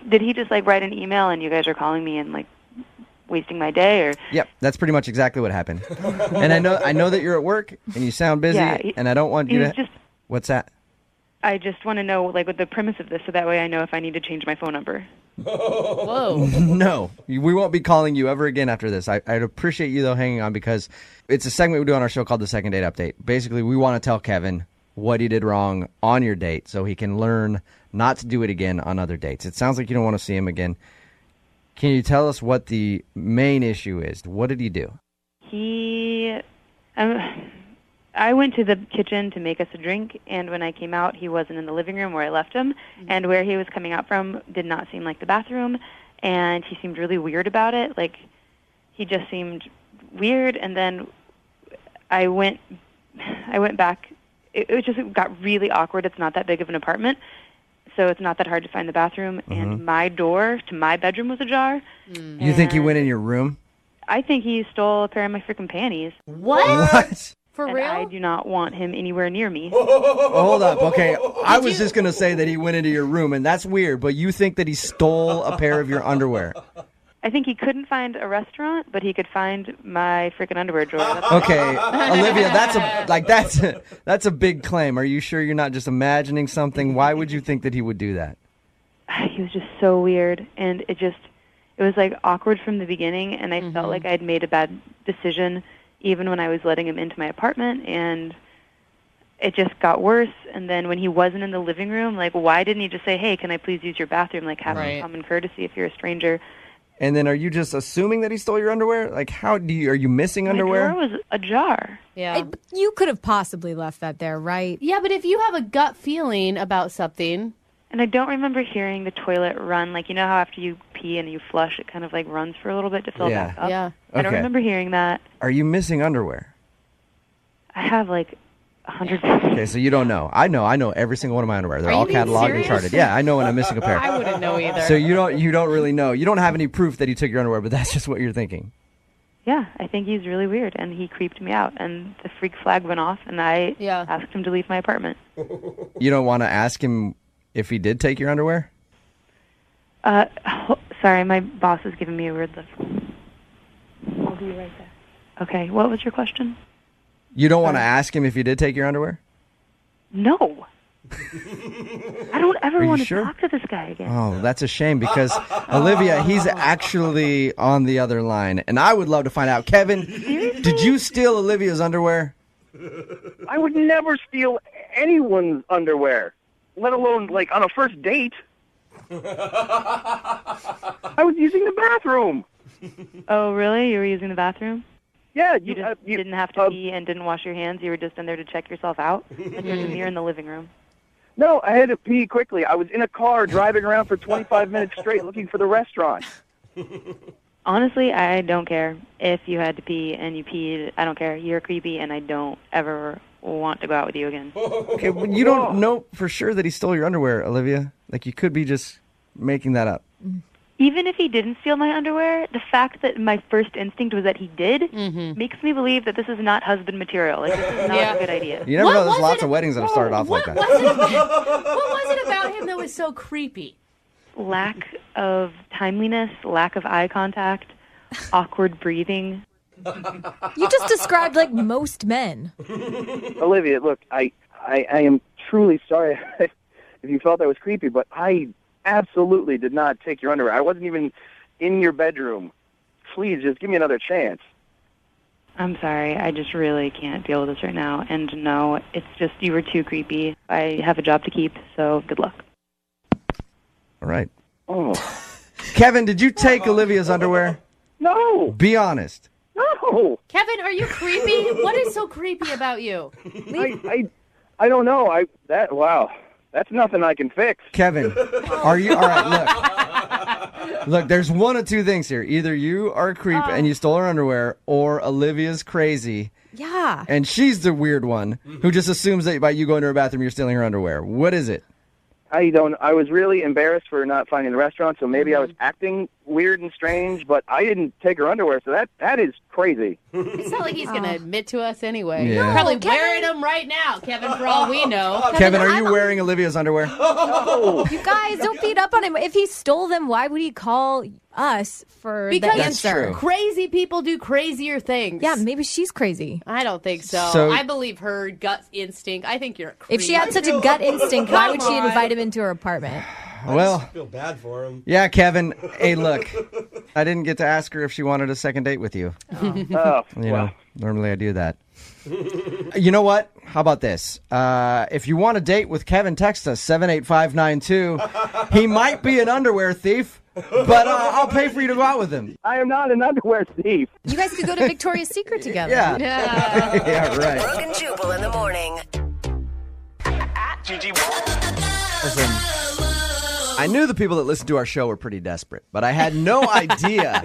did he just write an email and you guys are calling me and wasting my day, or?
Yep, that's pretty much exactly what happened. And I know that you're at work and you sound busy,
Yeah,
and I don't want you to...
just-
What's that?
I just want to know what the premise of this, so that way I know if I need to change my phone number.
Whoa.
No, we won't be calling you ever again after this. I'd appreciate you, though, hanging on because it's a segment we do on our show called the Second Date Update. Basically, we want to tell Kevin what he did wrong on your date so he can learn not to do it again on other dates. It sounds like you don't want to see him again. Can you tell us what the main issue is? What did he do?
I went to the kitchen to make us a drink, and when I came out, he wasn't in the living room where I left him, and where he was coming out from did not seem like the bathroom, and he seemed really weird about it. Like, he just seemed weird, and then I went back. It just got really awkward. It's not that big of an apartment, so it's not that hard to find the bathroom, and my door to my bedroom was ajar.
You think he went in your room?
I think he stole a pair of my freaking panties.
What?
For
and
real?
I do not want him anywhere near me.
Hold up. Okay, I was just going to say that he went into your room, and that's weird, but you think that he stole a pair of your underwear?
I think he couldn't find a restaurant, but he could find my freaking underwear drawer.
Okay, Olivia, that's a big claim. Are you sure you're not just imagining something? Why would you think that he would do that?
He was just so weird, and it was like awkward from the beginning, and I felt like I'd made a bad decision even when I was letting him into my apartment, and it just got worse. And then when he wasn't in the living room, like, why didn't he just say, hey, can I please use your bathroom? Like, have some common courtesy if you're a stranger.
And then are you just assuming that he stole your underwear? Like, are you missing underwear?
My drawer was ajar.
Yeah.
You could have possibly left that there, right?
Yeah, but if you have a gut feeling about something...
And I don't remember hearing the toilet run. Like, you know how after you pee and you flush, it kind of, like, runs for a little bit to fill back up?
Yeah.
I don't remember hearing that.
Are you missing underwear?
I have, like, 100.
Okay, so you don't know. I know every single one of my underwear. They're all cataloged and charted. Yeah, I know when I'm missing a pair.
I wouldn't know either.
So you don't really know. You don't have any proof that he took your underwear, but that's just what you're thinking.
Yeah, I think he's really weird, and he creeped me out, and the freak flag went off, and I asked him to leave my apartment.
You don't want to ask him if he did take your underwear?
Sorry, my boss is giving me a weird look. I'll be right there. Okay, what was your question?
You don't want to ask him if he did take your underwear?
No. I don't ever want to talk to this guy again.
Oh, that's a shame because, Olivia, he's actually on the other line, and I would love to find out. Kevin, did you steal Olivia's underwear?
I would never steal anyone's underwear, let alone, like, on a first date. I was using the bathroom.
Oh, really? You were using the bathroom?
Yeah.
You didn't have to pee and didn't wash your hands? You were just in there to check yourself out? Like there's a mirror in the living room.
No, I had to pee quickly. I was in a car driving around for 25 minutes straight looking for the restaurant.
Honestly, I don't care if you had to pee and you peed. I don't care. You're creepy, and I don't ever want to go out with you again.
Okay, well, you don't know for sure that he stole your underwear, Olivia. Like, you could be just making that up.
Even if he didn't steal my underwear, the fact that my first instinct was that he did makes me believe that this is not husband material. Like, this is not a good idea.
You never know. There's lots of weddings that have started off like that.
What was it about him that was so creepy?
Lack of timeliness, lack of eye contact, awkward breathing.
You just described like most men.
Olivia, look, I am truly sorry if you felt that was creepy, but I absolutely did not take your underwear. I wasn't even in your bedroom. Please, just give me another chance.
I'm sorry. I just really can't deal with this right now. And no, it's just you were too creepy. I have a job to keep, so good luck.
All right.
Oh.
Kevin, did you take Olivia's underwear?
No.
Be honest.
No.
Kevin, are you creepy? What is so creepy about you?
I don't know. Wow. That's nothing I can fix.
Kevin, are you all right? Look, there's one of two things here. Either you are a creep and you stole her underwear, or Olivia's crazy.
Yeah.
And she's the weird one who just assumes that by you going to her bathroom, you're stealing her underwear. What is it?
I was really embarrassed for not finding the restaurant, so maybe I was acting weird and strange, but I didn't take her underwear, so that is crazy.
It's not like he's going to admit to us anyway.
Yeah.
You're probably wearing them right now, Kevin, for all we know.
Kevin, are you wearing Olivia's underwear?
You guys, don't beat up on him. If he stole them, why would he call us for the answer?
True.
Crazy people do crazier things.
Yeah, maybe she's crazy.
I don't think so.
So-
I believe her gut instinct. I think you're a creep.
If she had such a gut instinct, why would she invite him into her apartment?
Well,
I feel bad for him.
yeah, Kevin. Hey, look, I didn't get to ask her if she wanted a second date with you.
Oh,
You know, normally I do that. You know what? How about this? If you want a date with Kevin, text us 78592. He might be an underwear thief, but I'll pay for you to go out with him.
I am not an underwear thief.
You guys could go to Victoria's Secret together.
Yeah. Yeah, right.
Brooke and Jubal in the morning.
Listen, I knew the people that listened to our show were pretty desperate, but I had no idea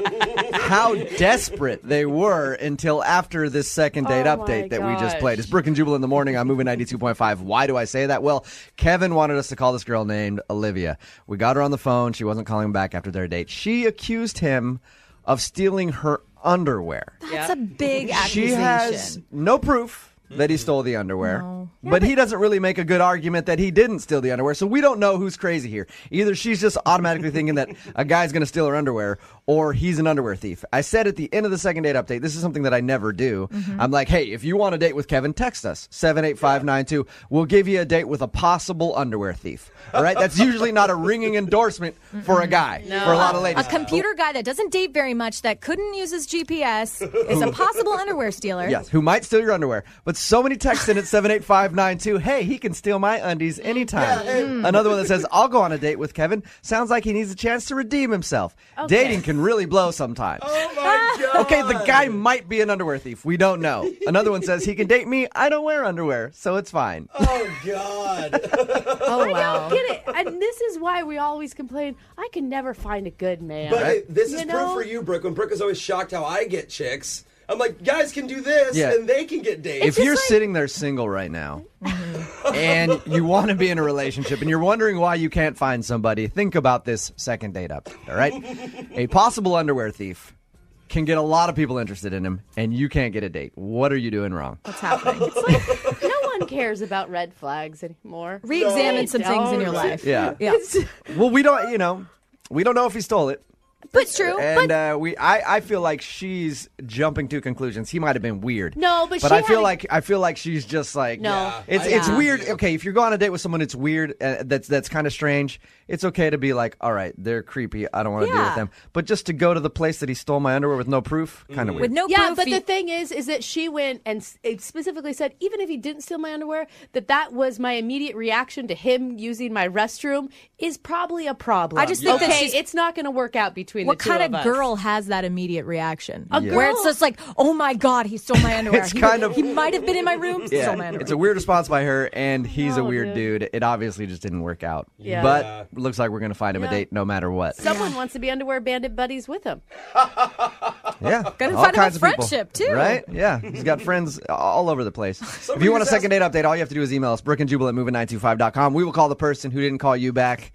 how desperate they were until after this second date update that we just played. It's Brooke and Jubal in the morning on Moving 92.5. Why do I say that? Well, Kevin wanted us to call this girl named Olivia. We got her on the phone. She wasn't calling him back after their date. She accused him of stealing her underwear.
That's a big accusation.
She has no proof that he stole the underwear. But he doesn't really make a good argument that he didn't steal the underwear, so we don't know who's crazy here. Either she's just automatically thinking that a guy's going to steal her underwear, or he's an underwear thief. I said at the end of the second date update, this is something that I never do. I'm like, hey, if you want a date with Kevin, text us, 78592. We'll give you a date with a possible underwear thief. All right? That's usually not a ringing endorsement for a guy, for a lot of ladies.
A computer guy that doesn't date very much, that couldn't use his GPS, is a possible underwear stealer.
Yes, who might steal your underwear. But so many texts in at 78592. Hey, he can steal my undies anytime. Another one that says, I'll go on a date with Kevin. Sounds like he needs a chance to redeem himself. Dating can really blow sometimes.
Oh, my God.
Okay, the guy might be an underwear thief. We don't know. Another one says, he can date me. I don't wear underwear, so it's fine.
Oh, God.
Oh, wow. I don't get it. And this is why we always complain, I can never find a good man.
But hey, this is proof for you, Brooke. When Brooke is always shocked how I get chicks. I'm like, guys can do this, and they can get dates.
If you're sitting there single right now, and you want to be in a relationship, and you're wondering why you can't find somebody, think about this second date up. All right? A possible underwear thief can get a lot of people interested in him, and you can't get a date. What are you doing wrong?
What's happening?
It's like, no one cares about red flags anymore.
Re-examine some things in your life.
Yeah. Well, we don't know if he stole it.
But it's true.
And I feel like she's jumping to conclusions. He might have been weird.
No, but
I feel like she's just like it's weird. Okay, if you're going on a date with someone, it's weird. That's kind of strange. It's okay to be like, all right, they're creepy. I don't want to deal with them. But just to go to the place that he stole my underwear with no proof, kind of weird.
With no proof.
Yeah, but the thing is that she went and specifically said, even if he didn't steal my underwear, that was my immediate reaction to him using my restroom is probably a problem.
I just think that
it's not going to work out between the two of us.
What kind of girl has that immediate reaction?
A girl?
Where it's just like, oh my God, he stole my underwear. He might have been in my room, stole my underwear.
It's a weird response by her, and he's a weird dude. It obviously just didn't work out.
Yeah.
But looks like we're going to find him a date no matter what.
Someone wants to be underwear bandit buddies with him.
Yeah.
Gonna
all
find him
kinds
a
of people.
friendship, too.
Right? Yeah. He's got friends all over the place. If you want a second date update, all you have to do is email us, brookandjubal@moving925.com. We will call the person who didn't call you back.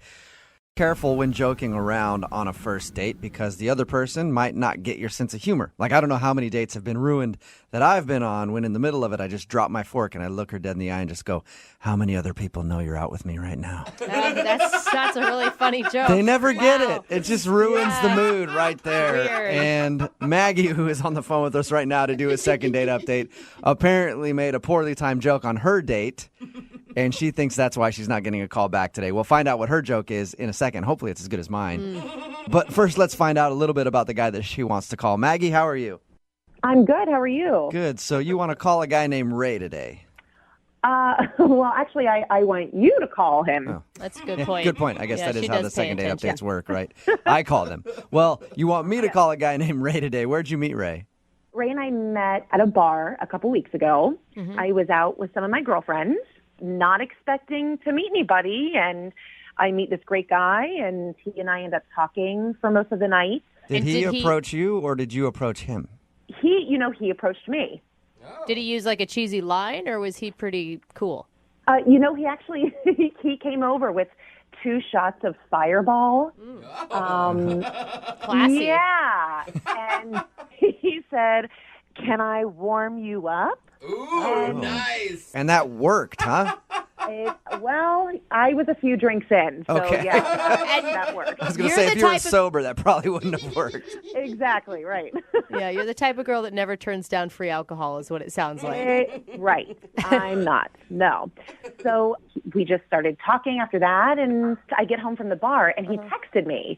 Careful when joking around on a first date because the other person might not get your sense of humor. Like, I don't know how many dates have been ruined that I've been on when in the middle of it I just drop my fork and I look her dead in the eye and just go, how many other people know you're out with me right now?
That's a really funny joke.
They never get it. It just ruins the mood right there.
Weird.
And Maggie, who is on the phone with us right now to do a second date update, apparently made a poorly timed joke on her date. And she thinks that's why she's not getting a call back today. We'll find out what her joke is in a second. Hopefully it's as good as mine. But first, let's find out a little bit about the guy that she wants to call. Maggie, how are you?
I'm good. How are you?
Good. So you want to call a guy named Ray today?
Well, actually, I want you to call him.
Oh.
That's a good point.
Good point. I guess that is how the second date
attention.
updates work, right? I called him. Well, you want me to call a guy named Ray today. Where'd you meet Ray?
Ray and I met at a bar a couple weeks ago. I was out with some of my girlfriends, not expecting to meet anybody, and I meet this great guy, and he and I end up talking for most of the night.
Did he approach you, or did you approach him?
He approached me.
Did he use like a cheesy line, or was he pretty cool?
He actually he came over with 2 shots of Fireball.
Classy.
Yeah, and he said, "Can I warm you up?"
Ooh, nice.
And that worked, huh?
Well, I was a few drinks in, so
Okay.
yeah, that worked.
I was going to say, if you were sober, that probably wouldn't have worked.
Exactly, right.
Yeah, you're the type of girl that never turns down free alcohol is what it sounds like.
Right. I'm not. No. So we just started talking after that, and I get home from the bar, and he texted me.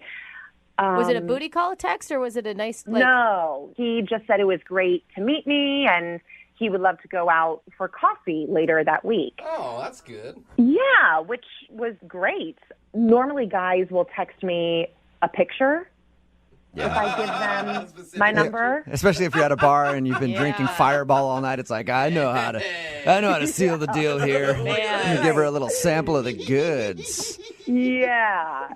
Was it a booty call text or was it a nice
No. He just said it was great to meet me, and he would love to go out for coffee later that week.
Oh, that's good.
Yeah, which was great. Normally guys will text me a picture if I give them my number.
Especially if you're at a bar and you've been drinking Fireball all night. It's like, I know how to seal the deal here.
Man.
You give her a little sample of the goods.
Yeah.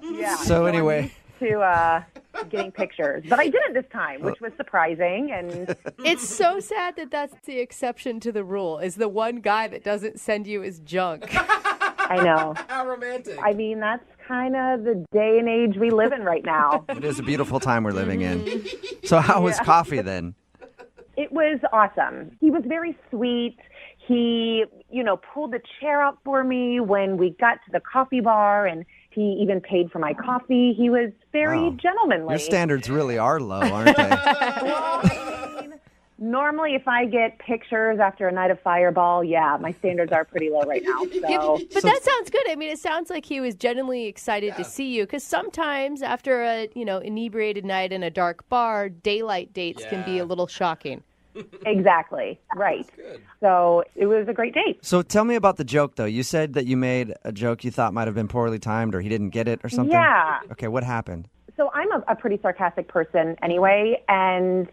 So anyway,
to getting pictures, but I didn't this time, which was surprising. And
it's so sad that that's the exception to the rule, is the one guy that doesn't send you his junk.
I know.
How romantic.
I mean, that's kind of the day and age we live in right now.
it is a beautiful time we're living in. So how was coffee then?
It was awesome. He was very sweet. He, pulled the chair out for me when we got to the coffee bar, and he even paid for my coffee. He was very gentlemanly.
Your standards really are low, aren't they?
Normally, if I get pictures after a night of Fireball, yeah, my standards are pretty low right now. So.
But that sounds good. I mean, it sounds like he was genuinely excited to see you, because sometimes after a inebriated night in a dark bar, daylight dates can be a little shocking.
Exactly. Right. So it was a great date.
So tell me about the joke, though. You said that you made a joke you thought might have been poorly timed, or he didn't get it or something?
Yeah.
Okay, what happened?
So I'm a pretty sarcastic person anyway, and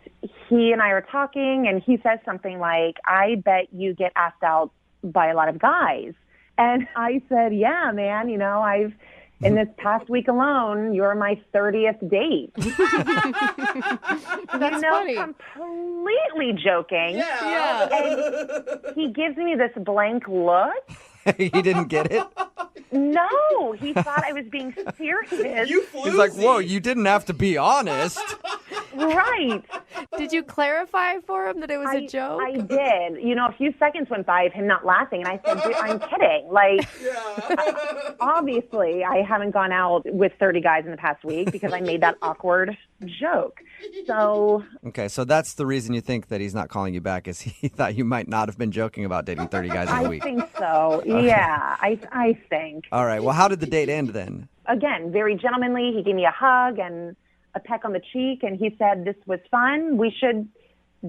he and I are talking, and he says something like, I bet you get asked out by a lot of guys. And I said, yeah, man, in this past week alone, you're my 30th date.
That's funny.
Completely joking.
Yeah.
And he gives me this blank look.
He didn't get it?
No, he thought I was being serious.
He's like, whoa, you didn't have to be honest.
Right.
Did you clarify for him that it was a joke?
I did. A few seconds went by of him not laughing, and I said, dude, I'm kidding. Obviously, I haven't gone out with 30 guys in the past week because I made that awkward joke. So.
Okay, so that's the reason you think that he's not calling you back, is he thought you might not have been joking about dating 30 guys in a week.
I think so. Okay. Yeah, I think.
All right, well, how did the date end then?
Again, very gentlemanly. He gave me a hug and a peck on the cheek, and he said, this was fun. We should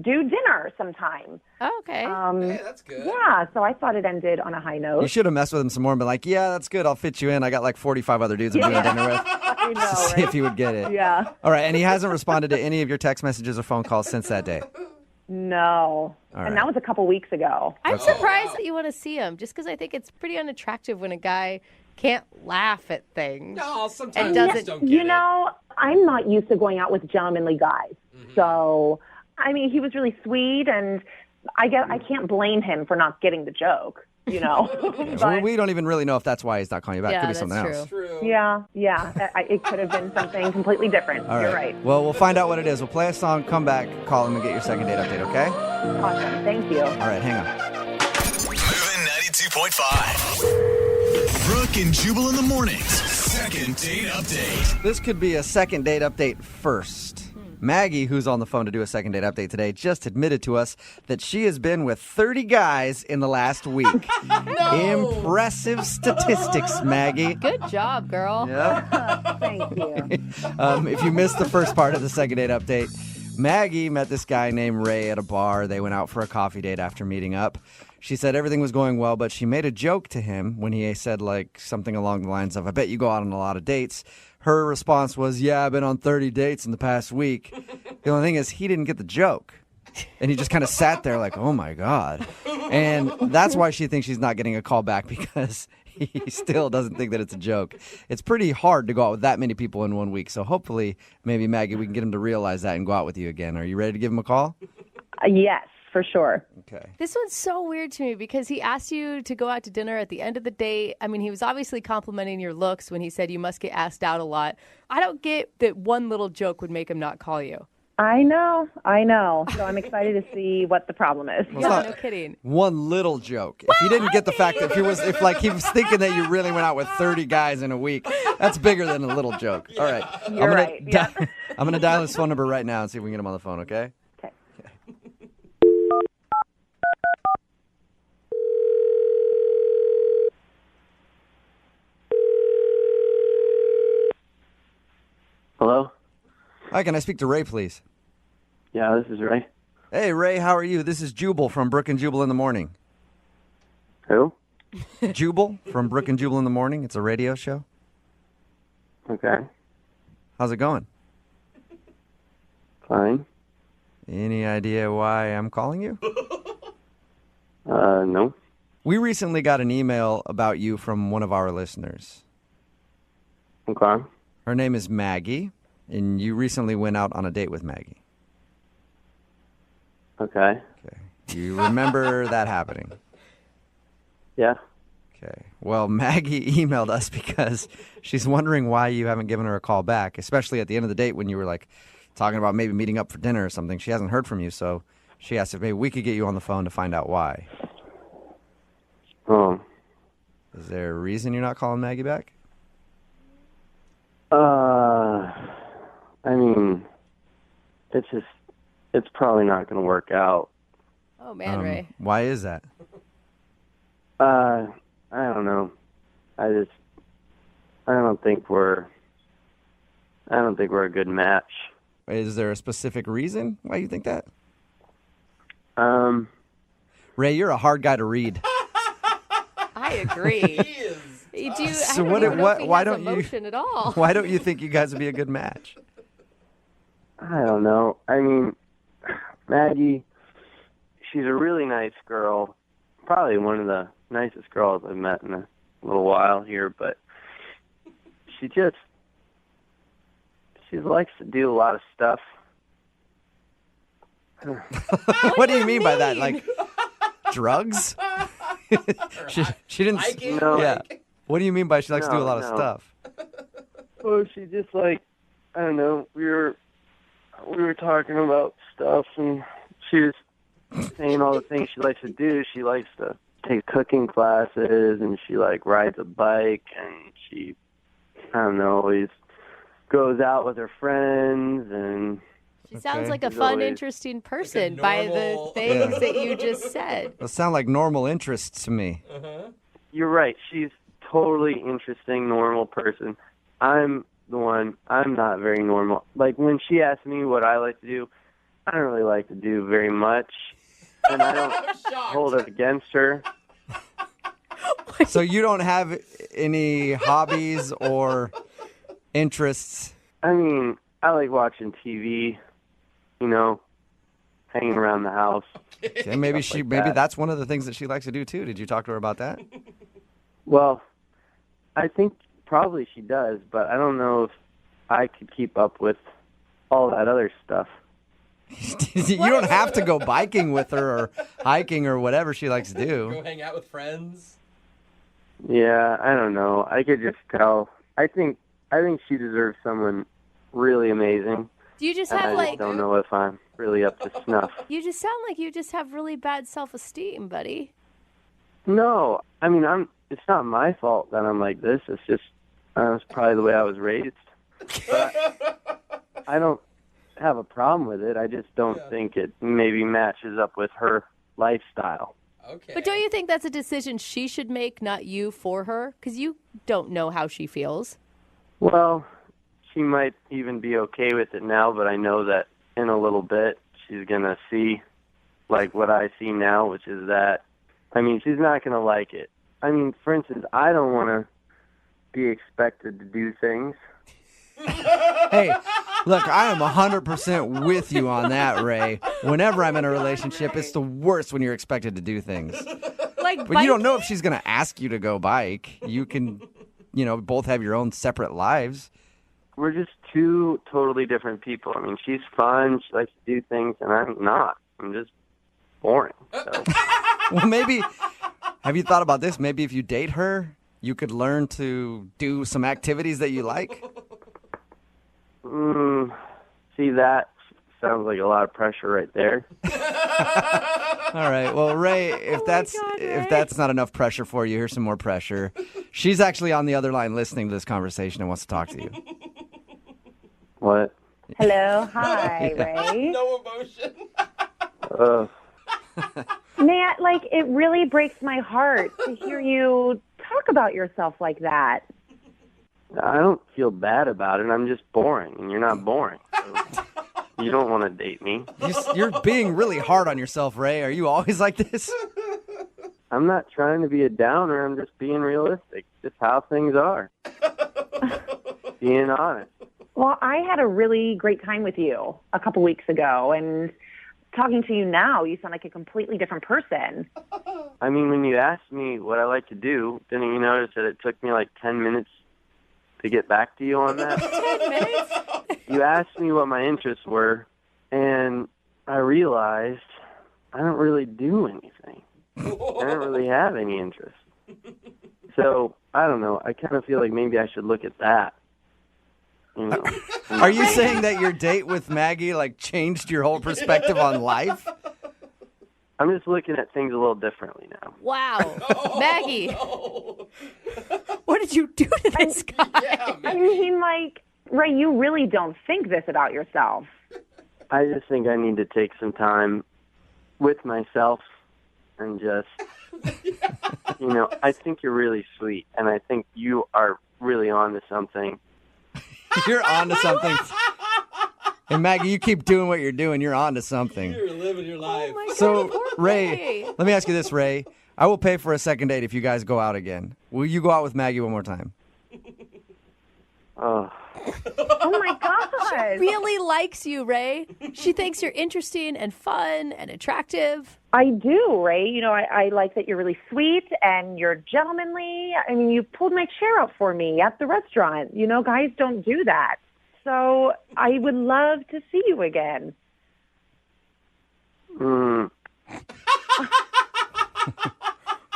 do dinner sometime.
Oh, okay.
Hey, that's good.
Yeah, so I thought it ended on a high note.
You should have messed with him some more and been like, yeah, that's good. I'll fit you in. I got like 45 other dudes I'm doing dinner with.
I know,
To see if he would get it.
Yeah.
All right, and he hasn't responded to any of your text messages or phone calls since that day?
No.
All
and
right.
that was a couple weeks ago.
I'm surprised that you want to see him, just because I think it's pretty unattractive when a guy can't laugh at things.
No, sometimes
and
you
doesn't.
just don't get it.
I'm not used to going out with gentlemanly guys. So, I mean, he was really sweet, and I can't blame him for not getting the joke,
Well, we don't even really know if that's why he's not calling you back.
Yeah,
Could be
that's
something
true.
else.
True.
Yeah. It could have been something completely different.
All
You're right.
Well, we'll find out what it is. We'll play a song, come back, call him, and get your second date update, okay?
Awesome. Thank you.
All right, hang on.
Moving 92.5. Brooke and Jubal in the mornings. Second date update.
This could be a second date update first. Maggie, who's on the phone to do a second date update today, just admitted to us that she has been with 30 guys in the last week. Impressive statistics, Maggie.
Good job, girl.
Yep.
Thank you.
If you missed the first part of the second date update, Maggie met this guy named Ray at a bar. They went out for a coffee date after meeting up. She said everything was going well, but she made a joke to him when he said something along the lines of, I bet you go out on a lot of dates. Her response was, yeah, I've been on 30 dates in the past week. The only thing is he didn't get the joke. And he just kind of sat there like, oh, my God. And that's why she thinks she's not getting a call back, because he still doesn't think that it's a joke. It's pretty hard to go out with that many people in 1 week. So hopefully, maybe, Maggie, we can get him to realize that and go out with you again. Are you ready to give him a call?
Yes, for sure.
Okay.
This one's so weird to me because he asked you to go out to dinner at the end of the date. I mean, he was obviously complimenting your looks when he said you must get asked out a lot. I don't get that one little joke would make him not call you.
I know. So I'm excited to see what the problem is.
Well, it's not
no kidding.
one little joke. If you didn't get the fact that he was thinking that you really went out with 30 guys in a week, that's bigger than a little joke. All right.
You're right. Yeah.
I'm going to dial his phone number right now and see if we can get him on the phone, okay?
Okay.
Hello?
Hi, can I speak to Ray, please?
Yeah, this is Ray.
Hey, Ray, how are you? This is Jubal from Brooke and Jubal in the Morning.
Who?
Jubal from Brooke and Jubal in the Morning. It's a radio show.
Okay.
How's it going?
Fine.
Any idea why I'm calling you?
No.
We recently got an email about you from one of our listeners.
Okay.
Her name is Maggie, and you recently went out on a date with Maggie.
Okay.
Do you remember that happening?
Yeah.
Okay. Well, Maggie emailed us because she's wondering why you haven't given her a call back, especially at the end of the date when you were like talking about maybe meeting up for dinner or something. She hasn't heard from you, so she asked if maybe we could get you on the phone to find out why.
Oh.
Is there a reason you're not calling Maggie back?
I mean, it's probably not going to work out.
Oh man, Ray.
Why is that?
I don't know. I don't think we're a good match.
Is there a specific reason why you think that?
Ray,
you're a hard guy to read.
I agree.
Why don't
emotion at all.
Why don't you think you guys would be a good match?
I don't know. I mean, Maggie, she's a really nice girl. Probably one of the nicest girls I've met in a little while here, but she likes to do a lot of stuff.
What do you mean by that? Like drugs? she didn't.
No.
Yeah. What do you mean by she likes to do a lot of stuff?
Well, she just I don't know. We were talking about stuff, and she was saying all the things she likes to do. She likes to take cooking classes, and she rides a bike, and she, I don't know, always goes out with her friends, and
she sounds like a fun, interesting person by the things that you just said.
Those sound like normal interests to me.
You're right. She's totally interesting, normal person. I'm not very normal. Like, when she asks me what I like to do, I don't really like to do very much, and I don't hold it against her.
So you don't have any hobbies or interests?
I mean, I like watching TV, hanging around the house.
Okay, maybe that's one of the things that she likes to do too. Did you talk to her about that?
Well, I think probably she does, but I don't know if I could keep up with all that other stuff.
You don't have to go biking with her or hiking or whatever she likes to do.
Go hang out with friends.
Yeah, I don't know. I could just tell. I think she deserves someone really amazing.
Do you just
and
have
I just don't know if I'm really up to snuff.
You just sound like you just have really bad self-esteem, buddy.
No, I mean it's not my fault that I'm like this. It's just it's probably the way I was raised. But I don't have a problem with it. I just don't think it maybe matches up with her lifestyle.
Okay.
But don't you think that's a decision she should make, not you for her? Because you don't know how she feels.
Well, she might even be okay with it now, but I know that in a little bit she's going to see what I see now, which is that, I mean, she's not going to like it. I mean, for instance, I don't want to be expected to do things.
Hey, look, I am 100% with you on that, Ray. Whenever I'm in a relationship, it's the worst when you're expected to do things. But you don't know if she's going to ask you to go bike. You can, both have your own separate lives.
We're just two totally different people. I mean, she's fun. She likes to do things, and I'm not. I'm just boring. So.
Well, maybe, have you thought about this? Maybe if you date her, you could learn to do some activities that you like?
See, that
sounds like a lot of pressure right there.
All right. Well, Ray, if that's not enough pressure for you, here's some more pressure. She's actually on the other line listening to this conversation and wants to talk to you.
What?
Hello. Hi, Ray.
No emotion.
Matt, it really breaks my heart to hear you talk about yourself like that.
I don't feel bad about it. I'm just boring, and you're not boring. So you don't want to date me.
You're being really hard on yourself, Ray. Are you always like this?
I'm not trying to be a downer. I'm just being realistic. Just how things are. Being honest.
Well, I had a really great time with you a couple weeks ago, and talking to you now, you sound like a completely different person.
I mean, when you asked me what I like to do, didn't you notice that it took me 10 minutes to get back to you on that?
10 minutes?
You asked me what my interests were, and I realized I don't really do anything. I don't really have any interest. So, I don't know. I kind of feel like maybe I should look at that. You know.
Are you saying that your date with Maggie changed your whole perspective on life?
I'm just looking at things a little differently now.
Wow. Maggie. What did you do to this guy?
I mean, Ray, you really don't think this about yourself.
I just think I need to take some time with myself and just, I think you're really sweet, and I think you are really on to something.
You're on to something. And Maggie, you keep doing what you're doing. You're on to something.
You're living your life.
Oh my God,
So,
poor
Ray, let me ask you this, Ray. I will pay for a second date if you guys go out again. Will you go out with Maggie one more time?
Oh.
Oh, my God.
Really likes you, Ray. She thinks you're interesting and fun and attractive.
I do, Ray. I like that you're really sweet and you're gentlemanly. I mean, you pulled my chair up for me at the restaurant. Guys don't do that. So I would love to see you again.
Mm.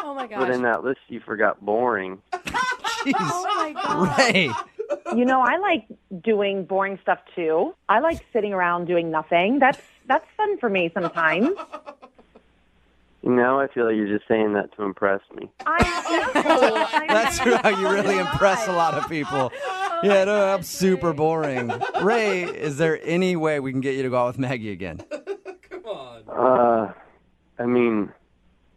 Oh, my gosh.
But in that list, you forgot boring.
Jeez.
Oh, my God.
Ray.
I like doing boring stuff, too. I like sitting around doing nothing. That's fun for me sometimes.
I feel like you're just saying that to impress me.
That's how you really impress a lot of people. Yeah, no, I'm super boring. Ray, is there any way we can get you to go out with Maggie again?
Come on.
I mean,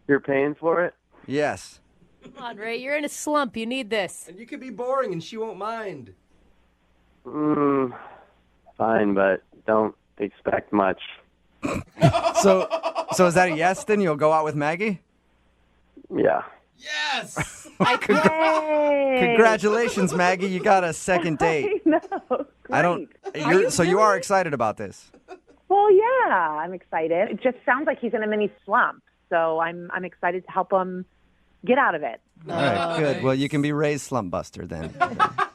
you're paying for it?
Yes.
Come on, Ray. You're in a slump. You need this.
And you could be boring and she won't mind.
Fine, but don't expect much.
So is that a yes then? You'll go out with Maggie?
Yeah.
Yes!
Congratulations, Maggie. You got a second date.
I know. Great.
You are excited about this.
Well, yeah, I'm excited. It just sounds like he's in a mini slump. So I'm excited to help him get out of it.
All right, good. Well, you can be Ray's slump buster then.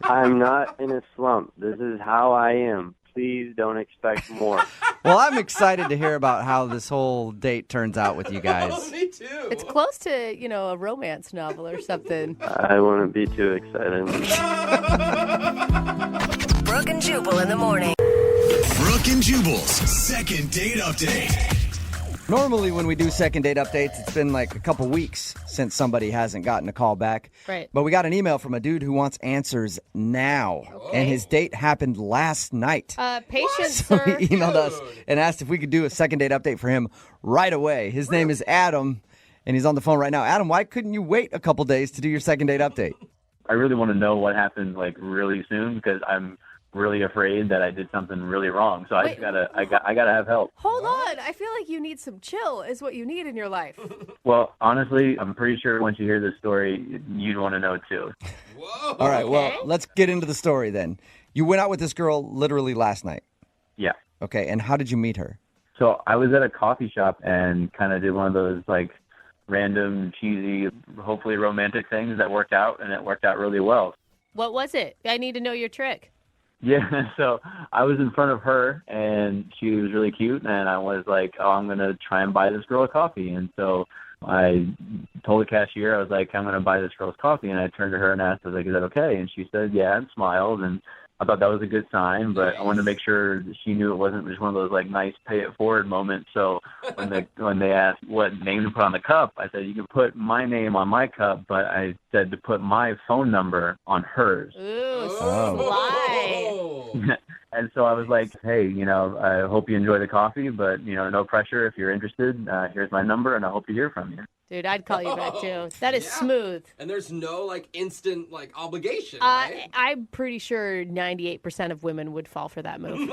I'm not in a slump. This is how I am. Please don't expect more.
Well, I'm excited to hear about how this whole date turns out with you guys.
Me too.
It's close to, a romance novel or something.
I wouldn't be too excited.
Brooke and Jubal in the morning.
Brooke and Jubal's second date update.
Normally when we do second date updates, it's been a couple weeks since somebody hasn't gotten a call back.
Right.
But we got an email from a dude who wants answers now. Okay. And his date happened last night.
Patience,
So
sir.
he emailed us and asked if we could do a second date update for him right away. His name is Adam, and he's on the phone right now. Adam, why couldn't you wait a couple days to do your second date update?
I really want to know what happened really soon because I'm really afraid that I did something really wrong. So I gotta have help.
Hold on. I feel like you need some chill is what you need in your life.
Well, honestly, I'm pretty sure once you hear this story, you'd want to know too.
Whoa.
All right, well, let's get into the story then. You went out with this girl literally last night.
Yeah.
Okay, and how did you meet her?
So I was at a coffee shop and kind of did one of those random, cheesy, hopefully romantic things that worked out, and it worked out really well.
What was it? I need to know your trick.
Yeah, so I was in front of her, and she was really cute, and I was like, oh, I'm going to try and buy this girl a coffee. And so I told the cashier, I was like, I'm going to buy this girl's coffee. And I turned to her and asked, I was like, is that okay? And she said, yeah, and smiled. And I thought that was a good sign, but I wanted to make sure that she knew it wasn't just one of those like nice pay it forward moments. So when they asked what name to put on the cup, I said you can put my name on my cup, but I said to put my phone number on hers.
Ooh, sly.
And so I was like, hey, I hope you enjoy the coffee, but no pressure. If you're interested, here's my number, and I hope to hear from you.
Dude, I'd call you back too. That is smooth.
And there's no like instant like obligation, right?
I'm pretty sure 98% of women would fall for that move.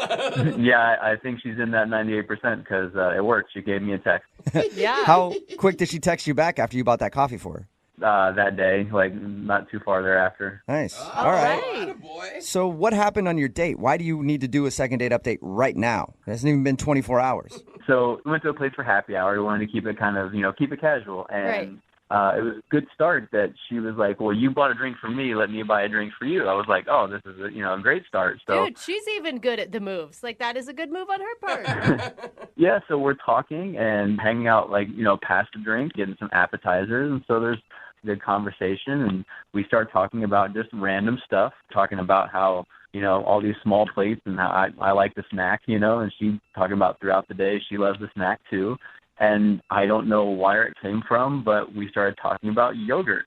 Yeah, I think she's in that 98% because it worked. She gave me a text.
Yeah.
How quick did she text you back after you bought that coffee for her?
That day, like not too far thereafter.
Nice. All right. So what happened on your date? Why do you need to do a second date update right now? It hasn't even been 24 hours.
So we went to a place for happy hour. We wanted to keep it kind of, keep it casual. And it was a good start that she was like, well, you bought a drink for me. Let me buy a drink for you. I was like, oh, this is a great start. So,
dude, she's even good at the moves. Like, that is a good move on her part.
Yeah, so we're talking and hanging out, like, past a drink, getting some appetizers. And so there's good conversation. And we start talking about just random stuff, talking about how, all these small plates and how I like the snack, and she's talking about throughout the day she loves the snack too. And I don't know where it came from, but we started talking about yogurt.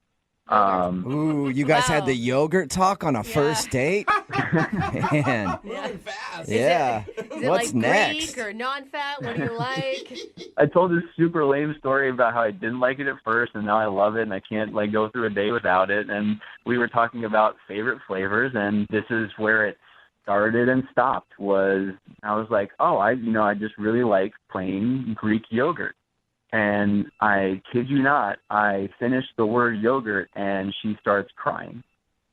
Ooh, you guys had the yogurt talk on a first date? Man.
Moving fast.
Yeah.
Is it
What's
like
next?
Greek or non-fat? What do you like?
I told this super lame story about how I didn't like it at first, and now I love it, and I can't like go through a day without it. And we were talking about favorite flavors, and this is where it started and stopped. I was like, oh, I just really like plain Greek yogurt. And I kid you not, I finished the word yogurt, and she starts crying.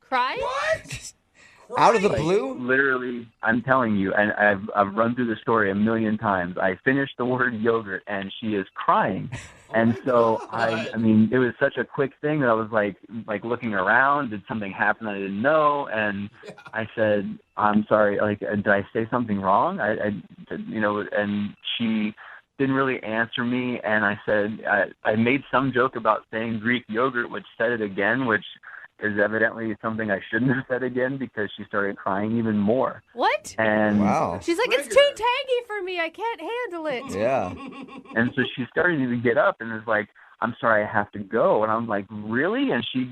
Crying?
What?
Out of the blue?
Literally, I'm telling you, and I've run through the story a million times. I finished the word yogurt, and she is crying. And so I mean, it was such a quick thing that I was like looking around. Did something happen I didn't know? And I said, I'm sorry. Like, did I say something wrong? And she didn't really answer me. And I said, I made some joke about saying Greek yogurt, which said it again, which is evidently something I shouldn't have said again because she started crying even more.
What?
And
wow.
She's like, it's too tangy for me. I can't handle it.
Yeah.
And so she started to get up and was like, I'm sorry, I have to go. And I'm like, really? And she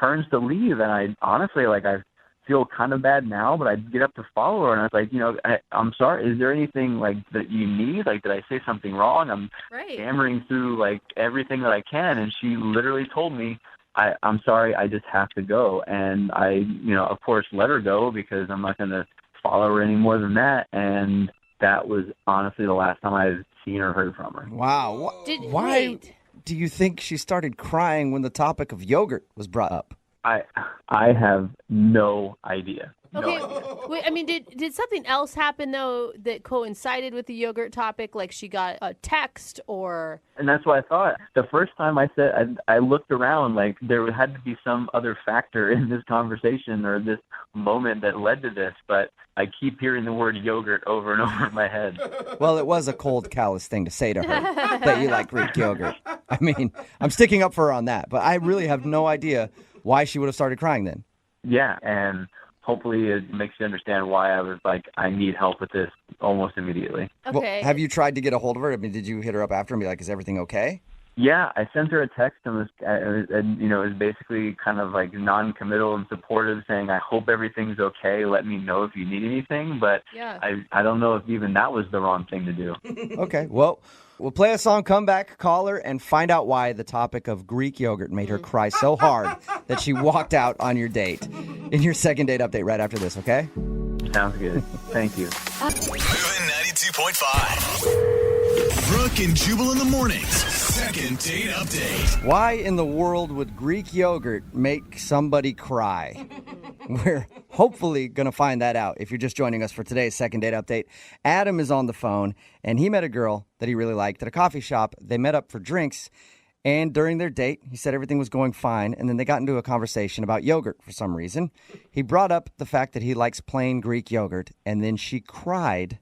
turns to leave. And I honestly, I feel kind of bad now, but I get up to follow her. And I was like, I'm sorry. Is there anything that you need? Like, did I say something wrong? I'm stammering through everything that I can. And she literally told me, I'm sorry, I just have to go. And I, of course, let her go because I'm not going to follow her any more than that. And that was honestly the last time I've seen or heard from her.
Wow. Why do you think she started crying when the topic of yogurt was brought up?
I have no idea.
Okay, wait, I mean, did something else happen, though, that coincided with the yogurt topic? Like she got a text or...
And that's what I thought. The first time I said, I looked around, there had to be some other factor in this conversation or this moment that led to this, but I keep hearing the word yogurt over and over in my head.
Well, it was a cold, callous thing to say to her, that you like Greek yogurt. I mean, I'm sticking up for her on that, but I really have no idea why she would have started crying then.
Yeah, and hopefully it makes you understand why I was like, I need help with this almost immediately.
Okay.
Well, have you tried to get a hold of her? I mean, did you hit her up after and be like, is everything okay?
Yeah, I sent her a text and it was basically kind of non-committal and supportive, saying, I hope everything's okay. Let me know if you need anything. But
yeah.
I don't know if even that was the wrong thing to do.
Okay, well, we'll play a song, come back, call her, and find out why the topic of Greek yogurt made her cry so hard that she walked out on your date. In your second date update right after this, okay?
Sounds good. Thank you.
Moving 92.5. Brooke and Jubal in the mornings. Second date update.
Why in the world would Greek yogurt make somebody cry? We're hopefully going to find that out if you're just joining us for today's second date update. Adam is on the phone, and he met a girl that he really liked at a coffee shop. They met up for drinks, and during their date, he said everything was going fine, and then they got into a conversation about yogurt for some reason. He brought up the fact that he likes plain Greek yogurt, and then she cried,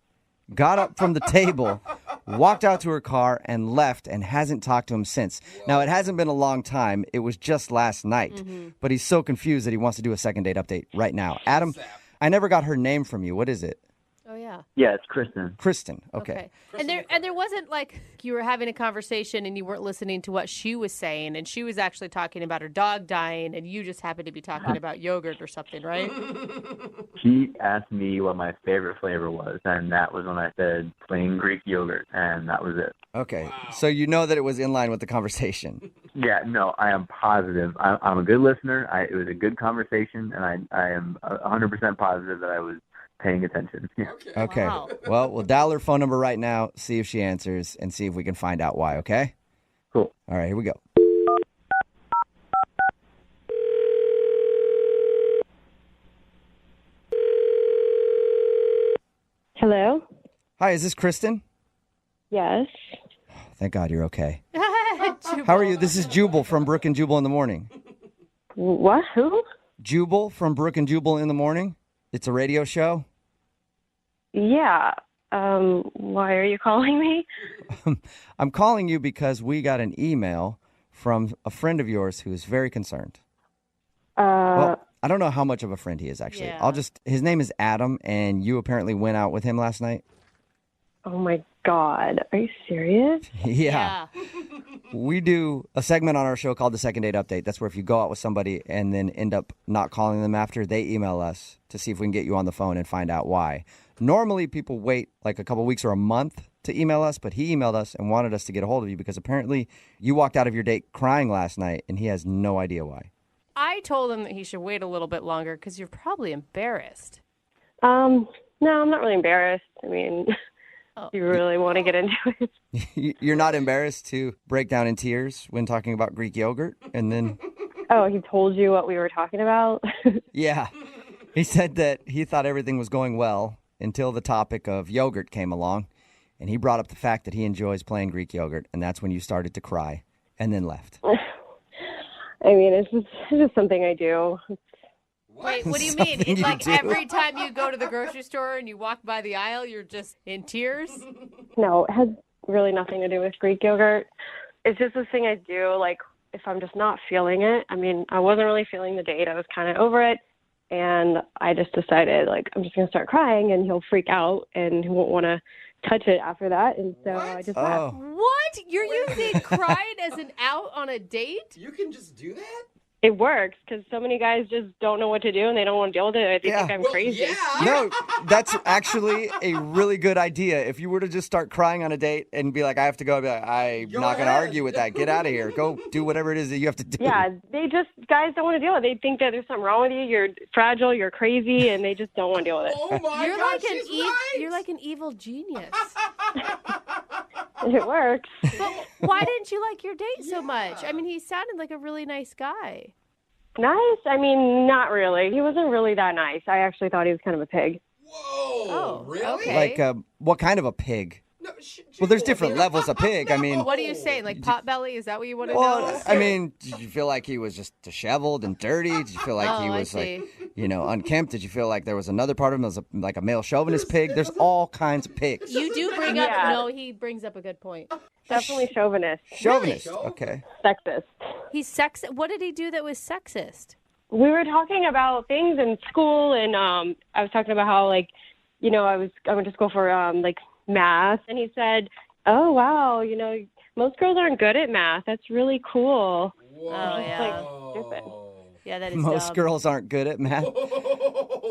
got up from the table, walked out to her car, and left, and hasn't talked to him since. Now, it hasn't been a long time. It was just last night. But he's so confused that he wants to do a second date update right now. Adam, I never got her name from you. What is it?
Oh, yeah.
Yeah, it's Kristen.
Kristen. Okay.
And there wasn't like you were having a conversation and you weren't listening to what she was saying, and she was actually talking about her dog dying, and you just happened to be talking about yogurt or something, right?
She asked me what my favorite flavor was, and that was when I said plain Greek yogurt, and that was it.
Okay. So you know that it was in line with the conversation.
Yeah, no, I am positive. I'm a good listener. It was a good conversation, and I am 100% positive that I was paying attention. Yeah.
Okay.
Wow.
Well, we'll dial her phone number right now, see if she answers, and see if we can find out why, okay?
Cool.
All right, here we go.
Hello?
Hi, is this Kristen?
Yes.
Thank God you're okay. How are you? This is Jubal from Brooke and Jubal in the morning.
What? Who?
Jubal from Brooke and Jubal in the morning. It's a radio show.
Yeah. Why are you calling me?
I'm calling you because we got an email from a friend of yours who is very concerned. Well, I don't know how much of a friend he is, actually.
Yeah.
His name is Adam, and you apparently went out with him last night.
Oh my God. Are you serious?
Yeah. We do a segment on our show called the Second Date Update. That's where if you go out with somebody and then end up not calling them after, they email us to see if we can get you on the phone and find out why. Normally, people wait like a couple weeks or a month to email us, but he emailed us and wanted us to get a hold of you because apparently you walked out of your date crying last night, and he has no idea why.
I told him that he should wait a little bit longer because you're probably embarrassed.
No, I'm not really embarrassed. I mean, you really want to get into it.
You're not embarrassed to break down in tears when talking about Greek yogurt? And then...
Oh, he told you what we were talking about?
Yeah. He said that he thought everything was going well until the topic of yogurt came along, and he brought up the fact that he enjoys plain Greek yogurt, and that's when you started to cry and then left.
I mean, it's just something I do.
Wait, what do you mean? It's like every time you go to the grocery store and you walk by the aisle, you're just in tears?
No, it has really nothing to do with Greek yogurt. It's just this thing I do, like, if I'm just not feeling it. I mean, I wasn't really feeling the date. I was kind of over it. And I just decided, like, I'm just going to start crying, and he'll freak out, and he won't want to touch it after that. And so I just left.
What? You're using crying as an out on a date?
You can just do that?
It works because so many guys just don't know what to do, and they don't want to deal with it. They think I'm crazy.
No, that's actually a really good idea. If you were to just start crying on a date and be like, I have to go, I'd be like, I'm not going to argue with that. Get out of here. Go do whatever it is that you have to do.
Yeah, guys don't want to deal with it. They think that there's something wrong with you. You're fragile, you're crazy, and they just don't want to deal with it.
Oh my
You're
God,
like you're like an evil genius.
It works.
But why didn't you like your date so much? I mean, he sounded like a really nice guy.
Nice? I mean, not really. He wasn't really that nice. I actually thought he was kind of a pig.
Whoa, really?
Okay.
Like, what kind of a pig? Well, there's different levels of pig. I mean,
What are you saying? Like potbelly? Is that what you want to know?
well, I mean, did you feel like he was just disheveled and dirty? Did you feel like he was like, unkempt? Did you feel like there was another part of him that was like a male chauvinist pig? There's all kinds of pigs.
You do bring up. No, he brings up a good point.
Definitely chauvinist.
Chauvinist. Okay.
Sexist.
He's sexist. What did he do that was sexist?
We were talking about things in school, and I was talking about how, like, I went to school for like math, and he said, "Oh wow, most girls aren't good at math. That's really cool."
Whoa.
Oh yeah.
Like, stupid.
Yeah, that is
Most
dumb.
girls aren't good at math.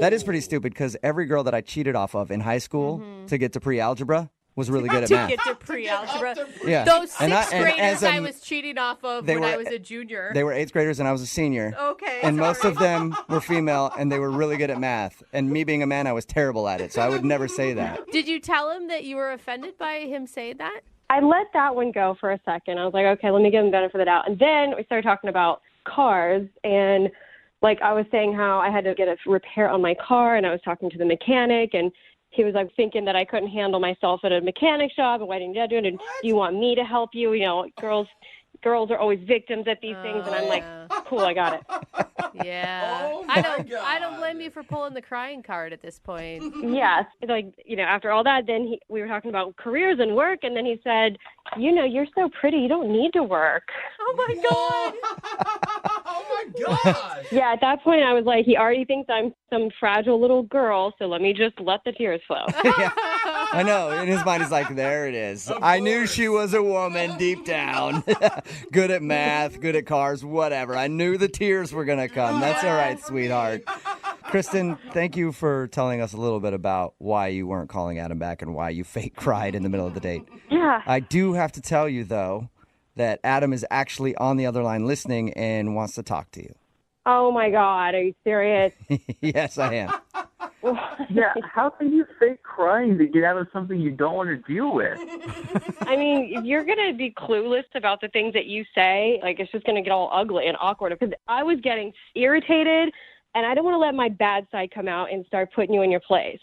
That is pretty stupid because every girl that I cheated off of in high school to get to pre-algebra was really good at math.
To get to pre-algebra.
Yeah.
Those
And
sixth graders
as
I was cheating off of when I was a junior.
They were 8th graders and I was a senior.
Okay.
And most of them were female and they were really good at math. And me being a man, I was terrible at it. So I would never say that.
Did you tell him that you were offended by him saying that?
I let that one go for a second. I was like, okay, let me give him the benefit of the doubt. And then we started talking about cars, and like I was saying how I had to get a repair on my car, and I was talking to the mechanic, and he was like thinking that I couldn't handle myself at a mechanic shop, and why didn't you do it? And do you want me to help you? Girls are always victims at these things, and I'm like, cool, I got it.
Yeah.
Oh
I
my
don't blame you for pulling the crying card at this point.
Yes, like after all that, then we were talking about careers and work, and then he said, you're so pretty, you don't need to work.
Oh my God.
Oh my gosh.
Yeah, at that point I was like, he already thinks I'm some fragile little girl, so let me just let the tears flow.
Yeah. I know. In his mind, he's like, there it is. I knew she was a woman deep down. Good at math, good at cars, whatever. I knew the tears were going to come. That's all right, sweetheart. Kristen, thank you for telling us a little bit about why you weren't calling Adam back and why you fake cried in the middle of the date.
Yeah.
I do have to tell you, though, that Adam is actually on the other line listening and wants to talk to you.
Oh my God, are you serious?
Yes, I am.
Yeah, how can you fake crying to get out of something you don't want to deal with?
I mean, if you're going to be clueless about the things that you say, like, it's just going to get all ugly and awkward. Because I was getting irritated, and I don't want to let my bad side come out and start putting you in your place.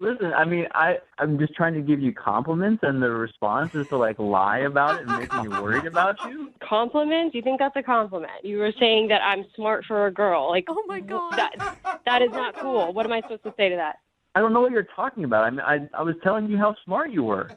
Listen, I mean, I'm just trying to give you compliments, and the response is to, like, lie about it and make me worried about you?
Compliments? You think that's a compliment? You were saying that I'm smart for a girl. Like,
oh my God.
That is not cool. What am I supposed to say to that?
I don't know what you're talking about. I mean, I was telling you how smart you were.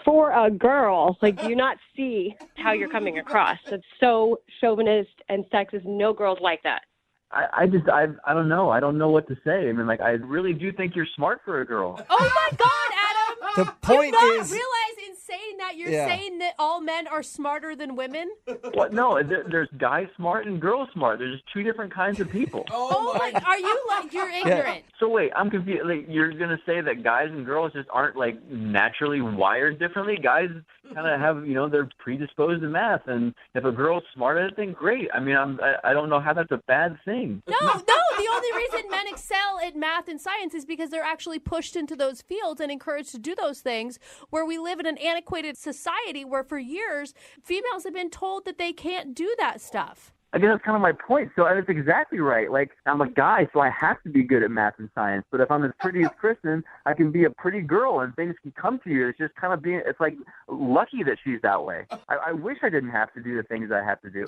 For a girl, like, do you not see how you're coming across? That's so chauvinist and sexist. No girls like that.
I don't know. I don't know what to say. I mean, like, I really do think you're smart for a girl.
Oh my God, Adam!
The point
Do you not
is,
realize in saying that you're
Yeah.
saying that all men are smarter than women?
What? No, there's guys smart and girls smart. There's two different kinds of people.
Oh my! Are you like you're ignorant?
So wait, I'm confused. Like, you're gonna say that guys and girls just aren't like naturally wired differently? Guys kind of have, they're predisposed to math, and if a girl's smart at it, then great. I mean, I don't know how that's a bad thing.
No. The only reason men excel at math and science is because they're actually pushed into those fields and encouraged to do those things. Where we live in an antiquated society where for years females have been told that they can't do that stuff.
I guess that's kind of my point. So that's exactly right. Like, I'm a guy, so I have to be good at math and science. But if I'm as pretty as Kristen, I can be a pretty girl, and things can come to you. It's just kind of it's like lucky that she's that way. I wish I didn't have to do the things I have to do.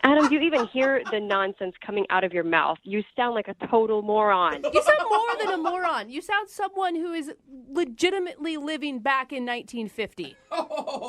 Adam, do you even hear the nonsense coming out of your mouth? You sound like a total moron.
You sound more than a moron. You sound someone who is legitimately living back in 1950.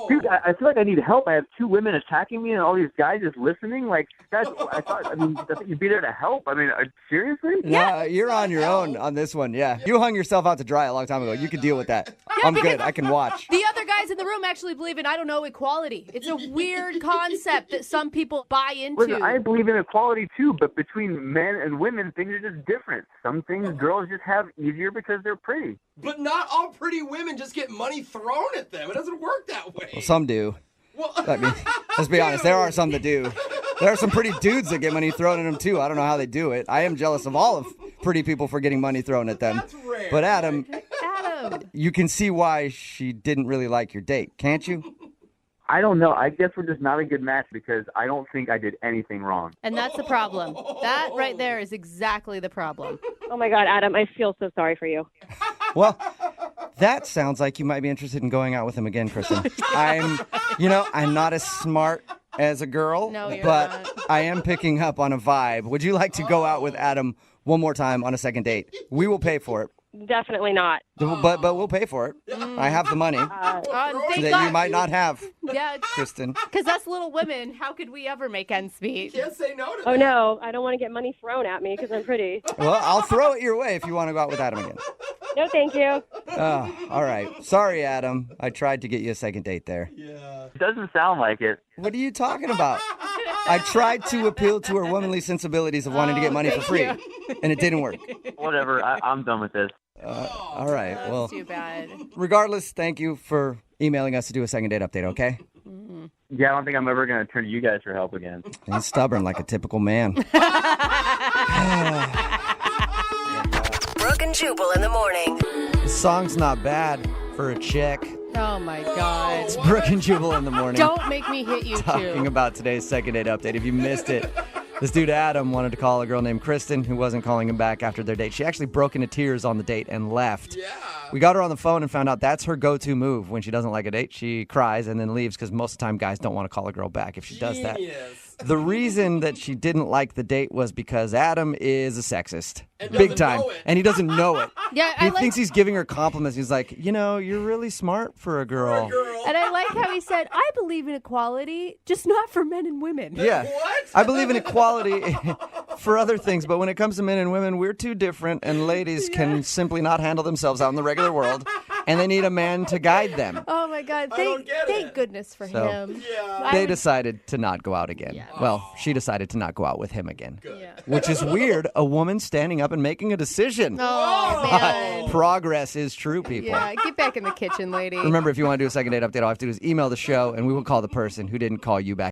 Dude, I feel like I need help. I have two women attacking me and all these guys just listening. Like, guys, I thought you'd be there to help. I mean, seriously?
Yeah, you're on your own on this one. Yeah, you hung yourself out to dry a long time ago. You can deal with that.
Yeah,
I'm good. I can watch.
The other guys in the room actually believe in, equality. It's a weird concept that some people buy into.
Listen, I believe in equality too, but between men and women, things are just different. Some things girls just have easier because they're pretty.
But not all pretty women just get money thrown at them. It doesn't work that way.
Well, some do. I mean, let's be honest. There are some that do. There are some pretty dudes that get money thrown at them too. I don't know how they do it. I am jealous of all of pretty people for getting money thrown at them.
That's rare.
But Adam, you can see why she didn't really like your date, can't you?
I don't know. I guess we're just not a good match because I don't think I did anything wrong.
And that's the problem. That right there is exactly the problem.
Oh my God, Adam, I feel so sorry for you.
Well, that sounds like you might be interested in going out with him again, Kristen. I'm not as smart as a girl, but
not.
I am picking up on a vibe. Would you like to go out with Adam one more time on a second date? We will pay for it.
Definitely not.
But we'll pay for it. I have the money that you might not have,
yeah,
Kristen.
Because us little women, how could we ever make ends meet?
Can't say no to
Oh no, I don't want to get money thrown at me because I'm pretty.
Well, I'll throw it your way if you want to go out with Adam again.
No, thank you.
Oh, all right. Sorry, Adam. I tried to get you a second date there.
Yeah.
It doesn't sound like it.
What are you talking about? I tried to appeal to her womanly sensibilities of wanting to get money for free, and it didn't work.
Whatever. I'm done with this.
All right.
That's
well,
too bad.
Regardless, thank you for emailing us to do a second date update, okay?
Yeah, I don't think I'm ever going to turn to you guys for help again.
He's stubborn like a typical man.
Brooke and Jubal in the morning.
This song's not bad for a chick.
Oh my God.
It's Brooke and Jubal in the morning.
Don't make me hit you
Talking
too.
about today's second date update. If you missed it, this dude Adam wanted to call a girl named Kristen who wasn't calling him back after their date. She actually broke into tears on the date and left.
Yeah.
We got her on the phone and found out that's her go-to move when she doesn't like a date. She cries and then leaves because most of the time guys don't want to call a girl back if she does that.
Genius.
The reason that she didn't like the date was because Adam is a sexist. Big time. And he doesn't know it.
Yeah,
He thinks he's giving her compliments. He's like, you're really smart for a girl.
And I like how he said, I believe in equality, just not for men and women.
Yeah. I believe in equality for other things, but when it comes to men and women, we're too different, and ladies can simply not handle themselves out in the regular world, and they need a man to guide them.
Oh, my God. Thank goodness for
So,
him.
They decided to not go out again. Yeah. Well, she decided to not go out with him again. Which is weird. A woman standing up and making a decision.
Oh, man.
Progress is true, people.
Yeah, get back in the kitchen, lady.
Remember, if you want to do a second date update, all you have to do is email the show, and we will call the person who didn't call you back.